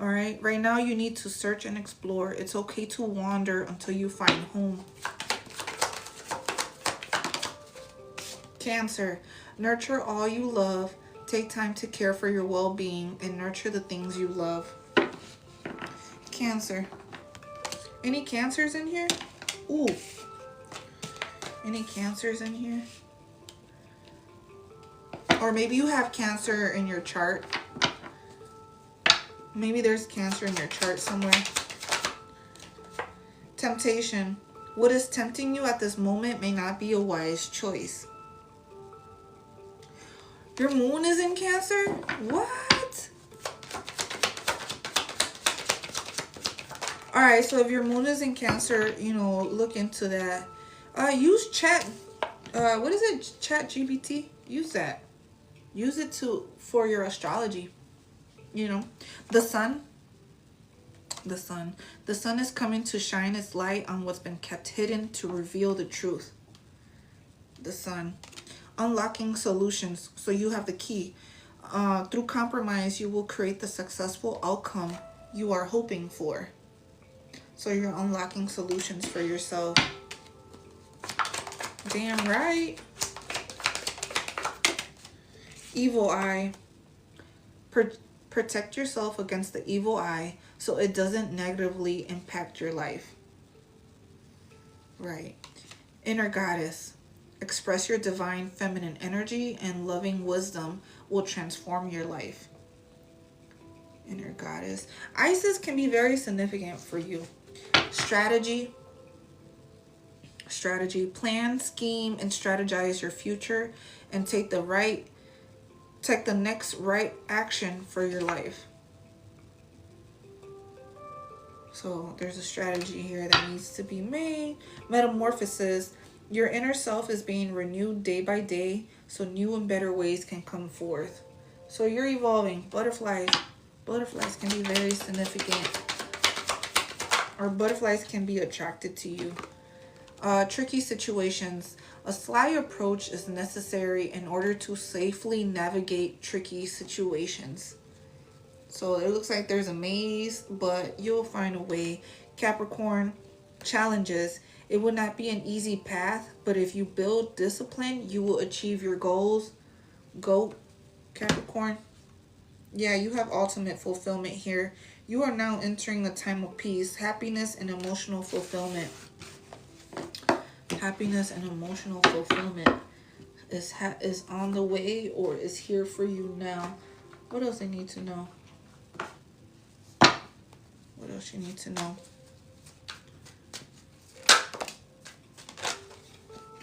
All right. Right now you need to search and explore. It's okay to wander until you find home. Cancer. Nurture all you love. Take time to care for your well-being and nurture the things you love. Cancer. Any cancers in here? Ooh. Any cancers in here? Or maybe you have cancer in your chart. Maybe there's cancer in your chart somewhere. Temptation. What is tempting you at this moment may not be a wise choice. Your moon is in Cancer? What? Alright, so if your moon is in Cancer, you know, look into that. Use chat. What is it? Chat GPT? Use that. Use it for your astrology. You know, the sun. The sun is coming to shine its light on what's been kept hidden to reveal the truth. The sun. Unlocking solutions. So you have the key. Through compromise, you will create the successful outcome you are hoping for. So you're unlocking solutions for yourself. Damn right. Evil eye. Protect yourself against the evil eye so it doesn't negatively impact your life. Right. Inner goddess. Express your divine feminine energy and loving wisdom will transform your life. Inner goddess. Isis can be very significant for you. Strategy. Plan, scheme, and strategize your future and take the next right action for your life. So there's a strategy here that needs to be made. Metamorphosis. Your inner self is being renewed day by day so new and better ways can come forth. So you're evolving. Butterflies can be very significant. Or butterflies can be attracted to you. Tricky situations. A sly approach is necessary in order to safely navigate tricky situations. So it looks like there's a maze, but you'll find a way. Capricorn. Challenges. It will not be an easy path, but if you build discipline, you will achieve your goals. Goat, Capricorn. Yeah, you have ultimate fulfillment here. You are now entering a time of peace, happiness, and emotional fulfillment. Happiness and emotional fulfillment is on the way or is here for you now. What else I need to know? What else you need to know?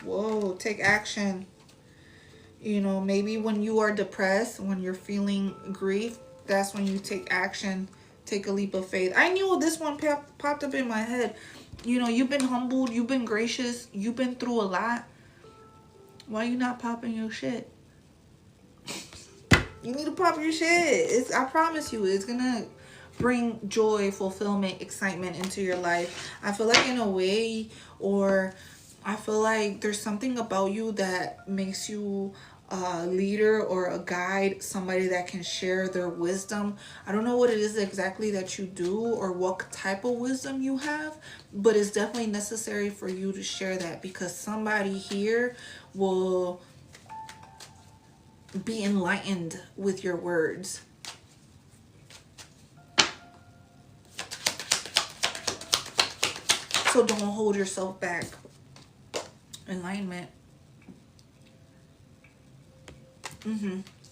Whoa, take action. You know, maybe when you are depressed, when you're feeling grief, that's when you take action. Take a leap of faith. I knew this one popped up in my head. You know, you've been humbled. You've been gracious. You've been through a lot. Why you not popping your shit? You need to pop your shit. I promise you, it's going to bring joy, fulfillment, excitement into your life. I feel like in a way, or I feel like there's something about you that makes you a leader or a guide, somebody that can share their wisdom. I don't know what it is exactly that you do or what type of wisdom you have, but it's definitely necessary for you to share that because somebody here will be enlightened with your words. So don't hold yourself back. Enlightenment.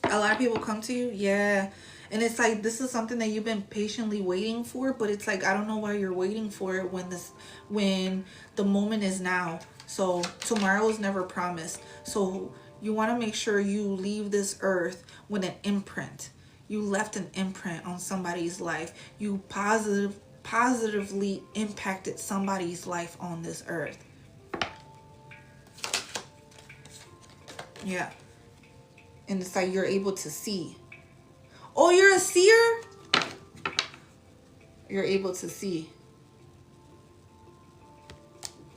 A lot of people come to you, yeah. And it's like this is something that you've been patiently waiting for, but it's like I don't know why you're waiting for it when the moment is now. So tomorrow is never promised. So you want to make sure you leave this earth with an imprint. You left an imprint on somebody's life. You positively impacted somebody's life on this earth. Yeah. And it's like you're able to see. Oh, you're a seer? You're able to see.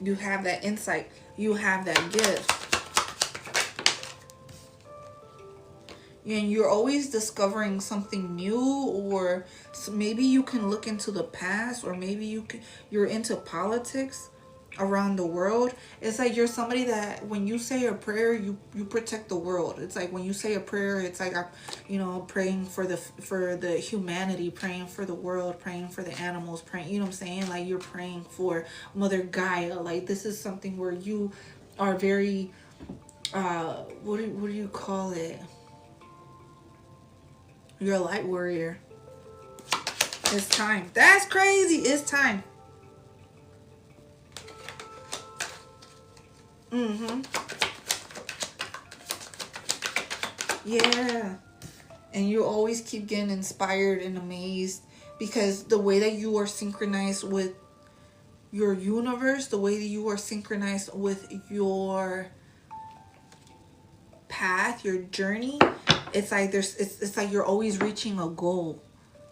You have that insight. You have that gift. And you're always discovering something new, or maybe you can look into the past, or maybe you're into politics around the world. It's like you're somebody that when you say a prayer, you protect the world. It's like when you say a prayer, it's like praying for the humanity, praying for the world, praying for the animals, praying, you know what I'm saying? Like you're praying for Mother Gaia. Like this is something where you are very what do you call it? You're a light warrior. It's time. That's crazy. It's time. Yeah. And you always keep getting inspired and amazed because the way that you are synchronized with your universe, the way that you are synchronized with your path, your journey, it's like it's like you're always reaching a goal.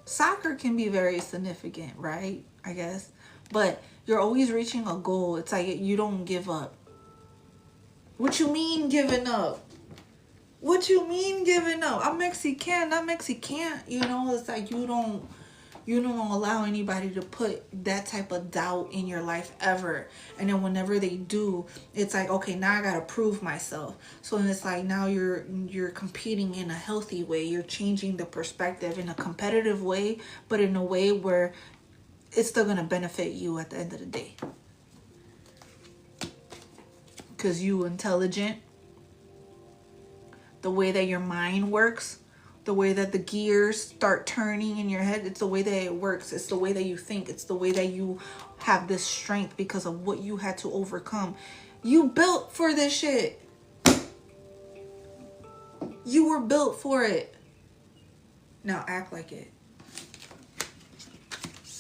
Soccer can be very significant, right? I guess. But you're always reaching a goal. It's like you don't give up. What you mean giving up? What you mean giving up? I'm Mexican, not Mexican. You know, it's like you don't allow anybody to put that type of doubt in your life ever. And then whenever they do, it's like, okay, now I gotta prove myself. So then it's like now you're competing in a healthy way. You're changing the perspective in a competitive way, but in a way where it's still gonna benefit you at the end of the day. Because you intelligent. The way that your mind works, the way that the gears start turning in your head, it's the way that it works. It's the way that you think. It's the way that you have this strength because of what you had to overcome. You built for this shit. You were built for it. Now act like it.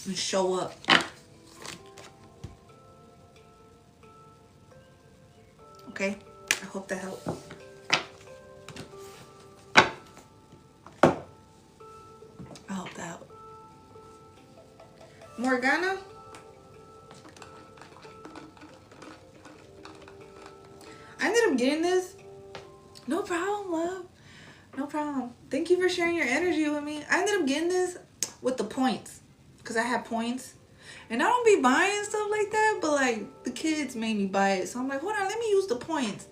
And show up. Okay? I hope that helped. I hope that helped. Morgana? I ended up getting this. No problem, love. No problem. Thank you for sharing your energy with me. I ended up getting this with the points. Because I had points. And I don't be buying stuff like that. But like the kids made me buy it. So I'm like, hold on, let me use the points.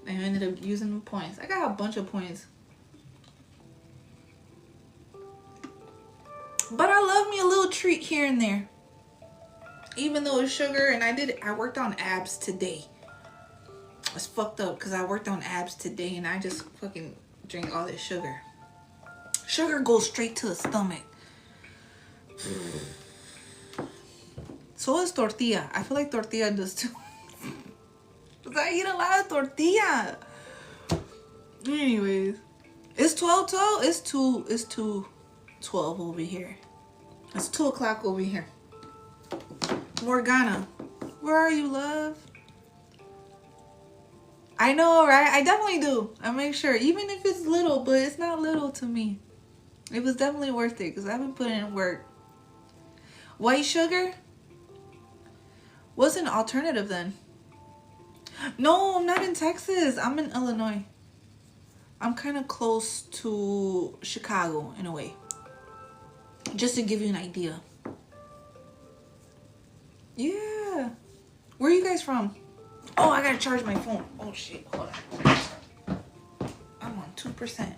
And I ended up using the points. I got a bunch of points. But I love me a little treat here and there. Even though it's sugar. And I worked on abs today. It's fucked up because I worked on abs today. And I just fucking drink all this sugar. Sugar goes straight to the stomach. So is tortilla. I feel like tortilla does too. Because I eat a lot of tortilla. Anyways. It's 12:12. It's 2:12 over here. It's 2 o'clock over here. Morgana. Where are you, love? I know, right? I definitely do. I make sure. Even if it's little, but it's not little to me. It was definitely worth it because I've been putting in work. White sugar? What's an alternative then? No, I'm not in Texas. I'm in Illinois. I'm kind of close to Chicago in a way. Just to give you an idea. Yeah. Where are you guys from? Oh, I gotta charge my phone. Oh shit, hold on. I'm on 2%.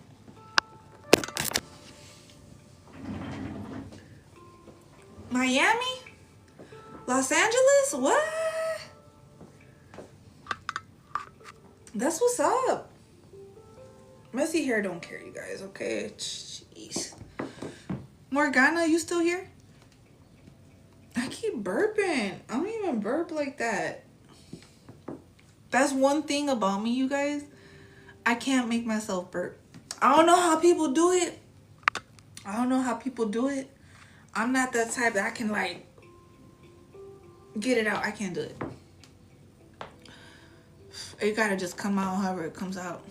Miami? Los Angeles? What? That's what's up. Messy hair don't care, you guys, okay? Jeez. Morgana, you still here? I keep burping. I don't even burp like that. That's one thing about me, you guys. I can't make myself burp. I don't know how people do it. I'm not that type that I can, like, get it out. I can't do it. It gotta just come out however it comes out.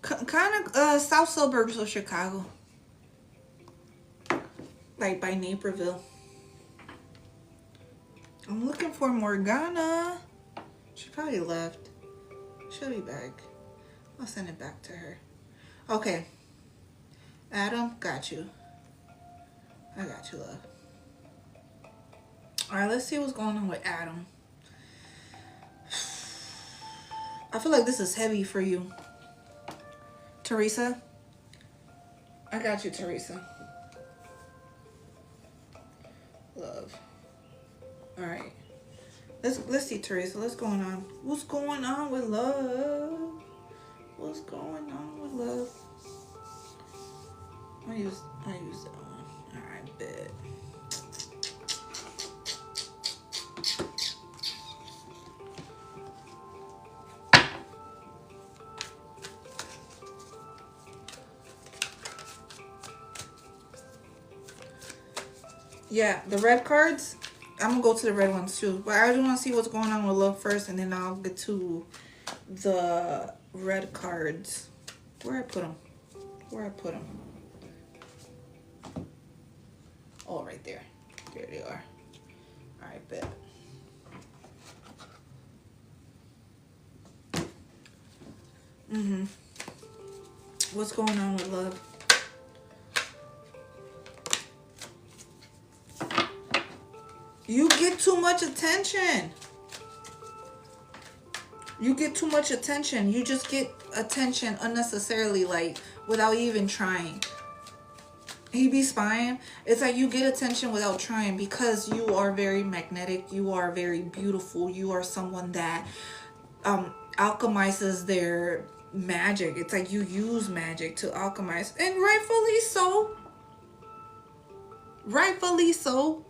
Kind of south suburbs of Chicago. Like by Naperville. I'm looking for Morgana. She probably left. She'll be back. I'll send it back to her. Okay. Adam, got you. I got you, love. Alright, let's see what's going on with Adam. I feel like this is heavy for you. Teresa? I got you, Teresa. Love. Alright. Let's see, Teresa. What's going on? What's going on with love? What's going on with love? I use that one. Alright, bet. Yeah, the red cards, I'm gonna go to the red ones too. But I just want to see what's going on with love first, and then I'll get to the red cards. Where I put them? Oh, right there. There they are. All right, bet. What's going on with love? You get too much attention. You get too much attention. You just get attention unnecessarily, like, without even trying. He be spying. It's like you get attention without trying because you are very magnetic. You are very beautiful. You are someone that alchemizes their magic. It's like you use magic to alchemize. And rightfully so. Rightfully so.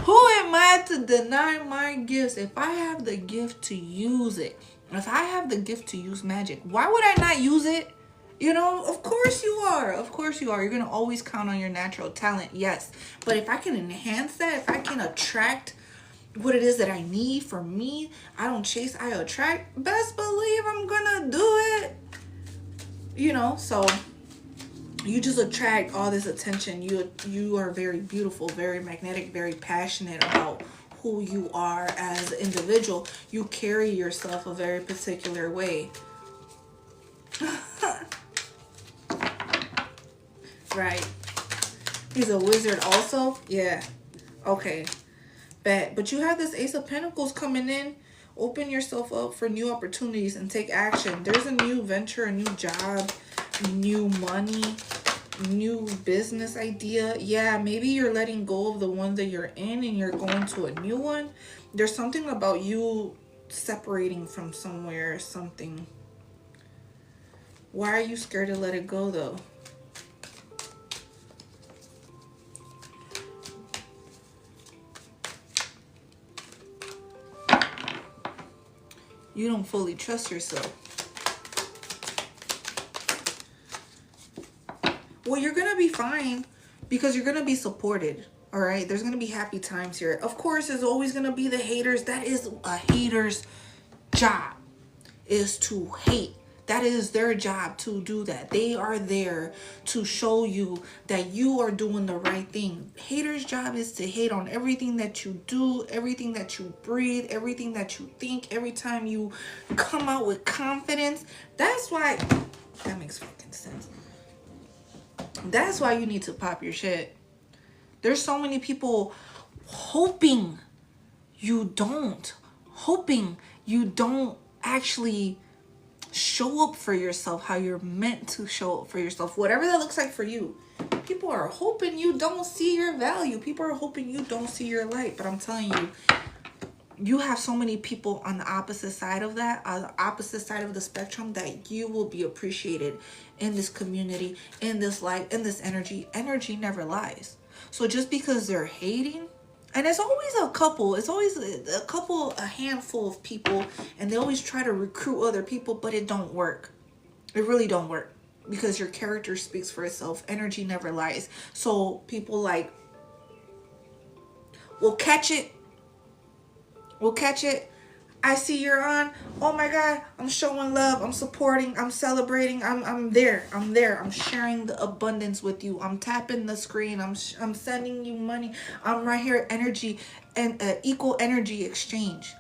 Who am I to deny my gifts? If I have the gift to use it, if I have the gift to use magic, why would I not use it? You know, of course you are. Of course you are. You're going to always count on your natural talent, yes. But if I can enhance that, if I can attract what it is that I need for me, I don't chase, I attract, best believe I'm going to do it. You know, so you just attract all this attention. You are very beautiful, very magnetic, very passionate about who you are as an individual. You carry yourself a very particular way. Right. He's a wizard also? Yeah. Okay. Bet. But you have this Ace of Pentacles coming in. Open yourself up for new opportunities and take action. There's a new venture, a new job, new money, new business idea. Yeah, maybe you're letting go of the one that you're in and you're going to a new one. There's something about you separating from somewhere or something. Why are you scared to let it go though? You don't fully trust yourself. Well, you're going to be fine because you're going to be supported. All right. There's going to be happy times here. Of course, there's always going to be the haters. That is a hater's job, is to hate. That is their job to do that. They are there to show you that you are doing the right thing. Haters' job is to hate on everything that you do, everything that you breathe, everything that you think, every time you come out with confidence. That's why, that makes fucking sense. That's why you need to pop your shit. There's so many people hoping you don't actually show up for yourself how you're meant to show up for yourself, whatever that looks like for you. People are hoping you don't see your value. People are hoping you don't see your light. But I'm telling you, you have so many people on the opposite side of that, on the opposite side of the spectrum, that you will be appreciated in this community, in this life, in this energy. Energy never lies. So just because they're hating, and it's always a couple, it's always a couple, a handful of people, and they always try to recruit other people, but it don't work. It really don't work, because your character speaks for itself. Energy never lies. So people like, will catch it. We'll catch it. I see you're on. Oh my God, I'm showing love. I'm supporting. I'm celebrating. I'm there. I'm there. I'm sharing the abundance with you. I'm tapping the screen. I'm sending you money. I'm right here. Energy and equal energy exchange.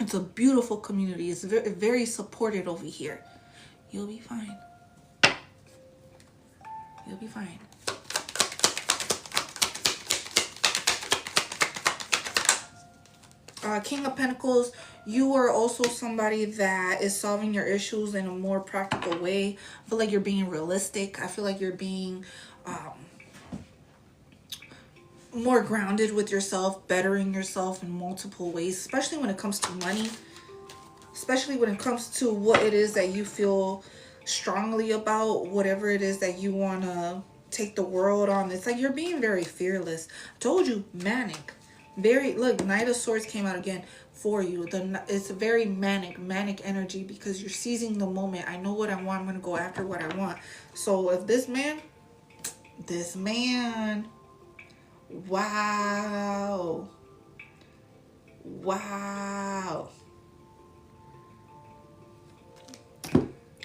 It's a beautiful community. It's very, very supported over here. You'll be fine. You'll be fine. King of Pentacles, you are also somebody that is solving your issues in a more practical way. I feel like you're being realistic. I feel like you're being more grounded with yourself, bettering yourself in multiple ways, especially when it comes to money, especially when it comes to what it is that you feel strongly about, whatever it is that you want to take the world on. It's like you're being very fearless. I told you, manic. Very, look, Knight of Swords came out again for you. It's a very manic energy, because you're seizing the moment. I know what I want. I'm going to go after what I want. So if this man, wow.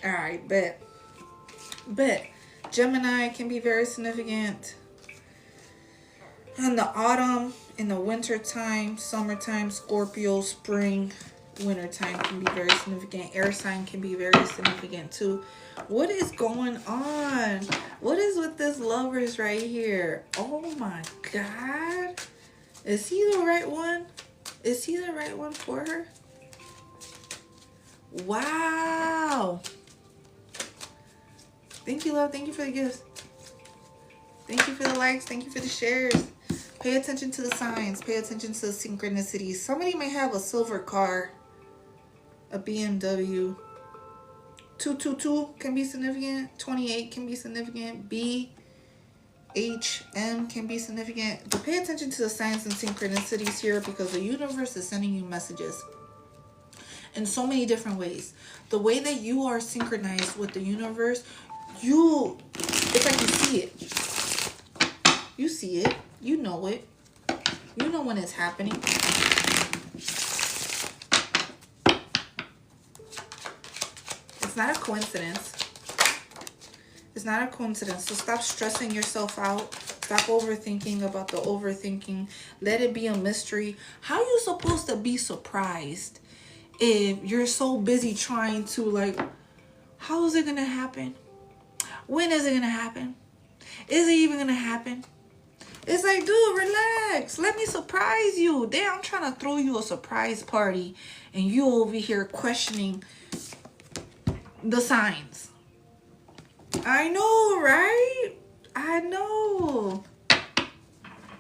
All right, bet. Gemini can be very significant. In the autumn, in the winter time, summertime, Scorpio, spring, winter time can be very significant. Air sign can be very significant too. What is going on? What is with this Lovers right here? Oh my God. Is he the right one? Is he the right one for her? Wow. Thank you, love. Thank you for the gifts. Thank you for the likes. Thank you for the shares. Pay attention to the signs. Pay attention to the synchronicities. Somebody may have a silver car, a BMW. 222 can be significant. 28 can be significant. B, H, M can be significant. But pay attention to the signs and synchronicities here, because the universe is sending you messages in so many different ways. The way that you are synchronized with the universe, it's like you see it. You see it. You know it. You know when it's happening. It's not a coincidence. It's not a coincidence. So stop stressing yourself out. Stop overthinking about the overthinking. Let it be a mystery. How are you supposed to be surprised if you're so busy trying to, like, how is it going to happen? When is it going to happen? Is it even going to happen? It's like, dude, relax. Let me surprise you. Damn, I'm trying to throw you a surprise party, and you over here questioning the signs. I know, right? I know.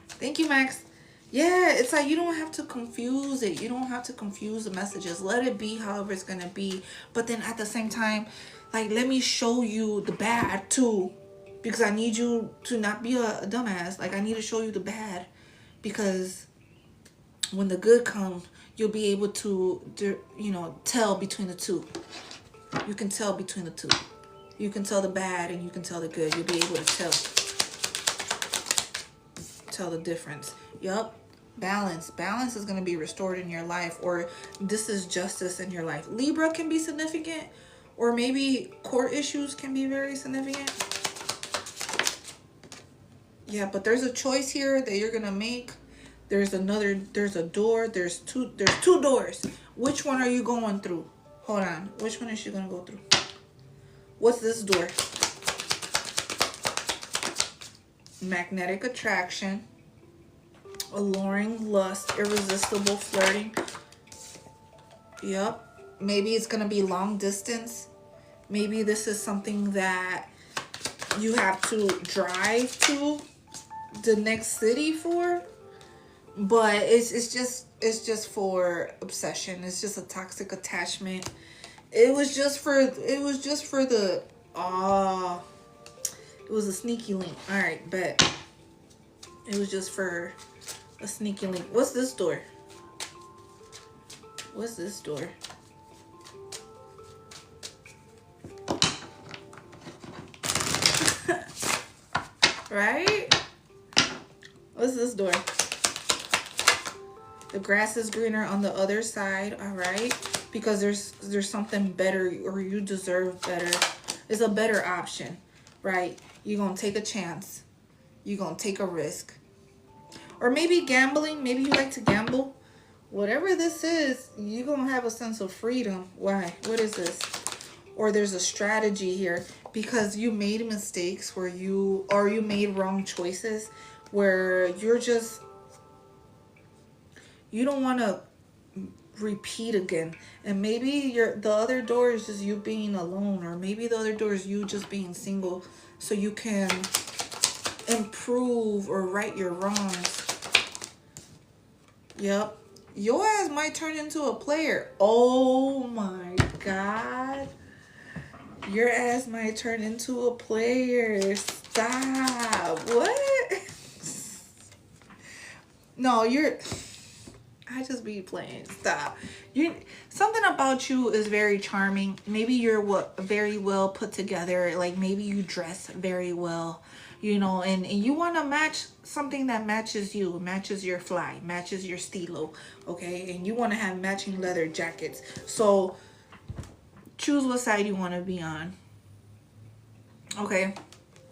Thank you, Max. Yeah, it's like you don't have to confuse it. You don't have to confuse the messages. Let it be however it's going to be. But then at the same time, like, let me show you the bad too. Because I need you to not be a dumbass. Like, I need to show you the bad. Because when the good comes, you'll be able to, you know, tell between the two. You can tell between the two. You can tell the bad and you can tell the good. You'll be able to tell the difference. Yup. Balance. Balance is going to be restored in your life. Or this is justice in your life. Libra can be significant. Or maybe court issues can be very significant. Yeah, but there's a choice here that you're gonna make. There's a door. There's two doors. Which one are you going through? Hold on. Which one is she gonna go through? What's this door? Magnetic attraction. Alluring lust. Irresistible flirting. Yep. Maybe it's gonna be long distance. Maybe this is something that you have to drive to the next city for. but it's just for obsession. It's just a toxic attachment. It was just for the it was a sneaky link. All right, bet. It was just for a sneaky link. What's this door? What's this door? Right? What's this door? The grass is greener on the other side, all right? Because there's something better, or you deserve better. It's a better option, right? You're going to take a chance. You're going to take a risk. Or maybe gambling. Maybe you like to gamble. Whatever this is, you're going to have a sense of freedom. Why? What is this? Or there's a strategy here because you made mistakes where you made wrong choices where you don't want to repeat again. And maybe the other door is just you being alone, or maybe the other door is you just being single so you can improve or right your wrongs. Yep. Your ass might turn into a player. Oh my God. Your ass might turn into a player. Stop. What? No, I just be playing. Stop. Something about you is very charming. Maybe you're very well put together. Like maybe you dress very well, and you want to match something that matches you, matches your fly, matches your stilo, okay? And you want to have matching leather jackets. So choose what side you want to be on. Okay?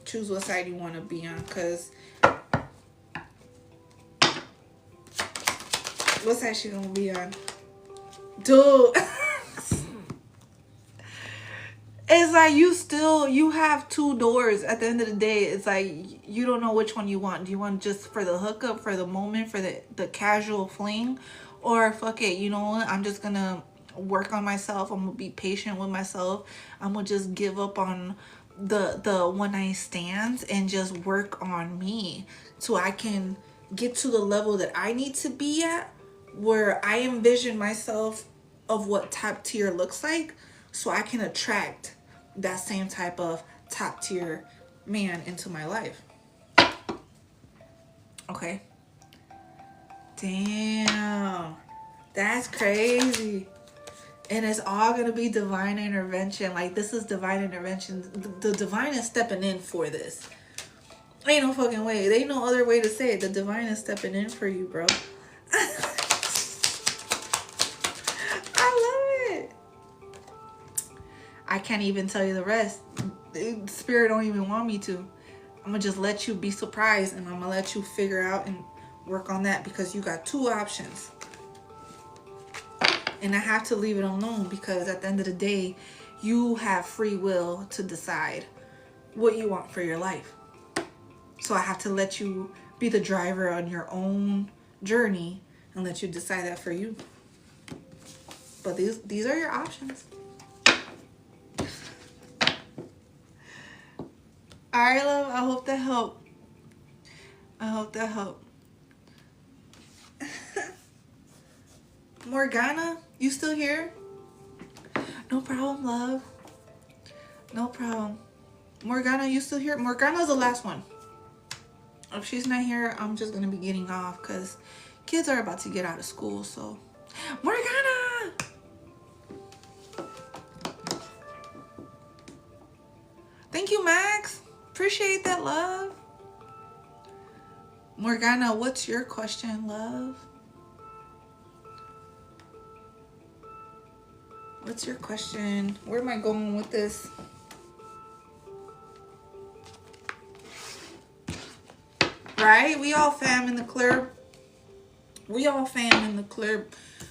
Choose what side you want to be on, because what side she gonna be on? Dude. It's like you have two doors. At the end of the day, it's like you don't know which one you want. Do you want just for the hookup, for the moment, for the casual fling? Or fuck it, you know what? I'm just gonna work on myself. I'm gonna be patient with myself. I'm gonna just give up on the one night stands and just work on me so I can get to the level that I need to be at, where I envision myself of what top tier looks like, so I can attract that same type of top tier man into my life. Okay. Damn. That's crazy. And it's all going to be divine intervention. Like, this is divine intervention. The divine is stepping in for this. Ain't no fucking way. There ain't no other way to say it. The divine is stepping in for you, bro. I can't even tell you the rest. The spirit don't even want me to. I'm gonna just let you be surprised, and I'm gonna let you figure out and work on that, because you got two options. And I have to leave it alone because at the end of the day, you have free will to decide what you want for your life. So I have to let you be the driver on your own journey and let you decide that for you. But these are your options. Alright, love. I hope that helped. Morgana, you still here? No problem, love. No problem. Morgana, you still here? Morgana's the last one. If she's not here, I'm just going to be getting off because kids are about to get out of school, so. Morgana! Thank you, Max. Appreciate that, love. Morgana, what's your question, love? What's your question? Where am I going with this? Right? We all fam in the clear.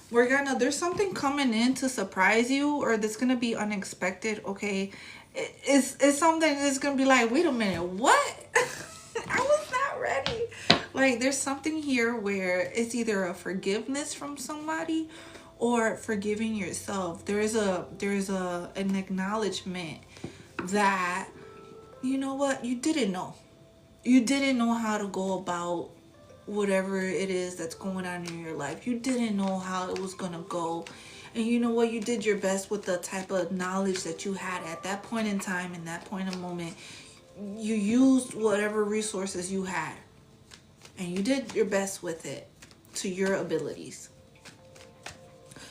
Morgana, there's something coming in to surprise you, or that's going to be unexpected, okay? It's something that's going to be like, wait a minute, what? I was not ready. Like, there's something here where it's either a forgiveness from somebody or forgiving yourself. There's an acknowledgement that, you know what, you didn't know how to go about whatever it is that's going on in your life. You didn't know how it was gonna go. And you know what? You did your best with the type of knowledge that you had at that point in time, in that point of moment. You used whatever resources you had. And you did your best with it to your abilities.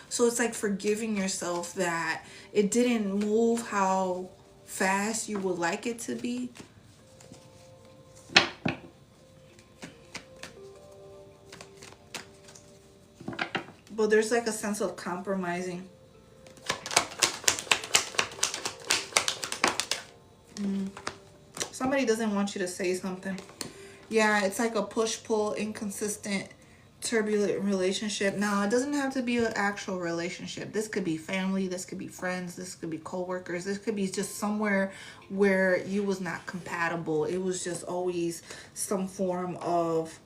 So it's like forgiving yourself that it didn't move how fast you would like it to be. But there's like a sense of compromising. Somebody doesn't want you to say something. Yeah, it's like a push-pull, inconsistent, turbulent relationship. Now, it doesn't have to be an actual relationship. This could be family. This could be friends. This could be co-workers. This could be just somewhere where you was not compatible. It was just always some form of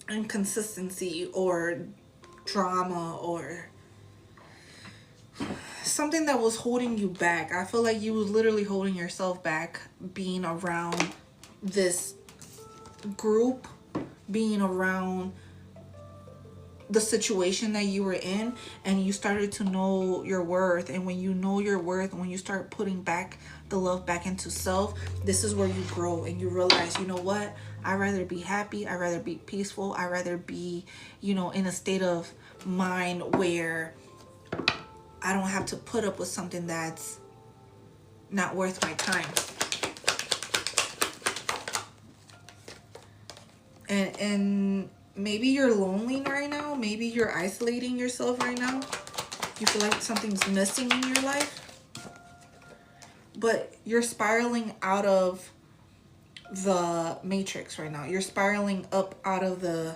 inconsistency or drama or something that was holding you back. I feel like you was literally holding yourself back being around this group, being around the situation that you were in, and you started to know your worth. And when you know your worth, when you start putting back the love back into self, this is where you grow and you realize, you know what, I'd rather be happy, I'd rather be peaceful, I'd rather be, you know, in a state of mind where I don't have to put up with something that's not worth my time. And maybe you're lonely right now. Maybe you're isolating yourself right now. You feel like something's missing in your life. But you're spiraling out of the matrix right now. You're spiraling up out of the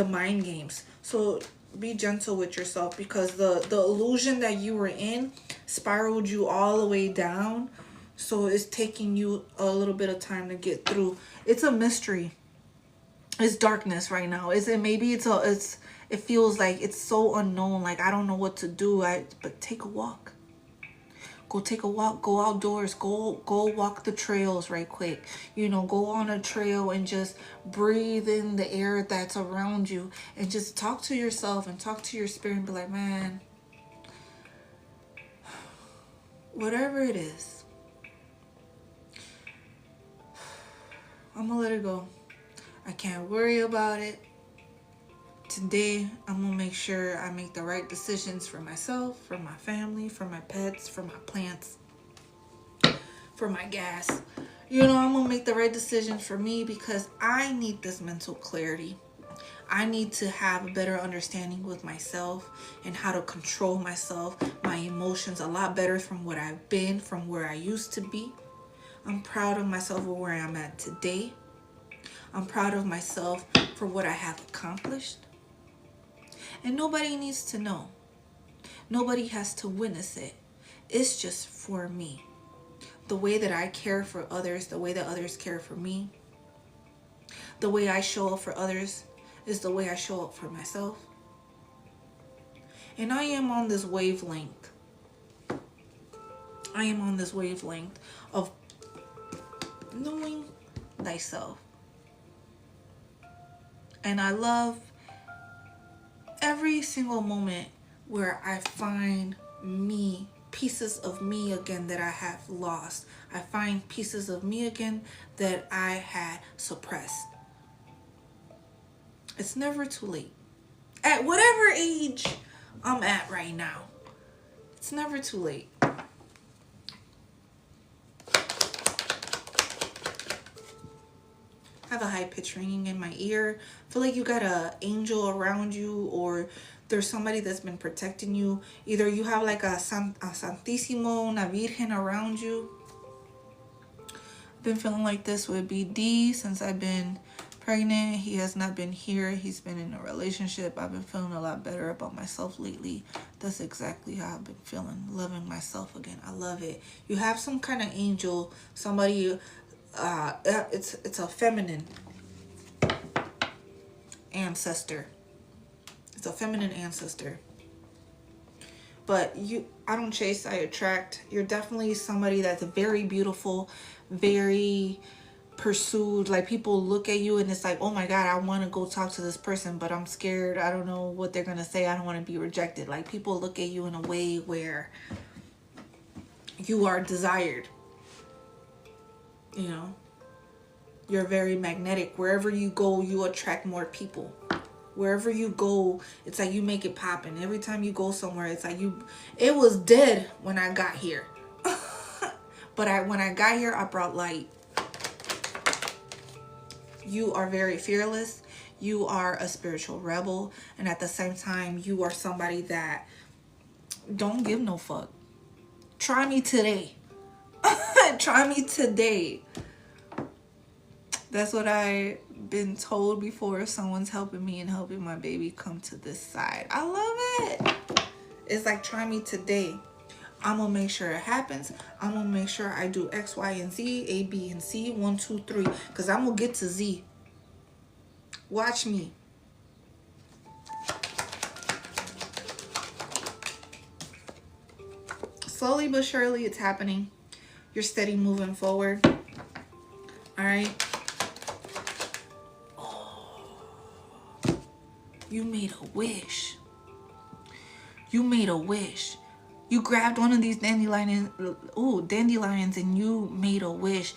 mind games. So be gentle with yourself, because the illusion that you were in spiraled you all the way down. So it's taking you a little bit of time to get through. It's a mystery. It's darkness right now. It feels like it's so unknown. Like, I don't know what to do. But take a walk. Go take a walk. Go outdoors. Go walk the trails right quick. You know, go on a trail and just breathe in the air that's around you, and just talk to yourself and talk to your spirit and be like, man, whatever it is, I'm gonna let it go. I can't worry about it. Today, I'm gonna make sure I make the right decisions for myself, for my family, for my pets, for my plants, for my gas. You know, I'm gonna make the right decisions for me, because I need this mental clarity. I need to have a better understanding with myself and how to control myself, my emotions a lot better from what I've been, from where I used to be. I'm proud of myself for where I'm at today. I'm proud of myself for what I have accomplished. And nobody needs to know. Nobody has to witness it. It's just for me. The way that I care for others, the way that others care for me, the way I show up for others is the way I show up for myself. And I am on this wavelength. I am on this wavelength of knowing thyself. And I love every single moment where I find me, pieces of me again that I have lost. I find pieces of me again that I had suppressed. It's never too late. At whatever age I'm at right now, it's never too late. I have a high pitch ringing in my ear. I feel like you got an angel around you, or there's somebody that's been protecting you. Either you have like a Santísimo, una Virgen around you. I've been feeling like this with BD since I've been pregnant. He has not been here. He's been in a relationship. I've been feeling a lot better about myself lately. That's exactly how I've been feeling. Loving myself again. I love it. You have some kind of angel, somebody, it's a feminine ancestor. It's a feminine ancestor. But I don't chase, I attract. You're definitely somebody that's very beautiful, very pursued. Like, people look at you and it's like, oh my God, I want to go talk to this person, but I'm scared. I don't know what they're going to say. I don't want to be rejected. Like, people look at you in a way where you are desired. You know, you're very magnetic. Wherever you go, you attract more people. Wherever you go, it's like you make it poppin'. Every time you go somewhere, it's like it was dead when I got here. But when I got here, I brought light. You are very fearless. You are a spiritual rebel. And at the same time, you are somebody that don't give no fuck. Try me today. Try me today. That's what I've been told before. Someone's helping me and helping my baby come to this side. I love it. It's like, try me today. I'm going to make sure it happens. I'm going to make sure I do X, Y, and Z, A, B, and C, 1, 2, 3. Because I'm going to get to Z. Watch me. Slowly but surely, it's happening. You're steady moving forward. All right. You made a wish. You made a wish. You grabbed one of these dandelions, and you made a wish.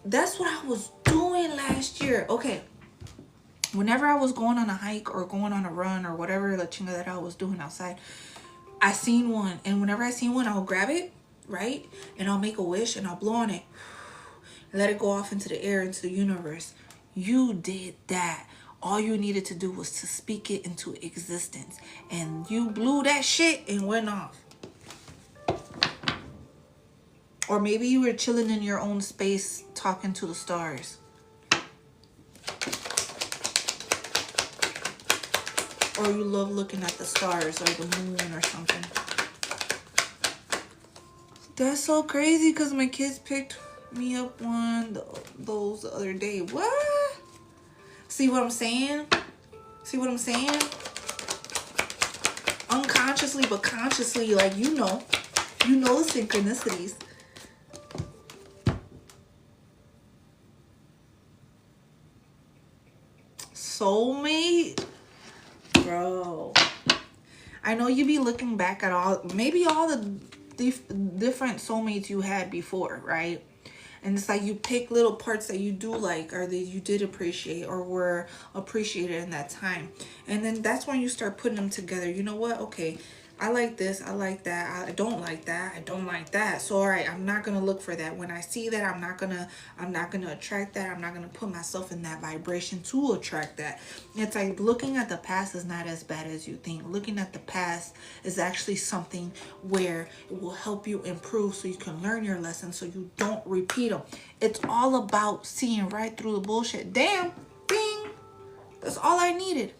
That's what I was doing last year. Okay. Whenever I was going on a hike or going on a run or whatever la chinga that I was doing outside, I seen one. And whenever I seen one, I'll grab it, right? And I'll make a wish and I'll blow on it. Let it go off into the air, into the universe. You did that. All you needed to do was to speak it into existence. And you blew that shit and went off. Or maybe you were chilling in your own space talking to the stars. Or you love looking at the stars or the moon or something. That's so crazy because my kids picked me up one those the other day. What? See what I'm saying? See what I'm saying? Unconsciously but consciously, like, you know the synchronicities. Soulmate? Bro. I know you be looking back at all the different soulmates you had before, right? And it's like you pick little parts that you do like, or that you did appreciate or were appreciated in that time. And then that's when you start putting them together. You know what? Okay, I like this. I like that. I don't like that. I don't like that. So, all right, I'm not going to look for that. When I see that, I'm not going to attract that. I'm not going to put myself in that vibration to attract that. It's like looking at the past is not as bad as you think. Looking at the past is actually something where it will help you improve so you can learn your lessons so you don't repeat them. It's all about seeing right through the bullshit. Damn, bing. That's all I needed.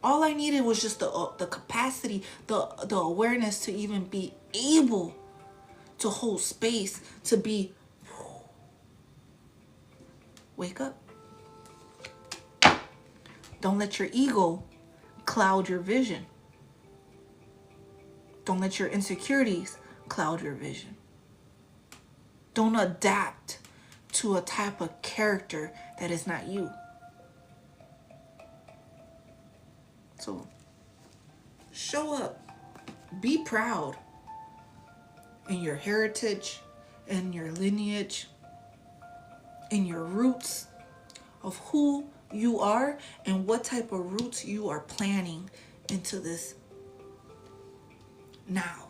All I needed was just the capacity, the awareness to even be able to hold space, to be, wake up. Don't let your ego cloud your vision. Don't let your insecurities cloud your vision. Don't adapt to a type of character that is not you. So, show up. Be proud in your heritage, in your lineage, in your roots of who you are and what type of roots you are planning into this now.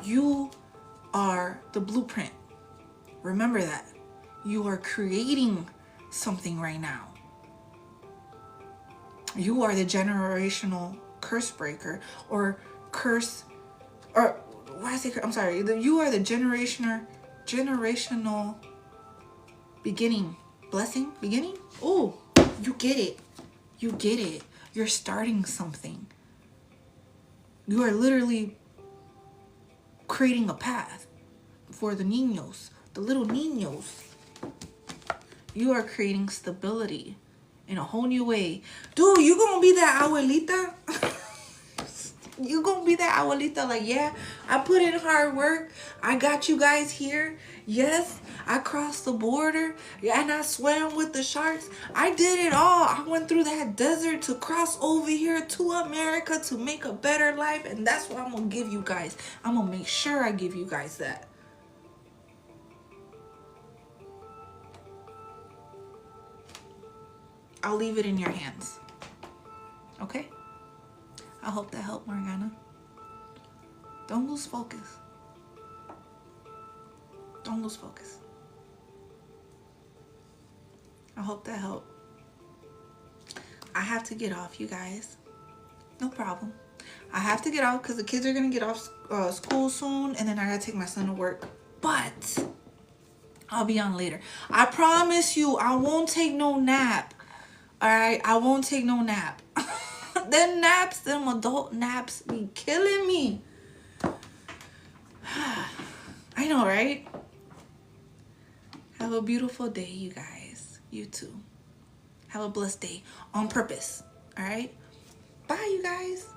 You are the blueprint. Remember that. You are creating something right now. You are the generational curse breaker or curse, or why I say, I'm sorry, you are the generational beginning, blessing, beginning. Oh, you get it. You get it. You're starting something. You are literally creating a path for the niños, the little niños. You are creating stability in a whole new way. Dude, you gonna be that abuelita? You gonna be that abuelita like, yeah, I put in hard work. I got you guys here. Yes, I crossed the border. Yeah, and I swam with the sharks. I did it all. I went through that desert to cross over here to America to make a better life. And that's what I'm gonna give you guys. I'm gonna make sure I give you guys that. I'll leave it in your hands. Okay? I hope that helped, Morgana. Don't lose focus. Don't lose focus. I hope that helped. I have to get off, you guys. No problem. I have to get off because the kids are going to get off school soon. And then I got to take my son to work. But I'll be on later. I promise you, I won't take no nap. Alright? I won't take no nap. Them naps, them adult naps be killing me. I know, right? Have a beautiful day, you guys. You too. Have a blessed day on purpose. All right? Bye, you guys.